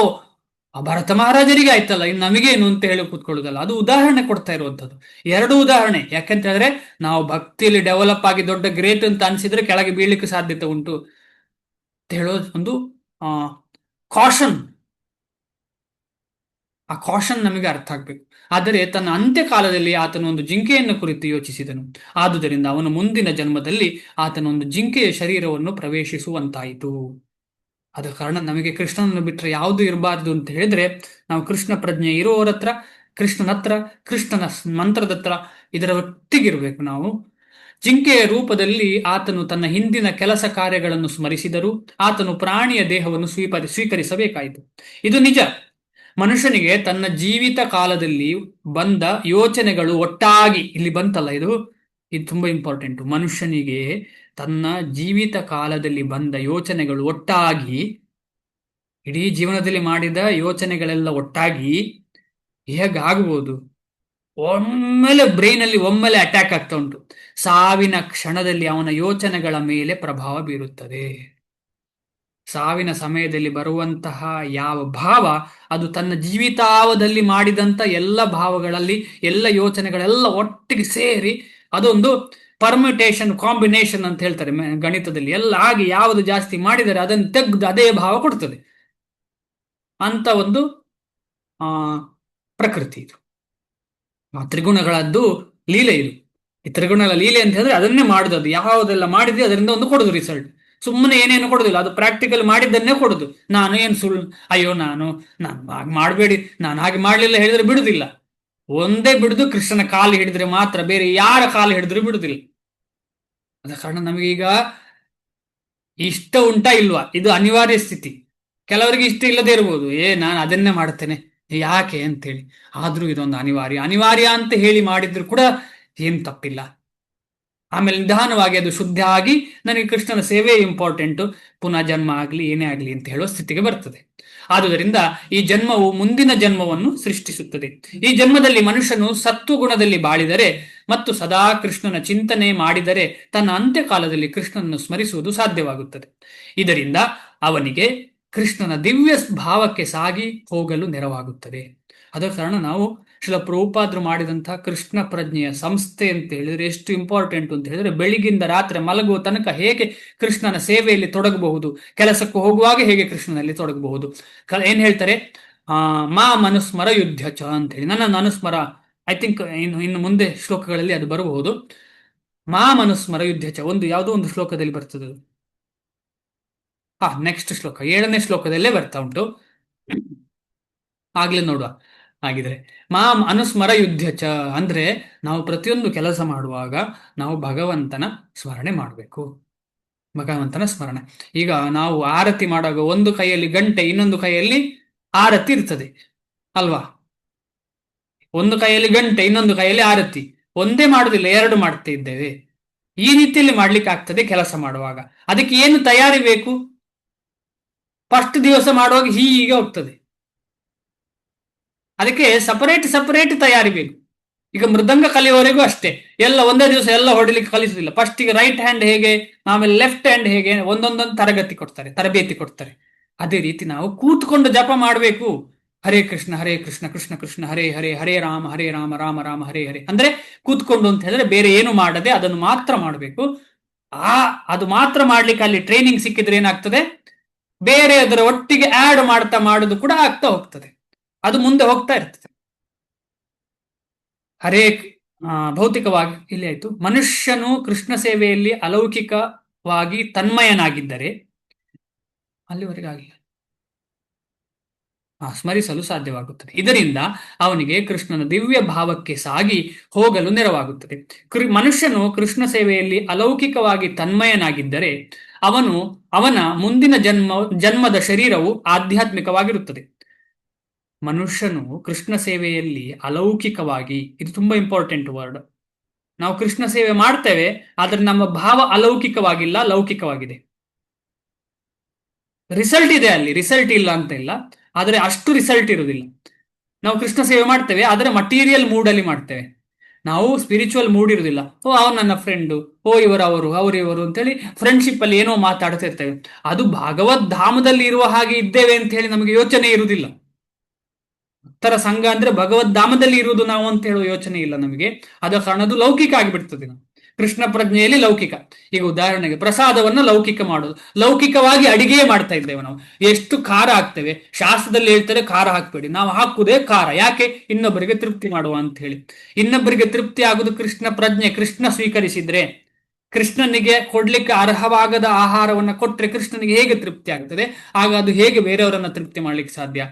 [SPEAKER 1] ಆ ಭರತ ಮಹಾರಾಜರಿಗೆ ಆಯ್ತಲ್ಲ, ಇನ್ನು ನಮಗೇನು ಅಂತ ಹೇಳಿ ಕೂತ್ಕೊಳ್ಳೋದಲ್ಲ. ಅದು ಉದಾಹರಣೆ ಕೊಡ್ತಾ ಇರುವಂತದ್ದು. ಎರಡು ಉದಾಹರಣೆ. ಯಾಕಂತ ಹೇಳಿದ್ರೆ ನಾವು ಭಕ್ತಿಯಲ್ಲಿ ಡೆವಲಪ್ ಆಗಿ ದೊಡ್ಡ ಗ್ರೇಟ್ ಅಂತ ಅನ್ಸಿದ್ರೆ ಕೆಳಗೆ ಬೀಳಲಿಕ್ಕೆ ಸಾಧ್ಯತೆ ಉಂಟು ಅಂತ ಹೇಳೋದು ಒಂದು ಆ ಕಾಷನ್. ಆ ಕಾಷನ್ ನಮಗೆ ಅರ್ಥ ಆಗ್ಬೇಕು. ಆದರೆ ತನ್ನ ಅಂತ್ಯಕಾಲದಲ್ಲಿ ಆತನು ಒಂದು ಜಿಂಕೆಯನ್ನು ಕುರಿತು ಯೋಚಿಸಿದನು. ಆದುದರಿಂದ ಅವನು ಮುಂದಿನ ಜನ್ಮದಲ್ಲಿ ಆತನ ಒಂದು ಜಿಂಕೆಯ ಶರೀರವನ್ನು ಪ್ರವೇಶಿಸುವಂತಾಯಿತು. ಆದ ಕಾರಣ ನಮಗೆ ಕೃಷ್ಣನನ್ನು ಬಿಟ್ಟರೆ ಯಾವುದು ಇರಬಾರ್ದು ಅಂತ ಹೇಳಿದ್ರೆ, ನಾವು ಕೃಷ್ಣ ಪ್ರಜ್ಞೆ ಇರುವವರ ಹತ್ರ, ಕೃಷ್ಣನ ಹತ್ರ, ಕೃಷ್ಣನ ಮಂತ್ರದ ಹತ್ರ ಇದರ ಒಟ್ಟಿಗಿರ್ಬೇಕು ನಾವು. ಜಿಂಕೆಯ ರೂಪದಲ್ಲಿ ಆತನು ತನ್ನ ಹಿಂದಿನ ಕೆಲಸ ಕಾರ್ಯಗಳನ್ನು ಸ್ಮರಿಸಿದರೂ ಆತನು ಪ್ರಾಣಿಯ ದೇಹವನ್ನು ಸ್ವೀಕರಿಸಬೇಕಾಯಿತು. ಇದು ನಿಜ. ಮನುಷ್ಯನಿಗೆ ತನ್ನ ಜೀವಿತ ಕಾಲದಲ್ಲಿ ಬಂದ ಯೋಚನೆಗಳು ಒಟ್ಟಾಗಿ, ಇಲ್ಲಿ ಬಂತಲ್ಲ ಇದು ತುಂಬಾ ಇಂಪಾರ್ಟೆಂಟ್. ಮನುಷ್ಯನಿಗೆ ತನ್ನ ಜೀವಿತ ಕಾಲದಲ್ಲಿ ಬಂದ ಯೋಚನೆಗಳು ಒಟ್ಟಾಗಿ, ಇಡೀ ಜೀವನದಲ್ಲಿ ಮಾಡಿದ ಯೋಚನೆಗಳೆಲ್ಲ ಒಟ್ಟಾಗಿ ಹೇಗಾಗ್ಬೋದು? ಒಮ್ಮೆಲೆ ಬ್ರೈನಲ್ಲಿ ಒಮ್ಮೆಲೆ ಅಟ್ಯಾಕ್ ಆಗ್ತಾ ಉಂಟು. ಸಾವಿನ ಕ್ಷಣದಲ್ಲಿ ಅವನ ಯೋಚನೆಗಳ ಮೇಲೆ ಪ್ರಭಾವ ಬೀರುತ್ತದೆ. ಸಾವಿನ ಸಮಯದಲ್ಲಿ ಬರುವಂತಹ ಯಾವ ಭಾವ, ಅದು ತನ್ನ ಜೀವಿತಾವಧಿ ಮಾಡಿದಂತ ಎಲ್ಲ ಭಾವಗಳಲ್ಲಿ, ಎಲ್ಲ ಯೋಚನೆಗಳೆಲ್ಲ ಒಟ್ಟಿಗೆ ಸೇರಿ ಅದೊಂದು ಪರ್ಮ್ಯುಟೇಷನ್, ಕಾಂಬಿನೇಷನ್ ಅಂತ ಹೇಳ್ತಾರೆ ಗಣಿತದಲ್ಲಿ. ಎಲ್ಲ ಆಗಿ ಯಾವುದು ಜಾಸ್ತಿ ಮಾಡಿದರೆ ಅದನ್ನು ತೆಗೆದು ಅದೇ ಭಾವ ಕೊಡ್ತದೆ ಅಂತ ಒಂದು ಪ್ರಕೃತಿ ಇದು. ತ್ರಿಗುಣಗಳದ್ದು ಲೀಲೆ ಇದು. ಈ ತ್ರಿಗುಣಗಳ ಲೀಲೆ ಅಂತ ಹೇಳಿದ್ರೆ ಅದನ್ನೇ ಮಾಡುದು. ಅದು ಯಾವುದೆಲ್ಲ ಮಾಡಿದ್ರೆ ಅದರಿಂದ ಒಂದು ಕೊಡುದು ರಿಸಲ್ಟ್. ಸುಮ್ಮನೆ ಏನೇನು ಕೊಡುದಿಲ್ಲ, ಅದು ಪ್ರಾಕ್ಟಿಕಲ್ ಮಾಡಿದ್ದನ್ನೇ ಕೊಡುದು. ನಾನು ಏನು ಸುಳ್ಳು, ಅಯ್ಯೋ ನಾನು ಹಾಗೆ ಮಾಡಬೇಡಿ, ನಾನು ಹಾಗೆ ಮಾಡಲಿಲ್ಲ ಹೇಳಿದ್ರೆ ಬಿಡುದಿಲ್ಲ. ಒಂದೇ ಬಿಡುದು ಕೃಷ್ಣನ ಕಾಲು ಹಿಡಿದ್ರೆ ಮಾತ್ರ, ಬೇರೆ ಯಾರ ಕಾಲು ಹಿಡಿದ್ರು ಬಿಡುದಿಲ್ಲ. ಅದ ಕಾರಣ ನಮಗೀಗ ಇಷ್ಟ ಉಂಟಾ ಇಲ್ವಾ, ಇದು ಅನಿವಾರ್ಯ ಸ್ಥಿತಿ. ಕೆಲವರಿಗೆ ಇಷ್ಟ ಇಲ್ಲದೆ ಇರ್ಬೋದು, ನಾನು ಅದನ್ನೇ ಮಾಡ್ತೇನೆ ಯಾಕೆ ಅಂತೇಳಿ. ಆದ್ರೂ ಇದೊಂದು ಅನಿವಾರ್ಯ ಅಂತ ಹೇಳಿ ಮಾಡಿದ್ರು ಕೂಡ ಏನ್ ತಪ್ಪಿಲ್ಲ. ಆಮೇಲೆ ನಿಧಾನವಾಗಿ ಅದು ಶುದ್ಧ ಆಗಿ ನನಗೆ ಕೃಷ್ಣನ ಸೇವೆ ಇಂಪಾರ್ಟೆಂಟು, ಪುನಃ ಜನ್ಮ ಆಗ್ಲಿ ಏನೇ ಆಗ್ಲಿ ಅಂತ ಹೇಳೋ ಸ್ಥಿತಿಗೆ ಬರ್ತದೆ. ಆದುದರಿಂದ ಈ ಜನ್ಮವು ಮುಂದಿನ ಜನ್ಮವನ್ನು ಸೃಷ್ಟಿಸುತ್ತದೆ. ಈ ಜನ್ಮದಲ್ಲಿ ಮನುಷ್ಯನು ಸತ್ವಗುಣದಲ್ಲಿ ಬಾಳಿದರೆ ಮತ್ತು ಸದಾ ಕೃಷ್ಣನ ಚಿಂತನೆ ಮಾಡಿದರೆ ತನ್ನ ಅಂತ್ಯಕಾಲದಲ್ಲಿ ಕೃಷ್ಣನನ್ನು ಸ್ಮರಿಸುವುದು ಸಾಧ್ಯವಾಗುತ್ತದೆ. ಇದರಿಂದ ಅವನಿಗೆ ಕೃಷ್ಣನ ದಿವ್ಯ ಭಾವಕ್ಕೆ ಸಾಗಿ ಹೋಗಲು ನೆರವಾಗುತ್ತದೆ. ಅದರ ಕಾರಣ ನಾವು ಶ್ರೀಲ ಪ್ರಭುಪಾದರು ಮಾಡಿದಂತಹ ಕೃಷ್ಣ ಪ್ರಜ್ಞೆಯ ಸಂಸ್ಥೆ ಅಂತ ಹೇಳಿದ್ರೆ ಎಷ್ಟು ಇಂಪಾರ್ಟೆಂಟ್ ಅಂತ ಹೇಳಿದ್ರೆ, ಬೆಳಿಗ್ಗಿಂದ ರಾತ್ರಿ ಮಲಗುವ ತನಕ ಹೇಗೆ ಕೃಷ್ಣನ ಸೇವೆಯಲ್ಲಿ ತೊಡಗಬಹುದು, ಕೆಲಸಕ್ಕೆ ಹೋಗುವಾಗ ಹೇಗೆ ಕೃಷ್ಣನಲ್ಲಿ ತೊಡಗಬಹುದು. ಏನ್ ಹೇಳ್ತಾರೆ, ಮಾ ಮನುಸ್ಮರ ಯುದ್ಧ ಚ ಅಂತ ಹೇಳಿ. ನನ್ನ ಅನುಸ್ಮರ, ಐ ಥಿಂಕ್ ಇನ್ನು ಮುಂದೆ ಶ್ಲೋಕಗಳಲ್ಲಿ ಅದು ಬರಬಹುದು. ಮಾ ಮನುಸ್ಮರ ಯುದ್ಧ ಚ ಒಂದು ಯಾವುದೋ ಒಂದು ಶ್ಲೋಕದಲ್ಲಿ ಬರ್ತದೆ. ನೆಕ್ಸ್ಟ್ ಶ್ಲೋಕ 7ನೇ ಶ್ಲೋಕದಲ್ಲೇ ಬರ್ತಾ ಉಂಟು. ಆಗ್ಲೇ ನೋಡುವ ಆಗಿದ್ರೆ. ಮಾಂ ಅನುಸ್ಮರ ಯುದ್ಧ ಚ ಅಂದ್ರೆ ನಾವು ಪ್ರತಿಯೊಂದು ಕೆಲಸ ಮಾಡುವಾಗ ನಾವು ಭಗವಂತನ ಸ್ಮರಣೆ ಮಾಡಬೇಕು. ಭಗವಂತನ ಸ್ಮರಣೆ. ಈಗ ನಾವು ಆರತಿ ಮಾಡುವಾಗ ಒಂದು ಕೈಯಲ್ಲಿ ಗಂಟೆ, ಇನ್ನೊಂದು ಕೈಯಲ್ಲಿ ಆರತಿ ಇರ್ತದೆ ಅಲ್ವಾ? ಒಂದು ಕೈಯಲ್ಲಿ ಗಂಟೆ, ಇನ್ನೊಂದು ಕೈಯಲ್ಲಿ ಆರತಿ. ಒಂದೇ ಮಾಡುದಿಲ್ಲ, ಎರಡು ಮಾಡ್ತಾ ಇದ್ದೇವೆ. ಈ ರೀತಿಯಲ್ಲಿ ಮಾಡ್ಲಿಕ್ಕೆ ಆಗ್ತದೆ ಕೆಲಸ ಮಾಡುವಾಗ. ಅದಕ್ಕೆ ಏನು ತಯಾರಿ ಬೇಕು? ಫಸ್ಟ್ ದಿವಸ ಮಾಡುವಾಗ ಹೀಗೆ ಹೋಗ್ತದೆ, ಅದಕ್ಕೆ ಸಪರೇಟ್ ತಯಾರಿ ಬೇಕು. ಈಗ ಮೃದಂಗ ಕಲಿಯುವವರೆಗೂ ಅಷ್ಟೇ, ಎಲ್ಲ ಒಂದೇ ದಿವಸ ಎಲ್ಲ ಹೊಡಿಲಿಕ್ಕೆ ಕಲಿಸುದಿಲ್ಲ. ಫಸ್ಟಿಗೆ ರೈಟ್ ಹ್ಯಾಂಡ್ ಹೇಗೆ, ಆಮೇಲೆ ಲೆಫ್ಟ್ ಹ್ಯಾಂಡ್ ಹೇಗೆ, ಒಂದೊಂದೊಂದು ತರಬೇತಿ ಕೊಡ್ತಾರೆ. ಅದೇ ರೀತಿ ನಾವು ಕೂತ್ಕೊಂಡು ಜಪ ಮಾಡಬೇಕು. ಹರೇ ಕೃಷ್ಣ ಕೃಷ್ಣ ಕೃಷ್ಣ ಹರೇ ಹರೇ, ಹರೇ ರಾಮ ರಾಮ ರಾಮ ಹರೇ ಹರೇ. ಅಂದ್ರೆ ಕೂತ್ಕೊಂಡು ಅಂತ ಹೇಳಿದ್ರೆ ಬೇರೆ ಏನು ಮಾಡದೆ ಅದನ್ನು ಮಾತ್ರ ಮಾಡಬೇಕು. ಅದು ಮಾತ್ರ ಮಾಡ್ಲಿಕ್ಕೆ ಅಲ್ಲಿ ಟ್ರೈನಿಂಗ್ ಸಿಕ್ಕಿದ್ರೆ ಏನಾಗ್ತದೆ, ಬೇರೆ ಅದರ ಒಟ್ಟಿಗೆ ಆಡ್ ಮಾಡ್ತಾ ಮಾಡುದು ಕೂಡ ಆಗ್ತಾ ಹೋಗ್ತದೆ. ಅದು ಮುಂದೆ ಹೋಗ್ತಾ ಇರ್ತದೆ. ಭೌತಿಕವಾಗಿ ಇಲ್ಲಿ ಆಯ್ತು. ಮನುಷ್ಯನು ಕೃಷ್ಣ ಸೇವೆಯಲ್ಲಿ ಅಲೌಕಿಕವಾಗಿ ತನ್ಮಯನಾಗಿದ್ದರೆ ಅಲ್ಲಿವರೆಗೆ ಆಗಿಲ್ಲ ಸ್ಮರಿಸಲು ಸಾಧ್ಯವಾಗುತ್ತದೆ. ಇದರಿಂದ ಅವನಿಗೆ ಕೃಷ್ಣನ ದಿವ್ಯ ಭಾವಕ್ಕೆ ಸಾಗಿ ಹೋಗಲು ನೆರವಾಗುತ್ತದೆ. ಮನುಷ್ಯನು ಕೃಷ್ಣ ಸೇವೆಯಲ್ಲಿ ಅಲೌಕಿಕವಾಗಿ ತನ್ಮಯನಾಗಿದ್ದರೆ ಅವನ ಮುಂದಿನ ಜನ್ಮದ ಶರೀರವು ಆಧ್ಯಾತ್ಮಿಕವಾಗಿರುತ್ತದೆ. ಮನುಷ್ಯನು ಕೃಷ್ಣ ಸೇವೆಯಲ್ಲಿ ಅಲೌಕಿಕವಾಗಿ, ಇದು ತುಂಬಾ ಇಂಪಾರ್ಟೆಂಟ್ ವರ್ಡ್. ನಾವು ಕೃಷ್ಣ ಸೇವೆ ಮಾಡ್ತೇವೆ, ಆದ್ರೆ ನಮ್ಮ ಭಾವ ಅಲೌಕಿಕವಾಗಿಲ್ಲ, ಲೌಕಿಕವಾಗಿದೆ. ರಿಸಲ್ಟ್ ಇದೆ ಅಲ್ಲಿ, ರಿಸಲ್ಟ್ ಇಲ್ಲ ಅಂತ ಇಲ್ಲ, ಆದರೆ ಅಷ್ಟು ರಿಸಲ್ಟ್ ಇರುವುದಿಲ್ಲ. ನಾವು ಕೃಷ್ಣ ಸೇವೆ ಮಾಡ್ತೇವೆ, ಆದರೆ ಮಟೀರಿಯಲ್ ಮೂಡ್ ಅಲ್ಲಿ ಮಾಡ್ತೇವೆ. ನಾವು ಸ್ಪಿರಿಚುವಲ್ ಮೂಡ್ ಇರುವುದಿಲ್ಲ. ಅವನು ನನ್ನ ಫ್ರೆಂಡು, ಅವರು ಅಂತೇಳಿ ಫ್ರೆಂಡ್ಶಿಪ್ ಅಲ್ಲಿ ಏನೋ ಮಾತಾಡ್ತಾ ಇರ್ತೇವೆ. ಅದು ಭಾಗವತ್ ಧಾಮದಲ್ಲಿ ಇರುವ ಹಾಗೆ ಇದ್ದೇವೆ ಅಂತ ಹೇಳಿ ನಮಗೆ ಯೋಚನೆ ಇರುವುದಿಲ್ಲ. ಭಕ್ತರ ಸಂಘ ಅಂದ್ರೆ ಭಗವದ್ಧಾಮದಲ್ಲಿ ಇರುವುದು ನಾವು ಅಂತ ಹೇಳುವ ಯೋಚನೆ ಇಲ್ಲ ನಮಗೆ. ಆದ ಕಾರಣ ಅದು ಲೌಕಿಕ ಆಗಿಬಿಡ್ತದೆ. ನಾವು ಕೃಷ್ಣ ಪ್ರಜ್ಞೆಯಲ್ಲಿ ಲೌಕಿಕ. ಈಗ ಉದಾಹರಣೆಗೆ ಪ್ರಸಾದವನ್ನ ಲೌಕಿಕ ಮಾಡೋದು, ಲೌಕಿಕವಾಗಿ ಅಡಿಗೆ ಮಾಡ್ತಾ ಇದ್ದೇವೆ ನಾವು. ಎಷ್ಟು ಖಾರ ಹಾಕ್ತೇವೆ, ಶಾಸ್ತ್ರದಲ್ಲಿ ಹೇಳ್ತಾರೆ ಖಾರ ಹಾಕ್ಬೇಡಿ, ನಾವು ಹಾಕುವುದೇ ಖಾರ. ಯಾಕೆ? ಇನ್ನೊಬ್ಬರಿಗೆ ತೃಪ್ತಿ ಮಾಡುವ ಅಂತ ಹೇಳಿ. ಇನ್ನೊಬ್ಬರಿಗೆ ತೃಪ್ತಿ ಆಗುದು ಕೃಷ್ಣ ಪ್ರಜ್ಞೆ. ಕೃಷ್ಣ ಸ್ವೀಕರಿಸಿದ್ರೆ, ಕೃಷ್ಣನಿಗೆ ಕೊಡ್ಲಿಕ್ಕೆ ಅರ್ಹವಾಗದ ಆಹಾರವನ್ನ ಕೊಟ್ರೆ ಕೃಷ್ಣನಿಗೆ ಹೇಗೆ ತೃಪ್ತಿ ಆಗ್ತದೆ? ಆಗ ಅದು ಹೇಗೆ ಬೇರೆಯವರನ್ನ ತೃಪ್ತಿ ಮಾಡ್ಲಿಕ್ಕೆ ಸಾಧ್ಯ?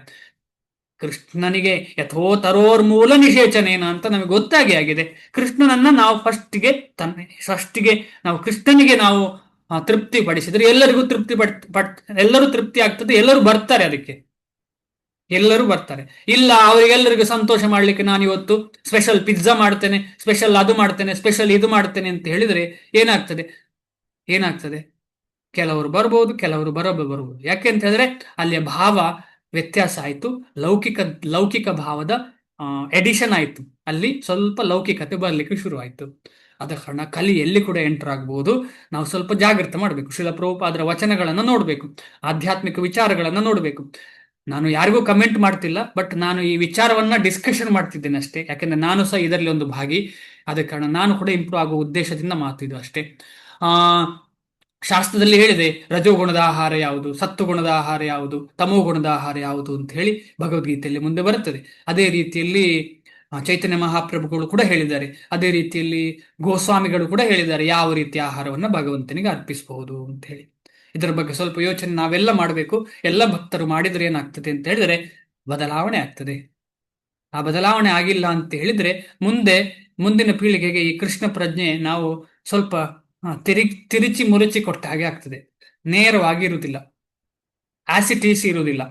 [SPEAKER 1] ಕೃಷ್ಣನಿಗೆ ಯಥೋತರೋರ್ಮೂಲ ನಿಷೇಚನೇನ ಅಂತ ನಮಗೆ ಗೊತ್ತಾಗಿ ಆಗಿದೆ. ಕೃಷ್ಣನನ್ನ ನಾವು ಫಸ್ಟಿಗೆ ನಾವು ಕೃಷ್ಣನಿಗೆ ನಾವು ತೃಪ್ತಿ ಪಡಿಸಿದ್ರೆ ಎಲ್ಲರಿಗೂ ಎಲ್ಲರೂ ತೃಪ್ತಿ ಆಗ್ತದೆ, ಎಲ್ಲರೂ ಬರ್ತಾರೆ. ಅದಕ್ಕೆ ಎಲ್ಲರೂ ಬರ್ತಾರೆ. ಇಲ್ಲ ಅವರಿಗೆಲ್ಲರಿಗೂ ಸಂತೋಷ ಮಾಡ್ಲಿಕ್ಕೆ ನಾನು ಇವತ್ತು ಸ್ಪೆಷಲ್ ಪಿಜ್ಜಾ ಮಾಡ್ತೇನೆ, ಸ್ಪೆಷಲ್ ಅದು ಮಾಡ್ತೇನೆ, ಸ್ಪೆಷಲ್ ಇದು ಮಾಡ್ತೇನೆ ಅಂತ ಹೇಳಿದ್ರೆ ಏನಾಗ್ತದೆ? ಕೆಲವರು ಬರ್ಬೋದು, ಕೆಲವರು ಬರಬಹುದು. ಯಾಕೆ ಅಂತ ಹೇಳಿದ್ರೆ ಅಲ್ಲಿಯ ಭಾವ ವ್ಯತ್ಯಾಸ ಆಯ್ತು. ಲೌಕಿಕ ಭಾವದ ಎಡಿಷನ್ ಆಯ್ತು. ಅಲ್ಲಿ ಸ್ವಲ್ಪ ಲೌಕಿಕತೆ ಬರ್ಲಿಕ್ಕೆ ಶುರು ಆಯ್ತು. ಆದ ಕಾರಣ ಕಲಿ ಎಲ್ಲಿ ಕೂಡ ಎಂಟರ್ ಆಗಬಹುದು. ನಾವು ಸ್ವಲ್ಪ ಜಾಗ್ರತೆ ಮಾಡಬೇಕು. ಶ್ರೀಲ ಪ್ರಭುಪಾದರ ವಚನಗಳನ್ನು ನೋಡ್ಬೇಕು, ಆಧ್ಯಾತ್ಮಿಕ ವಿಚಾರಗಳನ್ನ ನೋಡ್ಬೇಕು. ನಾನು ಯಾರಿಗೂ ಕಮೆಂಟ್ ಮಾಡ್ತಿಲ್ಲ, ಬಟ್ ನಾನು ಈ ವಿಚಾರವನ್ನ ಡಿಸ್ಕಷನ್ ಮಾಡ್ತಿದ್ದೇನೆ ಅಷ್ಟೇ. ಯಾಕೆಂದ್ರೆ ನಾನು ಸಹ ಇದರಲ್ಲಿ ಒಂದು ಭಾಗಿ. ಆದ ಕಾರಣ ನಾನು ಕೂಡ ಇಂಪ್ರೂವ್ ಆಗುವ ಉದ್ದೇಶದಿಂದ ಮಾತಿದ್ದು ಅಷ್ಟೇ. ಶಾಸ್ತ್ರದಲ್ಲಿ ಹೇಳಿದೆ ರಜೋಗುಣದ ಆಹಾರ ಯಾವುದು, ಸತ್ವಗುಣದ ಆಹಾರ ಯಾವುದು, ತಮೋಗುಣದ ಆಹಾರ ಯಾವುದು ಅಂತ ಹೇಳಿ ಭಗವದ್ಗೀತೆಯಲ್ಲಿ ಮುಂದೆ ಬರುತ್ತದೆ. ಅದೇ ರೀತಿಯಲ್ಲಿ ಚೈತನ್ಯ ಮಹಾಪ್ರಭುಗಳು ಕೂಡ ಹೇಳಿದ್ದಾರೆ. ಅದೇ ರೀತಿಯಲ್ಲಿ ಗೋಸ್ವಾಮಿಗಳು ಕೂಡ ಹೇಳಿದ್ದಾರೆ ಯಾವ ರೀತಿಯ ಆಹಾರವನ್ನು ಭಗವಂತನಿಗೆ ಅರ್ಪಿಸಬಹುದು ಅಂತ ಹೇಳಿ. ಇದರ ಬಗ್ಗೆ ಸ್ವಲ್ಪ ಯೋಚನೆ ನಾವೆಲ್ಲ ಮಾಡಬೇಕು. ಎಲ್ಲ ಭಕ್ತರು ಮಾಡಿದ್ರೆ ಏನಾಗ್ತದೆ ಅಂತ ಹೇಳಿದ್ರೆ ಬದಲಾವಣೆ ಆಗ್ತದೆ. ಆ ಬದಲಾವಣೆ ಆಗಿಲ್ಲ ಅಂತ ಹೇಳಿದ್ರೆ ಮುಂದಿನ ಪೀಳಿಗೆಗೆ ಈ ಕೃಷ್ಣ ಪ್ರಜ್ಞೆ ನಾವು ಸ್ವಲ್ಪ ತಿರುಚಿ ಮುರುಚಿ ಕೊಟ್ಟ ಹಾಗೆ ಆಗ್ತದೆ. ನೇರವಾಗಿ ಇರುವುದಿಲ್ಲ, ಆಸಿಟೀಸ್ ಇರುವುದಿಲ್ಲ.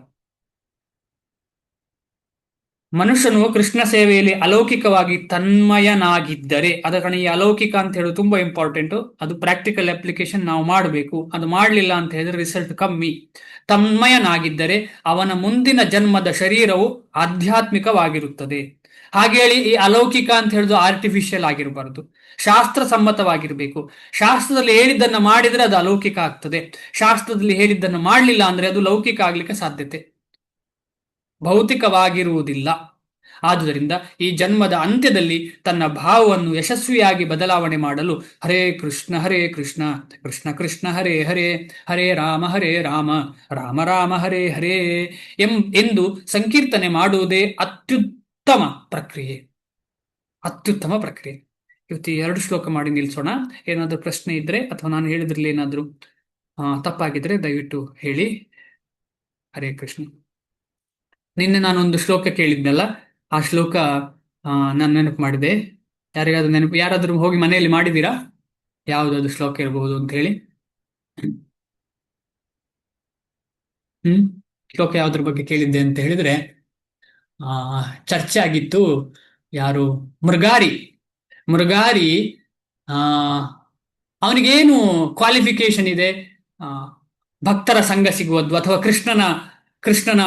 [SPEAKER 1] ಮನುಷ್ಯನು ಕೃಷ್ಣ ಸೇವೆಯಲ್ಲಿ ಅಲೌಕಿಕವಾಗಿ ತನ್ಮಯನಾಗಿದ್ದರೆ, ಅದ ಕಾರಣ ಈ ಅಲೌಕಿಕ ಅಂತ ಹೇಳೋದು ತುಂಬಾ ಇಂಪಾರ್ಟೆಂಟ್. ಅದು ಪ್ರಾಕ್ಟಿಕಲ್ ಅಪ್ಲಿಕೇಶನ್ ನಾವು ಮಾಡಬೇಕು. ಅದು ಮಾಡಲಿಲ್ಲ ಅಂತ ಹೇಳಿದ್ರೆ ರಿಸಲ್ಟ್ ಕಮ್ಮಿ. ತನ್ಮಯನಾಗಿದ್ದರೆ ಅವನ ಮುಂದಿನ ಜನ್ಮದ ಶರೀರವು ಆಧ್ಯಾತ್ಮಿಕವಾಗಿರುತ್ತದೆ. ಹಾಗೇಳಿ ಈ ಅಲೌಕಿಕ ಅಂತ ಹೇಳುದು ಆರ್ಟಿಫಿಷಿಯಲ್ ಆಗಿರಬಾರದು, ಶಾಸ್ತ್ರ ಸಮ್ಮತವಾಗಿರ್ಬೇಕು. ಶಾಸ್ತ್ರದಲ್ಲಿ ಹೇಳಿದ್ದನ್ನು ಮಾಡಿದ್ರೆ ಅದು ಅಲೌಕಿಕ ಆಗ್ತದೆ. ಶಾಸ್ತ್ರದಲ್ಲಿ ಹೇಳಿದ್ದನ್ನು ಮಾಡಲಿಲ್ಲ ಅಂದ್ರೆ ಅದು ಲೌಕಿಕ ಆಗ್ಲಿಕ್ಕೆ ಸಾಧ್ಯತೆ, ಭೌತಿಕವಾಗಿರುವುದಿಲ್ಲ. ಆದುದರಿಂದ ಈ ಜನ್ಮದ ಅಂತ್ಯದಲ್ಲಿ ತನ್ನ ಭಾವವನ್ನು ಯಶಸ್ವಿಯಾಗಿ ಬದಲಾವಣೆ ಮಾಡಲು ಹರೇ ಕೃಷ್ಣ ಕೃಷ್ಣ ಕೃಷ್ಣ ಹರೇ ಹರೇ, ಹರೇ ರಾಮ ರಾಮ ರಾಮ ಹರೇ ಹರೇ ಎಂದು ಸಂಕೀರ್ತನೆ ಮಾಡುವುದೇ ಅತ್ಯುತ್ತಮ ಪ್ರಕ್ರಿಯೆ. ಇವತ್ತು 2 ಶ್ಲೋಕ ಮಾಡಿ ನಿಲ್ಸೋಣ. ಏನಾದ್ರೂ ಪ್ರಶ್ನೆ ಇದ್ರೆ ಅಥವಾ ನಾನು ಹೇಳಿದ್ರಲ್ಲಿ ಏನಾದ್ರೂ ತಪ್ಪಾಗಿದ್ರೆ ದಯವಿಟ್ಟು ಹೇಳಿ. ಹರೇ ಕೃಷ್ಣ. ನಿನ್ನೆ ನಾನೊಂದು ಶ್ಲೋಕ ಕೇಳಿದ್ನಲ್ಲ, ಆ ಶ್ಲೋಕ ನಾನು ನೆನಪು ಮಾಡಿದೆ. ಯಾರಾದ್ರೂ ಹೋಗಿ ಮನೆಯಲ್ಲಿ ಮಾಡಿದ್ದೀರಾ? ಯಾವ್ದಾದ್ರು ಶ್ಲೋಕ ಇರಬಹುದು ಅಂತ ಹೇಳಿ. ಶ್ಲೋಕ ಯಾವ್ದ್ರ ಬಗ್ಗೆ ಕೇಳಿದ್ದೆ ಅಂತ ಹೇಳಿದ್ರೆ ಚರ್ಚೆ ಆಗಿತ್ತು. ಯಾರು? ಮೃಗಾರಿ ಅವನಿಗೇನು ಕ್ವಾಲಿಫಿಕೇಶನ್ ಇದೆ? ಭಕ್ತರ ಸಂಘ ಸಿಗುವುದು ಅಥವಾ ಕೃಷ್ಣನ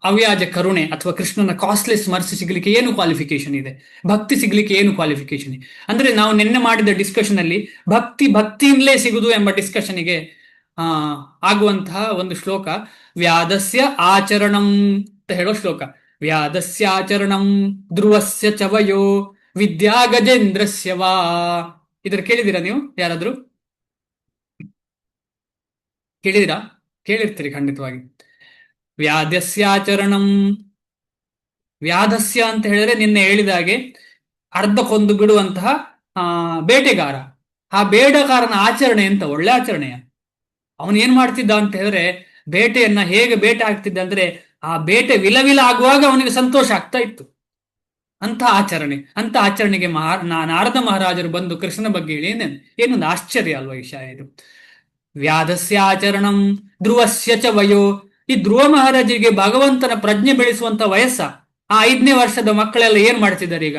[SPEAKER 1] ಅವ್ಯಾಜ ಕರುಣೆ ಅಥವಾ ಕೃಷ್ಣನ ಕಾಸ್ಟ್ಲೆಸ್ ಮರ್ಸಿ ಸಿಗ್ಲಿಕ್ಕೆ ಏನು ಕ್ವಾಲಿಫಿಕೇಶನ್ ಇದೆ? ಭಕ್ತಿ ಸಿಗ್ಲಿಕ್ಕೆ ಏನು ಕ್ವಾಲಿಫಿಕೇಶನ್ ಇದೆ? ಅಂದ್ರೆ ನಾವು ನಿನ್ನೆ ಮಾಡಿದ ಡಿಸ್ಕಷನ್ ಅಲ್ಲಿ ಭಕ್ತಿಯಿಂದಲೇ ಸಿಗುದು ಎಂಬ ಡಿಸ್ಕಷನ್ಗೆ ಆಗುವಂತಹ ಒಂದು ಶ್ಲೋಕ ವ್ಯಾದಸ್ಯ ಆಚರಣಂ ಅಂತ ಹೇಳೋ ಶ್ಲೋಕ. ವ್ಯಾದಸ್ಯಾಚರಣಂ ಧ್ರುವಸ್ಯ ಚವಯೋ ವಿದ್ಯಾ ಗಜೇಂದ್ರಸ್ಯ ವಾ. ಇದ್ರ ಕೇಳಿದಿರಾ ನೀವು? ಯಾರಾದ್ರೂ ಕೇಳಿದಿರಾ? ಕೇಳಿರ್ತೀರಿ ಖಂಡಿತವಾಗಿ. ವ್ಯಾಧಸ್ಯ ಅಂತ ಹೇಳಿದ್ರೆ ನಿನ್ನೆ ಹೇಳಿದಾಗೆ ಅರ್ಧ ಕೊಂದು ಬಿಡುವಂತಹ ಬೇಟೆಗಾರ. ಆ ಬೇಟೆಗಾರನ ಆಚರಣೆ ಅಂತ ಒಳ್ಳೆ ಆಚರಣೆಯ. ಅವನು ಏನ್ ಮಾಡ್ತಿದ್ದ ಅಂತ ಹೇಳಿದ್ರೆ ಬೇಟೆಯನ್ನ ಹೇಗೆ ಬೇಟೆ ಆಗ್ತಿದ್ದ ಅಂದ್ರೆ ಆ ಬೇಟೆ ವಿಲವಿಲ ಆಗುವಾಗ ಅವನಿಗೆ ಸಂತೋಷ ಆಗ್ತಾ ಇತ್ತು. ಅಂತ ಆಚರಣೆಗೆ ನಾರದ ಮಹಾರಾಜರು ಬಂದು ಕೃಷ್ಣನ ಬಗ್ಗೆ ಹೇಳಿ ಏನೊಂದು ಆಶ್ಚರ್ಯ ಅಲ್ವಾ ವಿಷಯ ಇದು. ವ್ಯಾಧಸ್ಯಾಚರಣಂ ಧ್ರುವಸ್ಯ ಚ ವಯೋ. ಈ ಧ್ರುವ ಮಹಾರಾಜರಿಗೆ ಭಗವಂತನ ಪ್ರಜ್ಞೆ ಬೆಳೆಸುವಂತ ವಯಸ್ಸ. ಆ 5ನೇ ವರ್ಷದ ಮಕ್ಕಳೆಲ್ಲ ಏನ್ ಮಾಡ್ತಿದ್ದಾರೆ ಈಗ?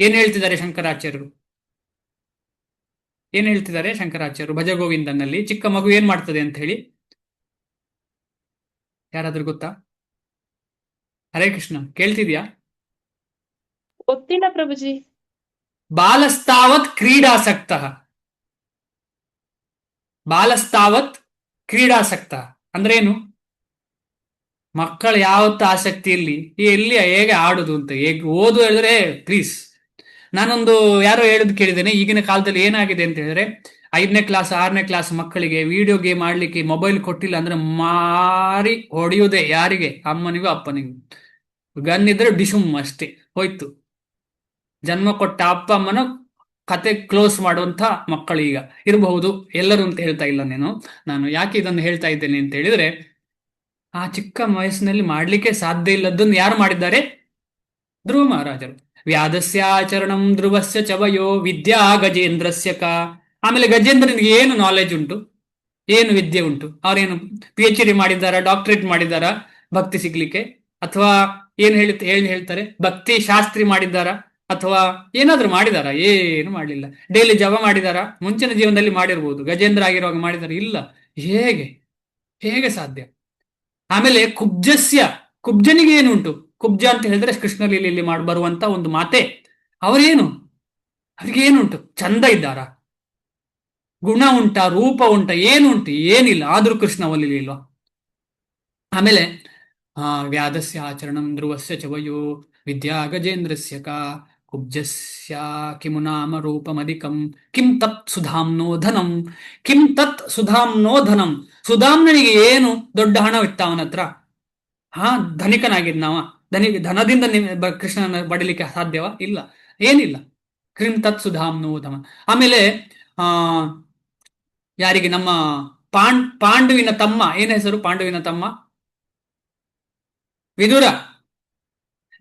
[SPEAKER 1] ಏನ್ ಹೇಳ್ತಿದ್ದಾರೆ ಶಂಕರಾಚಾರ್ಯರು ಭಜಗೋವಿಂದನಲ್ಲಿ ಚಿಕ್ಕ ಮಗು ಏನ್ ಮಾಡ್ತದೆ ಅಂತ ಹೇಳಿ ಯಾರಾದ್ರೂ ಗೊತ್ತಾ? ಹರೇ ಕೃಷ್ಣ, ಕೇಳ್ತಿದ್ಯಾ?
[SPEAKER 4] ಗೊತ್ತಿಲ್ಲ ಪ್ರಭುಜಿ.
[SPEAKER 1] ಬಾಲಸ್ತಾವತ್ ಕ್ರೀಡಾಸಕ್ತ ಅಂದ್ರೆ ಏನು? ಮಕ್ಕಳು ಯಾವತ್ತೂ ಆಸಕ್ತಿ ಇಲ್ಲಿ ಎಲ್ಲಿ ಹೇಗೆ ಆಡುದು ಅಂತ ಹೇಗೆ ಓದು ಹೇಳಿದ್ರೆ ಪ್ಲೀಸ್. ನಾನೊಂದು ಯಾರೋ ಹೇಳೋದು ಕೇಳಿದ್ದೇನೆ, ಈಗಿನ ಕಾಲದಲ್ಲಿ ಏನಾಗಿದೆ ಅಂತ ಹೇಳಿದ್ರೆ 5ನೇ ಕ್ಲಾಸ್ 6ನೇ ಕ್ಲಾಸ್ ಮಕ್ಕಳಿಗೆ ವಿಡಿಯೋ ಗೇಮ್ ಆಡ್ಲಿಕ್ಕೆ ಮೊಬೈಲ್ ಕೊಟ್ಟಿಲ್ಲ ಅಂದ್ರೆ ಮಾರಿ ಹೊಡೆಯುವುದೇ. ಯಾರಿಗೆ? ಅಮ್ಮನಿಗೂ ಅಪ್ಪನಿಗೂ. ಗನ್ ಇದ್ರೆ ಡಿಶುಮ್ ಅಷ್ಟೇ, ಹೋಯ್ತು. ಜನ್ಮ ಕೊಟ್ಟ ಅಪ್ಪ ಅಮ್ಮನ ಕತೆ ಕ್ಲೋಸ್ ಮಾಡುವಂತ ಮಕ್ಕಳು ಈಗ ಇರಬಹುದು, ಎಲ್ಲರೂ ಅಂತ ಹೇಳ್ತಾ ಇಲ್ಲ ನಾನು ಯಾಕೆ ಇದನ್ನು ಹೇಳ್ತಾ ಇದ್ದೇನೆ ಅಂತ ಹೇಳಿದ್ರೆ, ಆ ಚಿಕ್ಕ ವಯಸ್ಸಿನಲ್ಲಿ ಮಾಡ್ಲಿಕ್ಕೆ ಸಾಧ್ಯ ಇಲ್ಲದನ್ನು ಯಾರು ಮಾಡಿದ್ದಾರೆ? ಧ್ರುವ ಮಹಾರಾಜರು. ವ್ಯಾದಸ್ಯಾಚರಣಂ ಧ್ರುವಸ್ಯ ಚವಯೋ ವಿದ್ಯಾ ಗಜೇಂದ್ರಸ್ಯ ಕ. ಆಮೇಲೆ ಗಜೇಂದ್ರನಿಗೆ ಏನು ನಾಲೆಜ್ ಉಂಟು, ಏನು ವಿದ್ಯೆ ಉಂಟು? ಅವ್ರೇನು PhD ಮಾಡಿದ್ದಾರಾ, ಡಾಕ್ಟರೇಟ್ ಮಾಡಿದ್ದಾರಾ ಭಕ್ತಿ ಸಿಗ್ಲಿಕ್ಕೆ? ಅಥವಾ ಏನ್ ಹೇಳ್ತಾರೆ, ಭಕ್ತಿ ಶಾಸ್ತ್ರಿ ಮಾಡಿದ್ದಾರಾ? ಅಥವಾ ಏನಾದ್ರೂ ಮಾಡಿದಾರ? ಏನು ಮಾಡಲಿಲ್ಲ. ಡೈಲಿ ಜಪ ಮಾಡಿದಾರ? ಮುಂಚಿನ ಜೀವನದಲ್ಲಿ ಮಾಡಿರ್ಬೋದು, ಗಜೇಂದ್ರ ಆಗಿರುವಾಗ ಮಾಡಿದಾರ? ಇಲ್ಲ. ಹೇಗೆ ಹೇಗೆ ಸಾಧ್ಯ? ಆಮೇಲೆ ಕುಬ್ಜನಿಗೆ ಏನುಂಟು? ಕುಬ್ಜ ಅಂತ ಹೇಳಿದ್ರೆ ಕೃಷ್ಣ ಲೀಲೆಯಲ್ಲಿ ಬರುವಂತ ಒಂದು ಮಾತೆ. ಅವರೇನು, ಅವ್ರಿಗೆ ಏನುಂಟು? ಚಂದ ಇದ್ದಾರ? ಗುಣ ಉಂಟಾ? ರೂಪ ಉಂಟಾ? ಏನುಂಟು? ಏನಿಲ್ಲ. ಆದ್ರೂ ಕೃಷ್ಣ ಒಲಿಲಿಲ್ವಾ? ಆಮೇಲೆ ವ್ಯಾದಸ್ಯ ಆಚರಣಂ ಧ್ರುವಸ್ಯ ಚವಯೋ ವಿದ್ಯಾ ಗಜೇಂದ್ರಸ್ಯ ಕಾ ಕುಬ್ಜಸ್ಯ ಕಿಮು ನಾಮ ರೂಪಮಧಿಕಂ ಕಿಂ ತತ್ ಸುಧಾಮ್ನೋ ಧನಂ. ಕಿಂ ತತ್ ಸುಧಾಮ್ನೋ ಧನಂ. ಸುಧಾಮ್ನಿಗೆ ಏನು ದೊಡ್ಡ ಹಣವಿತ್ತ ಅವನ ಹತ್ರ? ಧನಿಕನಾಗಿದ್ನವ. ಧನದಿಂದ ಕೃಷ್ಣನ ಬಡಲಿಕ್ಕೆ ಸಾಧ್ಯವಾ? ಇಲ್ಲ, ಏನಿಲ್ಲ. ಕ್ರಿಂ ತತ್ ಸುಧಾಮ್ನೋ ಧಮ. ಆಮೇಲೆ ಆ ಯಾರಿಗೆ? ನಮ್ಮ ಪಾಂಡುವಿನ ತಮ್ಮ, ಏನ್ ಹೆಸರು ಪಾಂಡುವಿನ ತಮ್ಮ?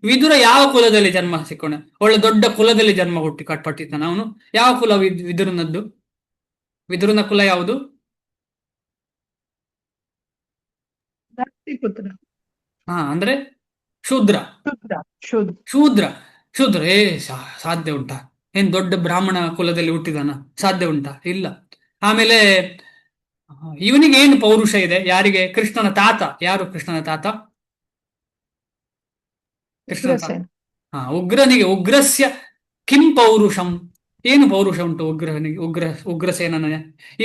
[SPEAKER 1] ವಿದುರ ಯಾವ ಕುಲದಲ್ಲಿ ಜನ್ಮ ಸಿಕ್ಕೋಣ? ಒಳ್ಳೆ ದೊಡ್ಡ ಕುಲದಲ್ಲಿ ಜನ್ಮ ಪಟ್ಟಿದ್ದಾನ ಅವನು. ಯಾವ ಕುಲ ವಿದುರನದ್ದು? ವಿದುರನ ಕುಲ ಯಾವುದು? ಅಂದ್ರೆ ಶೂದ್ರ. ಶೂದ್ರ ಶೂದ್ರ. ಸಾಧ್ಯ ಉಂಟಾ? ಏನ್ ದೊಡ್ಡ ಬ್ರಾಹ್ಮಣ ಕುಲದಲ್ಲಿ ಹುಟ್ಟಿದಾನ? ಸಾಧ್ಯ ಉಂಟಾ? ಇಲ್ಲ. ಆಮೇಲೆ ಇವನಿಗೆ ಏನು ಪೌರುಷ ಇದೆ? ಯಾರಿಗೆ? ಕೃಷ್ಣನ ತಾತ. ಯಾರು ಕೃಷ್ಣನ ತಾತ? ಉಗ್ರನಿಗೆ. ಉಗ್ರಸ್ಯ ಕಿಂ ಪೌರುಷಂ. ಏನು ಪೌರುಷ ಉಂಟು ಉಗ್ರನಿಗೆ? ಉಗ್ರಸೇನನ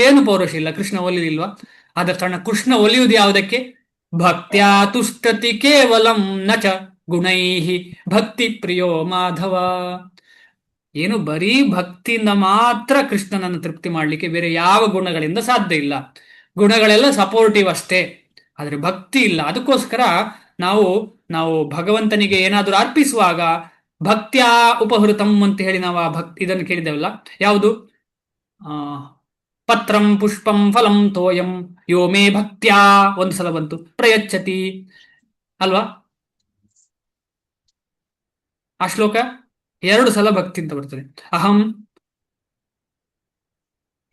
[SPEAKER 1] ಏನು ಪೌರುಷ ಇಲ್ಲ. ಕೃಷ್ಣ ಒಲಿಲಿಲ್ವಾ? ಆದ ಕಾರಣ ಕೃಷ್ಣ ಒಲಿಯುವುದು ಯಾವುದಕ್ಕೆ? ಭಕ್ತ್ಯಾ ತುಷ್ಟತಿ ಕೇವಲಂ ನಚ ಗುಣೈಹಿ ಭಕ್ತಿ ಪ್ರಿಯೋ ಮಾಧವ. ಏನು ಬರೀ ಭಕ್ತಿಯಿಂದ ಮಾತ್ರ ಕೃಷ್ಣನನ್ನು ತೃಪ್ತಿ ಮಾಡಲಿಕ್ಕೆ ಬೇರೆ ಯಾವ ಗುಣಗಳಿಂದ ಸಾಧ್ಯ ಇಲ್ಲ. ಗುಣಗಳೆಲ್ಲ ಸಪೋರ್ಟಿವ್ ಅಷ್ಟೇ, ಆದ್ರೆ ಭಕ್ತಿ ಇಲ್ಲ. ಅದಕ್ಕೋಸ್ಕರ ನಾವು ಭಗವಂತನಿಗೆ ಏನಾದರೂ ಅರ್ಪಿಸುವಾಗ ಭಕ್ತ್ಯಾ ಉಪಹೃತಂ ಅಂತ ಹೇಳಿ ನಾವು ಆ ಇದನ್ನು ಕೇಳಿದ್ದೇವಲ್ಲ. ಯಾವುದು? ಪತ್ರಂ ಪುಷ್ಪಂ ಫಲಂ ತೋಯಂ ಯೋ ಮೇ ಭಕ್ತ್ಯಾ ಒಂದು ಸಲ ಬಂತು, ಪ್ರಯಚ್ಛತಿ ಅಲ್ವಾ? ಆ ಶ್ಲೋಕ 2 ಸಲ ಭಕ್ತಿ ಅಂತ ಬರ್ತದೆ. ಅಹಂ,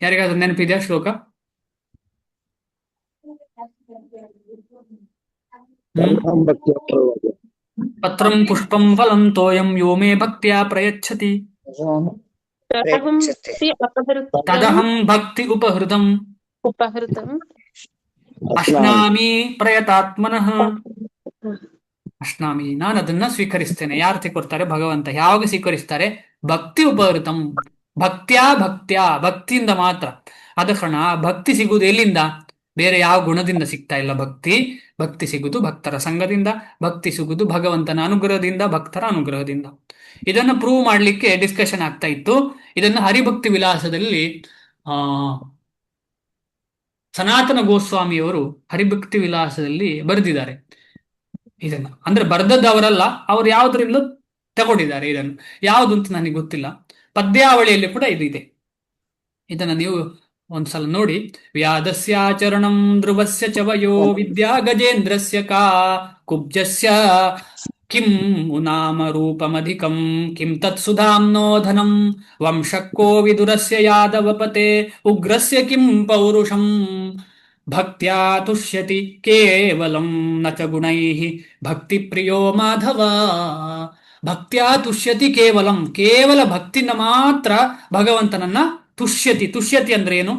[SPEAKER 1] ಯಾರಿಗಾದ್ರೂ ನೆನಪಿದೆಯಾ ಶ್ಲೋಕ? ಪತ್ರಂ ಪುಷ್ಪಂ ಫಲಂ ತೋಯಂ ಯೋ ಮೇ ಭಕ್ತ್ಯಾ ಪ್ರಯಚ್ಛತಿ ತದಹಂ ಭಕ್ತಿ ಉಪಹೃತಂ ಅಶ್ನಾಮಿ ಪ್ರಯತಾತ್ಮನಃ. ಅಶ್ನಾಮಿ, ನಾನು ಅದನ್ನ ಸ್ವೀಕರಿಸ್ತೇನೆ. ಯಾರು ಕೊಡ್ತಾರೆ? ಭಗವಂತ. ಯಾವಾಗ ಸ್ವೀಕರಿಸ್ತಾರೆ? ಭಕ್ತಿ ಉಪಹೃತಂ. ಭಕ್ತಿಯಿಂದ ಮಾತ್ರ. ಆದ ಕಾರಣ ಭಕ್ತಿ ಸಿಗುವುದು ಎಲ್ಲಿಂದ? ಬೇರೆ ಯಾವ ಗುಣದಿಂದ ಸಿಗ್ತಾ ಇಲ್ಲ. ಭಕ್ತಿ ಸಿಗುವುದು ಭಕ್ತರ ಸಂಘದಿಂದ. ಭಕ್ತಿ ಸಿಗುವುದು ಭಗವಂತನ ಅನುಗ್ರಹದಿಂದ, ಭಕ್ತರ ಅನುಗ್ರಹದಿಂದ. ಇದನ್ನು ಪ್ರೂವ್ ಮಾಡಲಿಕ್ಕೆ ಡಿಸ್ಕಷನ್ ಆಗ್ತಾ ಇತ್ತು. ಇದನ್ನು ಹರಿಭಕ್ತಿ ವಿಲಾಸದಲ್ಲಿ ಸನಾತನ ಗೋಸ್ವಾಮಿಯವರು ಹರಿಭಕ್ತಿ ವಿಲಾಸದಲ್ಲಿ ಬರೆದಿದ್ದಾರೆ. ಇದನ್ನು ಅಂದ್ರೆ ಬರ್ದದ್ದವರಲ್ಲ, ಅವ್ರು ಯಾವ್ದ್ರಿಂದಲೂ ತಗೊಂಡಿದ್ದಾರೆ. ಇದನ್ನು ಯಾವುದು ಅಂತ ನನಗೆ ಗೊತ್ತಿಲ್ಲ. ಪದ್ಯಾವಳಿಯಲ್ಲಿ ಕೂಡ ಇದು ಇದೆ. ಇದನ್ನ ನೀವು ಒಂದ್ಸಲ ನೋಡಿ. ವ್ಯಾದಸ್ಯಾಚರಣಂ ಧ್ರುವಸ್ಯ ಚವಯೋ ವಿದ್ಯಾ ಗಜೇಂದ್ರಸ್ಯ ಕಾ ಕುಬ್ಜಸ್ಯ ಕಿಂ ನಾಮ ರೂಪಮಧಿಕಂ ಕಿಂ ತತ್ ಸುಧಾಮ್ನೋ ಧನಂ ವಂಶಕ್ಕೋ ವಿದುರಸ್ಯ ಯಾದವಪತೆ ಉಗ್ರಸ್ಯ ಕಿಂ ಪೌರುಷಂ ಭಕ್ತ್ಯಾ ತುಷ್ಯತಿ ಕೇವಲಂ ನ ಚ ಗುಣೈಃ ಭಕ್ತಿ ಪ್ರಿಯೋ ಮಾಧವ. ಭಕ್ತ್ಯಾ ತುಷ್ಯತಿ ಕೇವಲಂ. ಕೇವಲ ಭಕ್ತಿಯಿಂದ ಮಾತ್ರ ಭಗವಂತನನ್ನ ತುಷ್ಯತಿ ಅಂದ್ರೆ ಏನು?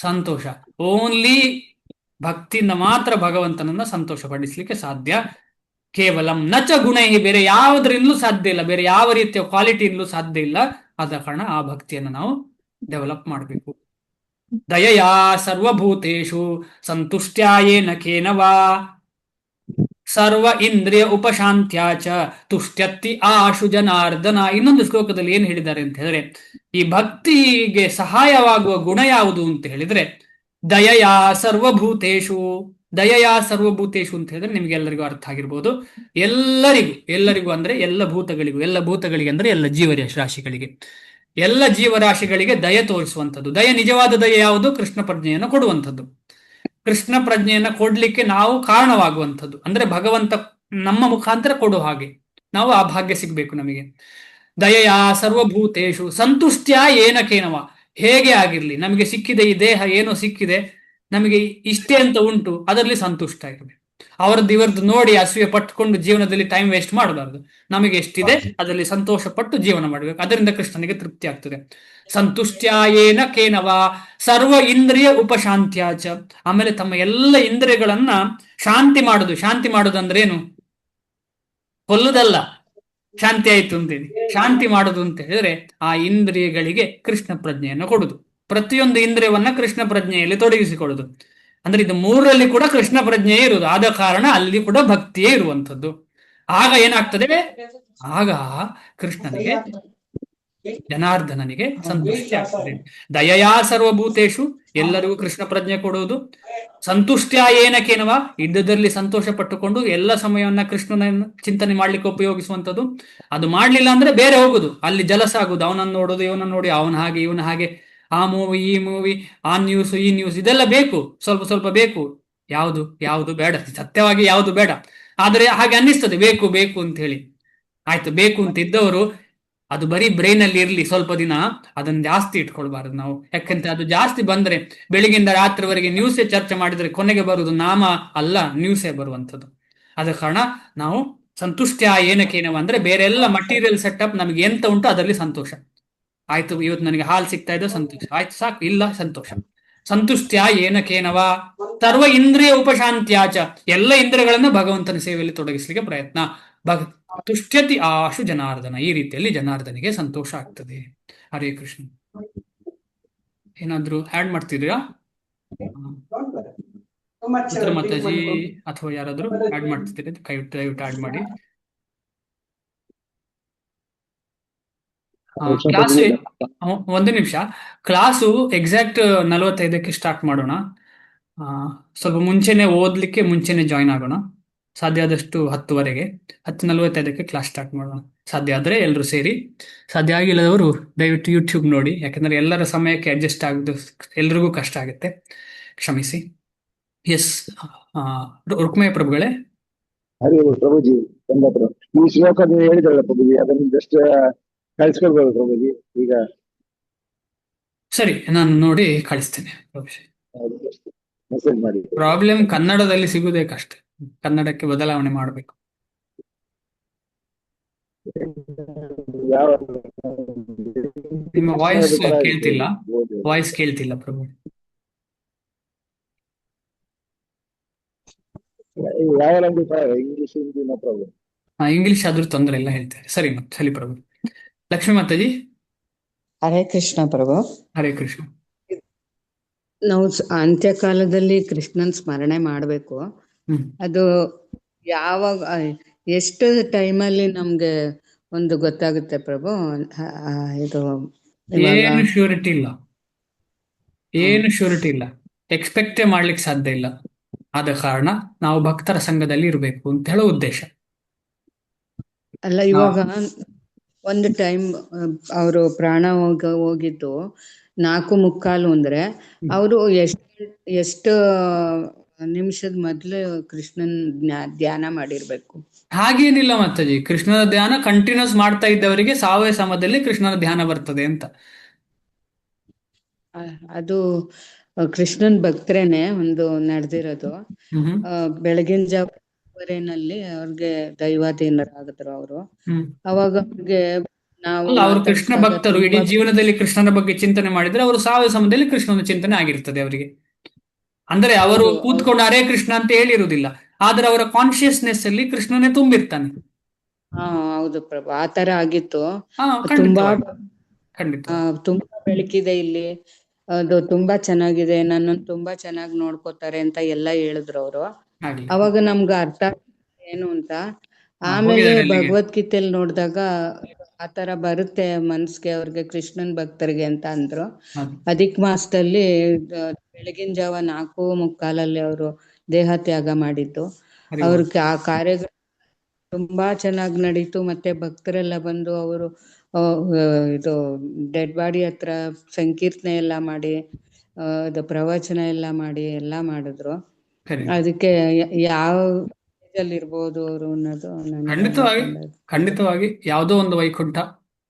[SPEAKER 1] ಸಂತೋಷ. ಓನ್ಲಿ ಭಕ್ತಿಯಿಂದ ಮಾತ್ರ ಭಗವಂತನನ್ನ ಸಂತೋಷ ಪಡಿಸ್ಲಿಕ್ಕೆ ಸಾಧ್ಯ. ಕೇವಲಂ ನಚ ಗುಣೈ. ಬೇರೆ ಯಾವುದರಿಂದಲೂ ಸಾಧ್ಯ ಇಲ್ಲ, ಬೇರೆ ಯಾವ ರೀತಿಯ ಕ್ವಾಲಿಟಿಯಿಂದಲೂ ಸಾಧ್ಯ ಇಲ್ಲ. ಆದ ಕಾರಣ ಆ ಭಕ್ತಿಯನ್ನು ನಾವು ಡೆವಲಪ್ ಮಾಡಬೇಕು. ದಯಯಾ ಸರ್ವಭೂತೇಷು ಸಂತುಷ್ಟ್ಯಾಯೇನ ಕೇನವಾ ಸರ್ವ ಇಂದ್ರಿಯ ಉಪಶಾಂತ್ಯಾಚ ತುಷ್ಟ್ಯತ್ತಿ ಆಶು ಜನಾರ್ದನ. ಇನ್ನೊಂದು ಶ್ಲೋಕದಲ್ಲಿ ಏನ್ ಹೇಳಿದ್ದಾರೆ ಅಂತ ಹೇಳಿದ್ರೆ, ಈ ಭಕ್ತಿಗೆ ಸಹಾಯವಾಗುವ ಗುಣ ಯಾವುದು ಅಂತ ಹೇಳಿದ್ರೆ ದಯಯಾ ಸರ್ವಭೂತೇಷು. ದಯಯಾ ಸರ್ವಭೂತೇಷು ಅಂತ ಹೇಳಿದ್ರೆ ನಿಮ್ಗೆಲ್ಲರಿಗೂ ಅರ್ಥ ಆಗಿರ್ಬೋದು. ಎಲ್ಲರಿಗೂ ಅಂದ್ರೆ ಎಲ್ಲ ಭೂತಗಳಿಗೂ, ಎಲ್ಲ ಭೂತಗಳಿಗೆ ಅಂದ್ರೆ ಎಲ್ಲ ಜೀವರಾಶಿಗಳಿಗೆ, ಎಲ್ಲ ಜೀವರಾಶಿಗಳಿಗೆ ದಯ ತೋರಿಸುವಂಥದ್ದು. ದಯ, ನಿಜವಾದ ದಯ ಯಾವುದು? ಕೃಷ್ಣ ಪ್ರಜ್ಞೆಯನ್ನು ಕೊಡುವಂಥದ್ದು. ಕೃಷ್ಣ ಪ್ರಜ್ಞೆಯನ್ನ ಕೊಡ್ಲಿಕ್ಕೆ ನಾವು ಕಾರಣವಾಗುವಂಥದ್ದು. ಅಂದ್ರೆ ಭಗವಂತ ನಮ್ಮ ಮುಖಾಂತರ ಕೊಡೋ ಹಾಗೆ ನಾವು ಆ ಭಾಗ್ಯ ಸಿಗ್ಬೇಕು ನಮಗೆ. ದಯೆಯ ಸರ್ವಭೂತೇಷು ಸಂತುಷ್ಟ್ಯ ಏನಕೇನವ. ಹೇಗೆ ಆಗಿರ್ಲಿ, ನಮಗೆ ಸಿಕ್ಕಿದೆ ಈ ದೇಹ, ಏನೋ ಸಿಕ್ಕಿದೆ, ನಮಗೆ ಇಷ್ಟೇ ಅಂತ ಉಂಟು, ಅದರಲ್ಲಿ ಸಂತುಷ್ಟ ಇರಬೇಕು. ಇವರದ್ದು ನೋಡಿ ಅಸೂಯೆ ಪಟ್ಟುಕೊಂಡು ಜೀವನದಲ್ಲಿ ಟೈಮ್ ವೇಸ್ಟ್ ಮಾಡಬಾರ್ದು. ನಮಗೆ ಎಷ್ಟಿದೆ ಅದರಲ್ಲಿ ಸಂತೋಷ ಪಟ್ಟು ಜೀವನ ಮಾಡಬೇಕು. ಅದರಿಂದ ಕೃಷ್ಣನಿಗೆ ತೃಪ್ತಿ ಆಗ್ತದೆ. ಸಂತುಷ್ಟ್ಯಾಯೇನ ಕೇನವ ಸರ್ವ ಇಂದ್ರಿಯ ಉಪಶಾಂತ್ಯಾಚ. ಆಮೇಲೆ ತಮ್ಮ ಎಲ್ಲ ಇಂದ್ರಿಯಗಳನ್ನ ಶಾಂತಿ ಮಾಡುದು. ಶಾಂತಿ ಮಾಡುದಂದ್ರೆ ಏನು? ಕೊಲ್ಲುದಲ್ಲ, ಶಾಂತಿ ಆಯ್ತು ಅಂತೇಳಿ. ಶಾಂತಿ ಮಾಡುದು ಅಂತ ಹೇಳಿದ್ರೆ ಆ ಇಂದ್ರಿಯಗಳಿಗೆ ಕೃಷ್ಣ ಪ್ರಜ್ಞೆಯನ್ನು ಕೊಡುದು. ಪ್ರತಿಯೊಂದು ಇಂದ್ರಿಯವನ್ನ ಕೃಷ್ಣ ಪ್ರಜ್ಞೆಯಲ್ಲಿ ತೊಡಗಿಸಿಕೊಳ್ಳುದು. ಅಂದ್ರೆ ಇದು ಮೂರರಲ್ಲಿ ಕೂಡ ಕೃಷ್ಣ ಪ್ರಜ್ಞೆಯೇ ಇರುವುದು. ಆದ ಕಾರಣ ಅಲ್ಲಿ ಕೂಡ ಭಕ್ತಿಯೇ ಇರುವಂಥದ್ದು. ಆಗ ಏನಾಗ್ತದೆ? ಆಗ ಕೃಷ್ಣನಿಗೆ, ಜನಾರ್ದನನಿಗೆ ಸಂತುಷ್ಟಿ ಆಗ್ತದೆ. ದಯಯಾ ಸರ್ವಭೂತೇಷು, ಎಲ್ಲರಿಗೂ ಕೃಷ್ಣ ಪ್ರಜ್ಞೆ ಕೊಡುವುದು. ಸಂತುಷ್ಟ್ಯ ಏನಕೇನವ, ಯುದ್ಧದಲ್ಲಿ ಸಂತೋಷ ಪಟ್ಟುಕೊಂಡು ಎಲ್ಲ ಸಮಯವನ್ನ ಕೃಷ್ಣನ ಚಿಂತನೆ ಮಾಡ್ಲಿಕ್ಕೆ ಉಪಯೋಗಿಸುವಂಥದ್ದು. ಅದು ಮಾಡ್ಲಿಲ್ಲ ಅಂದ್ರೆ ಬೇರೆ ಹೋಗುದು, ಅಲ್ಲಿ ಜಲಸ ಆಗುದು. ಅವನನ್ನು ನೋಡುದು, ಇವನನ್ನು ನೋಡಿ, ಅವನ ಹಾಗೆ ಇವನ ಹಾಗೆ, ಆ ಮೂವಿ ಈ ಮೂವಿ, ಆ ನ್ಯೂಸ್ ಈ ನ್ಯೂಸ್, ಇದೆಲ್ಲ ಬೇಕು, ಸ್ವಲ್ಪ ಸ್ವಲ್ಪ ಬೇಕು. ಯಾವುದು ಬೇಡ, ಸತ್ಯವಾಗಿ ಯಾವುದು ಬೇಡ. ಆದರೆ ಹಾಗೆ ಅನ್ನಿಸ್ತದೆ ಬೇಕು ಬೇಕು ಅಂತ ಹೇಳಿ. ಆಯ್ತು, ಬೇಕು ಅಂತ ಇದ್ದವರು ಅದು ಬರೀ ಬ್ರೈನ್ ಅಲ್ಲಿ ಇರ್ಲಿ ಸ್ವಲ್ಪ ದಿನ, ಅದನ್ನ ಜಾಸ್ತಿ ಇಟ್ಕೊಳ್ಬಾರದು ನಾವು. ಯಾಕಂದ್ರೆ ಅದು ಜಾಸ್ತಿ ಬಂದ್ರೆ ಬೆಳಿಗ್ಗಿಂದ ರಾತ್ರಿವರೆಗೆ ನ್ಯೂಸೇ ಚರ್ಚೆ ಮಾಡಿದ್ರೆ ಕೊನೆಗೆ ಬರುವುದು ನಾಮ ಅಲ್ಲ, ನ್ಯೂಸೇ ಬರುವಂಥದ್ದು. ಆದ ಕಾರಣ ನಾವು ಸಂತುಷ್ಟ್ಯ ಏನಕ್ಕೇನವ ಅಂದ್ರೆ ಬೇರೆ ಎಲ್ಲ ಮಟೀರಿಯಲ್ ಸೆಟಪ್ ನಮಗೆ ಎಂತ ಉಂಟು ಅದರಲ್ಲಿ ಸಂತೋಷ. ಆಯ್ತು, ಇವತ್ತು ನನಗೆ ಹಾಲು ಸಿಗ್ತಾ ಇದೆ, ಸಂತೋಷ ಆಯ್ತು, ಸಾಕು, ಇಲ್ಲ ಸಂತೋಷ. ಸಂತುಷ್ಟ್ಯ ಏನಕೇನವ ಸರ್ವ ಇಂದ್ರಿಯ ಉಪಶಾಂತ್ಯಾಚ. ಎಲ್ಲ ಇಂದ್ರಿಯಗಳನ್ನ ಭಗವಂತನ ಸೇವೆಯಲ್ಲಿ ತೊಡಗಿಸ್ಲಿಕ್ಕೆ ಪ್ರಯತ್ನ. ತುಷ್ಟ್ಯತಿ ಆಶು ಜನಾರ್ದನ. ಈ ರೀತಿಯಲ್ಲಿ ಜನಾರ್ದನಿಗೆ ಸಂತೋಷ ಆಗ್ತದೆ. ಹರೇ ಕೃಷ್ಣ. ಏನಾದ್ರು ಆಡ್ ಮಾಡ್ತಿದ್ದೀರಾ ಮಾತಾಜಿ ಅಥವಾ ಯಾರಾದ್ರೂ ಆಡ್ ಮಾಡ್ತಿದ್ದೀರಿ? ದಯವಿಟ್ಟು ಆಡ್ ಮಾಡಿ. ಕ್ಲಾಸ್ ಒಂದು ನಿಮಿಷ, ಕ್ಲಾಸು ಎಕ್ಸಾಕ್ಟ್ 45ಕ್ಕೆ ಸ್ಟಾರ್ಟ್ ಮಾಡೋಣ. ಸ್ವಲ್ಪ ಮುಂಚೆನೆ ಓದ್ಲಿಕ್ಕೆ ಮುಂಚೆನೆ ಜಾಯಿನ್ ಆಗೋಣ. ಸಾಧ್ಯ ಆದಷ್ಟು 10:15, 10:45ಕ್ಕೆ ಕ್ಲಾಸ್ ಸ್ಟಾರ್ಟ್ ಮಾಡೋಣ. ಸಾಧ್ಯ ಆದ್ರೆ ಎಲ್ಲರೂ ಸೇರಿ, ಸಾಧ್ಯ ಆಗಿಲ್ಲದವರು ದಯವಿಟ್ಟು ಯೂಟ್ಯೂಬ್ ನೋಡಿ. ಯಾಕಂದ್ರೆ ಎಲ್ಲರ ಸಮಯಕ್ಕೆ ಅಡ್ಜಸ್ಟ್ ಆಗೋದು ಎಲ್ರಿಗೂ ಕಷ್ಟ ಆಗುತ್ತೆ, ಕ್ಷಮಿಸಿ. ಎಸ್, ರುಕ್ಮಯ್ಯ ಪ್ರಭುಗಳೇ.
[SPEAKER 5] ಹರಿ ಪ್ರಭುಜಿ, ಈ ಶ್ಲೋಕ ನೀವು ಹೇಳಿದ್ರಲ್ಲ ಪ್ರಭುಜಿ, ಅದನ್ನು ಜಸ್ಟ್ ಕಳಿಸ್ಕೊಳ್ಬೋದು ಪ್ರಭುಜಿ ಈಗ.
[SPEAKER 1] ಸರಿ, ನಾನು ನೋಡಿ ಕಳಿಸ್ತೇನೆ.
[SPEAKER 5] ಮೆಸೇಜ್ ಮಾಡಿ.
[SPEAKER 1] ಪ್ರಾಬ್ಲಮ್ ಕನ್ನಡದಲ್ಲಿ ಸಿಗುವುದೇ ಕಷ್ಟ, ಕನ್ನಡಕ್ಕೆ ಬದಲಾವಣೆ ಮಾಡಬೇಕು.
[SPEAKER 5] ಯಾವ
[SPEAKER 1] ನಿಮ್ಮ ವಾಯ್ಸ್ ಕೇಳ್ತಿಲ್ಲ ಪ್ರಭು.
[SPEAKER 5] ಯಾವ language? English, Hindi, no problem.
[SPEAKER 1] English ಆದ್ರೂ ತೊಂದರೆ ಇಲ್ಲ ಹೇಳ್ತಾರೆ. ಸರಿ ಪ್ರಭು. ಲಕ್ಷ್ಮೀ ಮಾತಾಜಿ.
[SPEAKER 6] ಹರೇ ಕೃಷ್ಣ ಪ್ರಭು.
[SPEAKER 1] ಹರೇ ಕೃಷ್ಣ.
[SPEAKER 6] ನಾವು ಅಂತ್ಯಕಾಲದಲ್ಲಿ ಕೃಷ್ಣನ್ ಸ್ಮರಣೆ ಮಾಡ್ಬೇಕು. ಅದು ಯಾವಾಗ, ಎಷ್ಟು ಟೈಮಲ್ಲಿ ನಮ್ಗೆ ಒಂದು ಗೊತ್ತಾಗುತ್ತೆ ಪ್ರಭು? ಇದು
[SPEAKER 1] ಏನು ಶ್ಯೂರಿಟಿ ಇಲ್ಲ, ಎಕ್ಸ್ಪೆಕ್ಟೇ ಮಾಡ್ಲಿಕ್ಕೆ ಸಾಧ್ಯ ಇಲ್ಲ. ಆದ ಕಾರಣ ನಾವು ಭಕ್ತರ ಸಂಘದಲ್ಲಿ ಇರಬೇಕು ಅಂತ ಹೇಳೋ ಉದ್ದೇಶ.
[SPEAKER 6] ಅಲ್ಲ, ಇವಾಗ ಒಂದು ಟೈಮ್ ಅವರು ಪ್ರಾಣ ಹೋಗಿದ್ದು 4:45 ಅಂದ್ರೆ ಅವರು ಎಷ್ಟು ನಿಮಿಷದ ಮೊದ್ಲು ಕೃಷ್ಣನ್ ಧ್ಯಾನ ಮಾಡಿರ್ಬೇಕು?
[SPEAKER 1] ಹಾಗೇನಿಲ್ಲ ಮಾತಾಜಿ, ಕೃಷ್ಣನ ಧ್ಯಾನ ಕಂಟಿನ್ಯೂಸ್ ಮಾಡ್ತಾ ಇದ್ದವರಿಗೆ ಸಾವೇ ಸಮಯದಲ್ಲಿ ಕೃಷ್ಣನ ಧ್ಯಾನ ಬರ್ತದೆ ಅಂತ.
[SPEAKER 6] ಅದು ಕೃಷ್ಣನ್ ಭಕ್ತರೇನೆ ಒಂದು ನಡೆದಿರೋದು. ಬೆಳಗಿನ ಜಾವನಲ್ಲಿ ಅವ್ರಿಗೆ ದೈವಾಧೀನರಾಗಿದ್ರು ಅವರು. ಅವಾಗ ಅವ್ರಿಗೆ
[SPEAKER 1] ಅವರು ಕೃಷ್ಣ ಭಕ್ತರು, ಇಡೀ ಜೀವನದಲ್ಲಿ ಕೃಷ್ಣನ ಬಗ್ಗೆ ಚಿಂತನೆ ಮಾಡಿದ್ರೆ ಅವರು ಸಾವೇ ಸಮಯದಲ್ಲಿ ಕೃಷ್ಣನ ಚಿಂತನೆ ಆಗಿರ್ತದೆ ಅವರಿಗೆ. ಅಂದ್ರೆ ಅವರು ಕೂತ್ಕೊಂಡು ಹರೇ ಕೃಷ್ಣ ಅಂತ ಹೇಳಿರುವುದಿಲ್ಲ, ಆದ್ರೆ ಅವರ ಕಾನ್ಶಿಯಸ್ನೆಸ್ ಅಲ್ಲಿ ಕೃಷ್ಣನೇ ತುಂಬಿರ್ತಾನೆ.
[SPEAKER 6] ಹೌದು ಪ್ರಭು, ಆತರ ಆಗಿತ್ತು.
[SPEAKER 1] ಖಂಡಿತ.
[SPEAKER 6] ತುಂಬಾ ಬೆಳಕಿದೆ ಇಲ್ಲಿ. ಅದು ತುಂಬಾ ಚೆನ್ನಾಗಿದೆ, ನನ್ನನ್ನು ತುಂಬಾ ಚೆನ್ನಾಗಿ ನೋಡ್ಕೋತಾರೆ ಅಂತ ಎಲ್ಲ ಹೇಳಿದ್ರು ಅವರು.
[SPEAKER 1] ಆಗ್ಲಿ.
[SPEAKER 6] ಅವಾಗ ನಮ್ಗೆ ಅರ್ಥ ಏನು ಅಂತ. ಆಮೇಲೆ
[SPEAKER 1] ಹೋಗಿದ್ದಾರೆ ಅಲ್ಲಿಗೆ.
[SPEAKER 6] ಭಗವದ್ಗೀತೆಯಲ್ಲಿ ನೋಡಿದಾಗ ಆತರ ಬರುತ್ತೆ ಮನ್ಸ್ಗೆ ಅವ್ರಿಗೆ, ಕೃಷ್ಣನ್ ಭಕ್ತರಿಗೆ ಅಂತ ಅಂದ್ರು.
[SPEAKER 1] ಹೌದು.
[SPEAKER 6] ಅಧಿಕ ಮಾಸದಲ್ಲಿ ಬೆಳಗಿನ ಜಾವ 4:45 ಅವರು ದೇಹ ತ್ಯಾಗ ಮಾಡಿದ್ದು.
[SPEAKER 1] ಹರಿ ಓಂ.
[SPEAKER 6] ಅವ್ರಿಗೆ ಆ ಕಾರ್ಯಗಳು ತುಂಬಾ ಚೆನ್ನಾಗಿ ನಡೀತು. ಮತ್ತೆ ಭಕ್ತರೆಲ್ಲ ಬಂದು ಅವರು ಇದು ಡೆಡ್ ಬಾಡಿ ಹತ್ರ ಸಂಕೀರ್ತನೆ ಎಲ್ಲ ಮಾಡಿ ಇದು ಪ್ರವಚನ ಎಲ್ಲ ಮಾಡಿ ಎಲ್ಲ ಮಾಡಿದ್ರು.
[SPEAKER 1] ಸರಿ.
[SPEAKER 6] ಅದಕ್ಕೆ ಯಾವ ಇರ್ಬೋದು ಅವರು ಅನ್ನೋದು ನನಗೆ
[SPEAKER 1] ಖಂಡಿತವಾಗಿ
[SPEAKER 6] ಅನ್ಕೊಂಡದ್ದು.
[SPEAKER 1] ಖಂಡಿತವಾಗಿ ಯಾವುದೋ ಒಂದು ವೈಕುಂಠ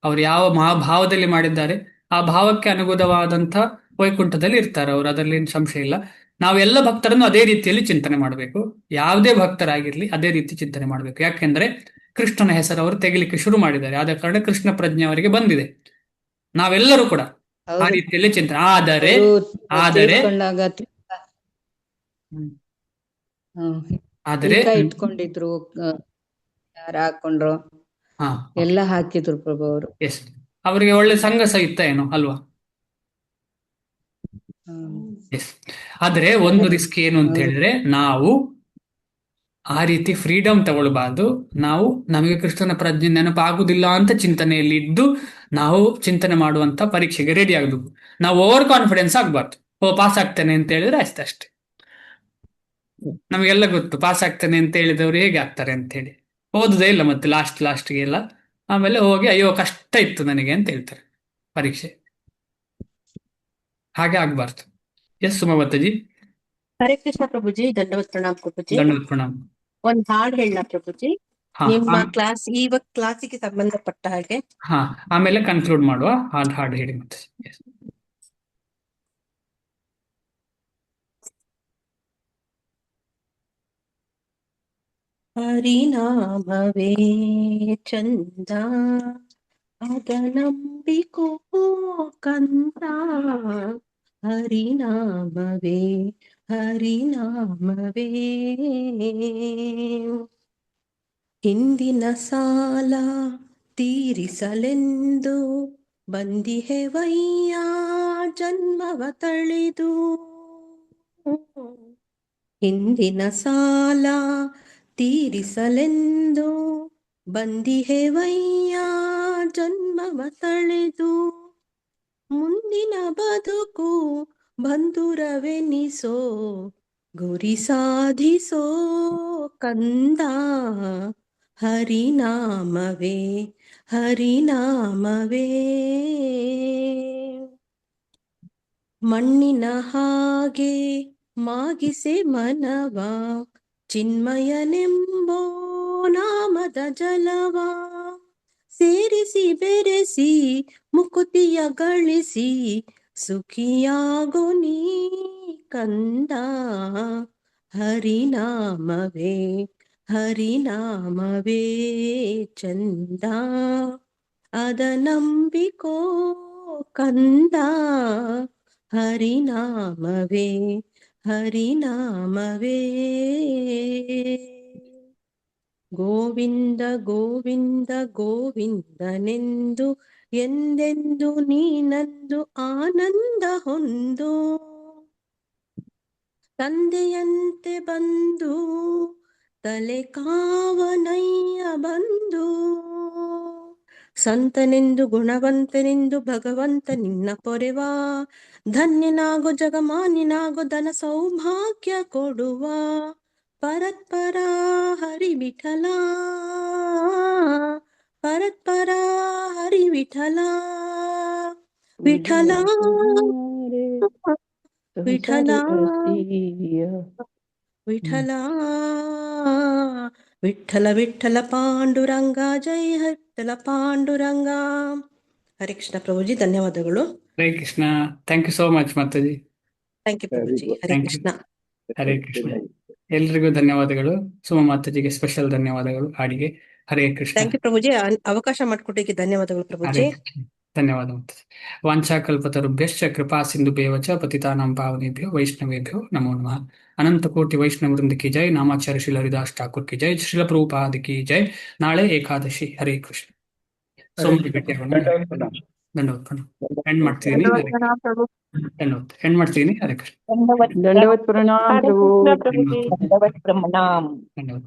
[SPEAKER 1] ಅವ್ರು ಯಾವ ಮಹಾಭಾವದಲ್ಲಿ ಮಾಡಿದ್ದಾರೆ ಆ ಭಾವಕ್ಕೆ ಅನುಗುಣವಾದಂಥ ವೈಕುಂಠದಲ್ಲಿ ಇರ್ತಾರೆ ಅವರು, ಅದರಲ್ಲಿ ಏನು ಸಂಶಯ ಇಲ್ಲ. ನಾವೆಲ್ಲ ಭಕ್ತರನ್ನು ಅದೇ ರೀತಿಯಲ್ಲಿ ಚಿಂತನೆ ಮಾಡಬೇಕು. ಯಾವುದೇ ಭಕ್ತರಾಗಿರ್ಲಿ ಅದೇ ರೀತಿ ಚಿಂತನೆ ಮಾಡಬೇಕು. ಯಾಕೆಂದ್ರೆ ಕೃಷ್ಣನ ಹೆಸರು ಅವರು ತೆಗಿಲಿಕ್ಕೆ ಶುರು ಮಾಡಿದ್ದಾರೆ, ಆದ ಕಾರಣ ಕೃಷ್ಣ ಪ್ರಜ್ಞೆ ಅವರಿಗೆ ಬಂದಿದೆ. ನಾವೆಲ್ಲರೂ ಕೂಡ ಆ
[SPEAKER 6] ಹೌದು.
[SPEAKER 1] ರೀತಿಯಲ್ಲಿ ಚಿಂತನೆ ಆದರೆ
[SPEAKER 6] ಅವ್ರು
[SPEAKER 1] ಆದರೆ
[SPEAKER 6] ತೀರ್ಕೊಂಡಾಗ
[SPEAKER 1] ಹ್ಮ್.
[SPEAKER 6] ಹ್ಮ್.
[SPEAKER 1] ಆದರೆ
[SPEAKER 6] ಟೀಕಾ ಇಟ್ಕೊಂಡಿದ್ರು, ಯಾರು ಹಾಕೊಂಡ್ರು
[SPEAKER 1] ಹಾ
[SPEAKER 6] ಎಲ್ಲ ಹಾಕಿದ್ರು ಪ್ರಭು ಅವರು.
[SPEAKER 1] ಎಸ್, ಅವರಿಗೆ ಒಳ್ಳೆ ಸಂಘ ಇತ್ತ ಏನೋ ಅಲ್ವಾ. ಎಸ್, ಆದ್ರೆ ಒಂದು ರಿಸ್ಕ್ ಏನು ಅಂತ
[SPEAKER 6] ಹೌದು.
[SPEAKER 1] ಹೇಳಿದ್ರೆ ನಾವು ಆ ರೀತಿ ಫ್ರೀಡಮ್ ತಗೊಳ್ಬಾರ್ದು. ನಾವು ನಮಗೆ ಕೃಷ್ಣನ ಪ್ರಜ್ಞೆ ನೆನಪಾಗುದಿಲ್ಲ ಅಂತ ಚಿಂತನೆಯಲ್ಲಿ ಇದ್ದು ನಾವು ಚಿಂತನೆ ಮಾಡುವಂತ ಪರೀಕ್ಷೆಗೆ ರೆಡಿ ಆಗಬೇಕು. ನಾವು ಓವರ್ ಕಾನ್ಫಿಡೆನ್ಸ್ ಆಗ್ಬಾರ್ದು. ಓ ಪಾಸ್ ಆಗ್ತೇನೆ ಅಂತ ಹೇಳಿದ್ರೆ ಅಷ್ಟೇ. ನಮಗೆಲ್ಲ ಗೊತ್ತು ಪಾಸ್ ಆಗ್ತೇನೆ ಅಂತ ಹೇಳಿದವರು ಹೇಗೆ ಆಗ್ತಾರೆ ಅಂತ ಹೇಳಿ, ಓದುದೇ ಇಲ್ಲ ಮತ್ತೆ ಲಾಸ್ಟ್ಗೆ ಎಲ್ಲ. ಆಮೇಲೆ ಹೋಗಿ ಅಯ್ಯೋ ಕಷ್ಟ ಇತ್ತು ನನಗೆ ಅಂತ ಹೇಳ್ತಾರೆ ಪರೀಕ್ಷೆ. ಹಾಗೆ ಆಗ್ಬಾರ್ದು. ಎಸ್ ಸುಮವತ್ತಜಿ.
[SPEAKER 7] ಹರೇ ಕೃಷ್ಣ ಪ್ರಭುಜಿ, ದಂಡವತ್ ಪ್ರಣಾಮ್ ಪ್ರಭುಜಿ.
[SPEAKER 1] ದಂಡವತ್ ಪ್ರಣಾಮ್.
[SPEAKER 7] ಒಂದ್ ಹಾಡ್ ಹೇಳ ಪ್ರಭುಜಿ,
[SPEAKER 1] ಹಾ
[SPEAKER 7] ನಿಮ್ಮ ಇವಾಗ ಕ್ಲಾಸಿಗೆ ಸಂಬಂಧಪಟ್ಟ ಹಾಗೆ.
[SPEAKER 1] ಹಾ ಆಮೇಲೆ ಕನ್ಕ್ಲೂಡ್ ಮಾಡುವ. ಹಾಡು ಹೇಳಿ ಮತ್ತೆ. Yes.
[SPEAKER 7] ಹರಿನಾಮವೇ ಚಂದ ಅದ ನಂಬಿಕೋ ಕಂದ, ಹರಿನಾಮವೇ ಹರಿನಾಮವೇ. ಹಿಂದಿನ ಸಾಲ ತೀರಿಸಲೆಂದು ಬಂದಿಹೆವಯ್ಯ ಜನ್ಮವ ತಳೆದು, ಹಿಂದಿನ ಸಾಲ ತೀರಿಸಲೆಂದು ಬಂದಿಹೆವಯ್ಯ ಜನ್ಮವ ತಳೆದು, ಮುಂದಿನ ಬದುಕು ಬಂಧುರವೆನಿಸೋ ಗುರಿ ಸಾಧಿಸೋ ಕಂದ, ಹರಿನಾಮವೇ ಹರಿನಾಮವೇ. ಮಣ್ಣಿನ ಹಾಗೆ ಮಾಗಿಸೆ ಮನವ ಚಿನ್ಮಯನೆಂಬೋ ನಾಮದ ಜಲವ, ಸೇರಿಸಿ ಬೆರೆಸಿ ಮುಕುತಿಯ ಗಳಿಸಿ ಸುಖಿಯಾಗೋ ನೀ ಕಂದ, ಹರಿನಾಮವೇ ಹರಿನಾಮವೇ ಚಂದ ಅದ ನಂಬಿಕೋ ಕಂದ, ಹರಿನಾಮವೇ ಹರಿನಾಮವೇ. ಗೋವಿಂದ ಗೋವಿಂದ ಗೋವಿಂದನೆಂದು ಎಂದೆಂದು ನೀನಂದು ಆನಂದ ಹೊಂದು, ತಂದೆಯಂತೆ ಬಂದು ತಲೆ ಕಾವನಯ್ಯ ಬಂದು, ಸಂತನೆಂದು ಗುಣವಂತನೆಂದು ಭಗವಂತ ನಿನ್ನ ಪೊರೆವ, ಧನ್ಯನಾಗೋ ಜಗಮಾನ್ಯನಾಗೋ ಧನ ಸೌಭಾಗ್ಯ ಕೊಡುವ, ಪರತ್ಪರ ಹರಿ ವಿಠಲ ಪರತ್ಪರ ಹರಿ ವಿಠಲ ವಿಠಲ ವಿಠಲ ವಿಠಲ ವಿಠಲ ವಿಠಲ ಪಾಂಡುರಂಗ, ಜೈ ವಿಠಲ ಪಾಂಡುರಂಗ. ಹರೇ ಕೃಷ್ಣ ಪ್ರಭುಜಿ, ಧನ್ಯವಾದಗಳು.
[SPEAKER 1] Hare Krishna. Thank you so much Mataji.
[SPEAKER 7] Thank you Prabhuji. Hare
[SPEAKER 1] Thank you.
[SPEAKER 7] Krishna.
[SPEAKER 1] Hare Krishna. ಎಲ್ರಿಗೂ ಧನ್ಯವಾದಗಳು. ಸುಮ ಮಾತಾಜಿಗೆ ಸ್ಪೆಷಲ್ ಧನ್ಯವಾದಗಳು ಹಾಡಿಗೆ. ಹರೇ ಕೃಷ್ಣ.
[SPEAKER 7] ಥ್ಯಾಂಕ್ ಯು ಪ್ರಭುಜಿ, ಅವಕಾಶ ಮಾಡಿಕೊಟ್ಟಿಗೆ ಧನ್ಯವಾದಗಳು
[SPEAKER 1] ಹರೇ
[SPEAKER 7] ಪ್ರಭುಜಿ.
[SPEAKER 1] ಕೃಷ್ಣ. ಧನ್ಯವಾದ ಮಾತಾಜಿ. ವಾಂಛಾಕಲ್ಪತರುಭ್ಯಶ್ಚ ಕೃಪಾ ಸಿಂಧುಭ್ಯೇವ ಚ ಪತಿತಾನಾಂ ಪಾವನೇಭ್ಯೋ ವೈಷ್ಣವೇಭ್ಯೋ ನಮೋ ನಮಃ. ಅನಂತ ಕೋಟಿ ವೈಷ್ಣವ ವೃಂದ ಕಿ ಜೈ. ನಾಮಾಚಾರ್ಯ ಶ್ರೀಲ ಹರಿದಾಸ್ ಠಾಕೂರ್ ಕಿ ಜೈ. ಶ್ರೀಲ ಪ್ರಭುಪಾದ ಕಿ ಜೈ. ನಾಳೆ ಏಕಾದಶಿ. ಹರೇ ಕೃಷ್ಣ. ಸೋಮವಾರ ಭೇಟಿಯಾಗೋಣ. ಧನ್ಯವಾದ. ಎಂಡ್ ಮಾಡ್ತಿದ್ದೀನಿ. ಎಂಡ್ ಮಾಡ್ತಿದ್ದೀನಿ. ಹರೇ ಕೃಷ್ಣ.
[SPEAKER 3] ದಂಡವತ್ ಪ್ರಣಾಮ
[SPEAKER 4] ಹರೇ
[SPEAKER 3] ಪ್ರಭು.
[SPEAKER 4] ಕೃಷ್ಣ ಪ್ರಭುಜಿ.
[SPEAKER 1] ಧನ್ಯವಾದ.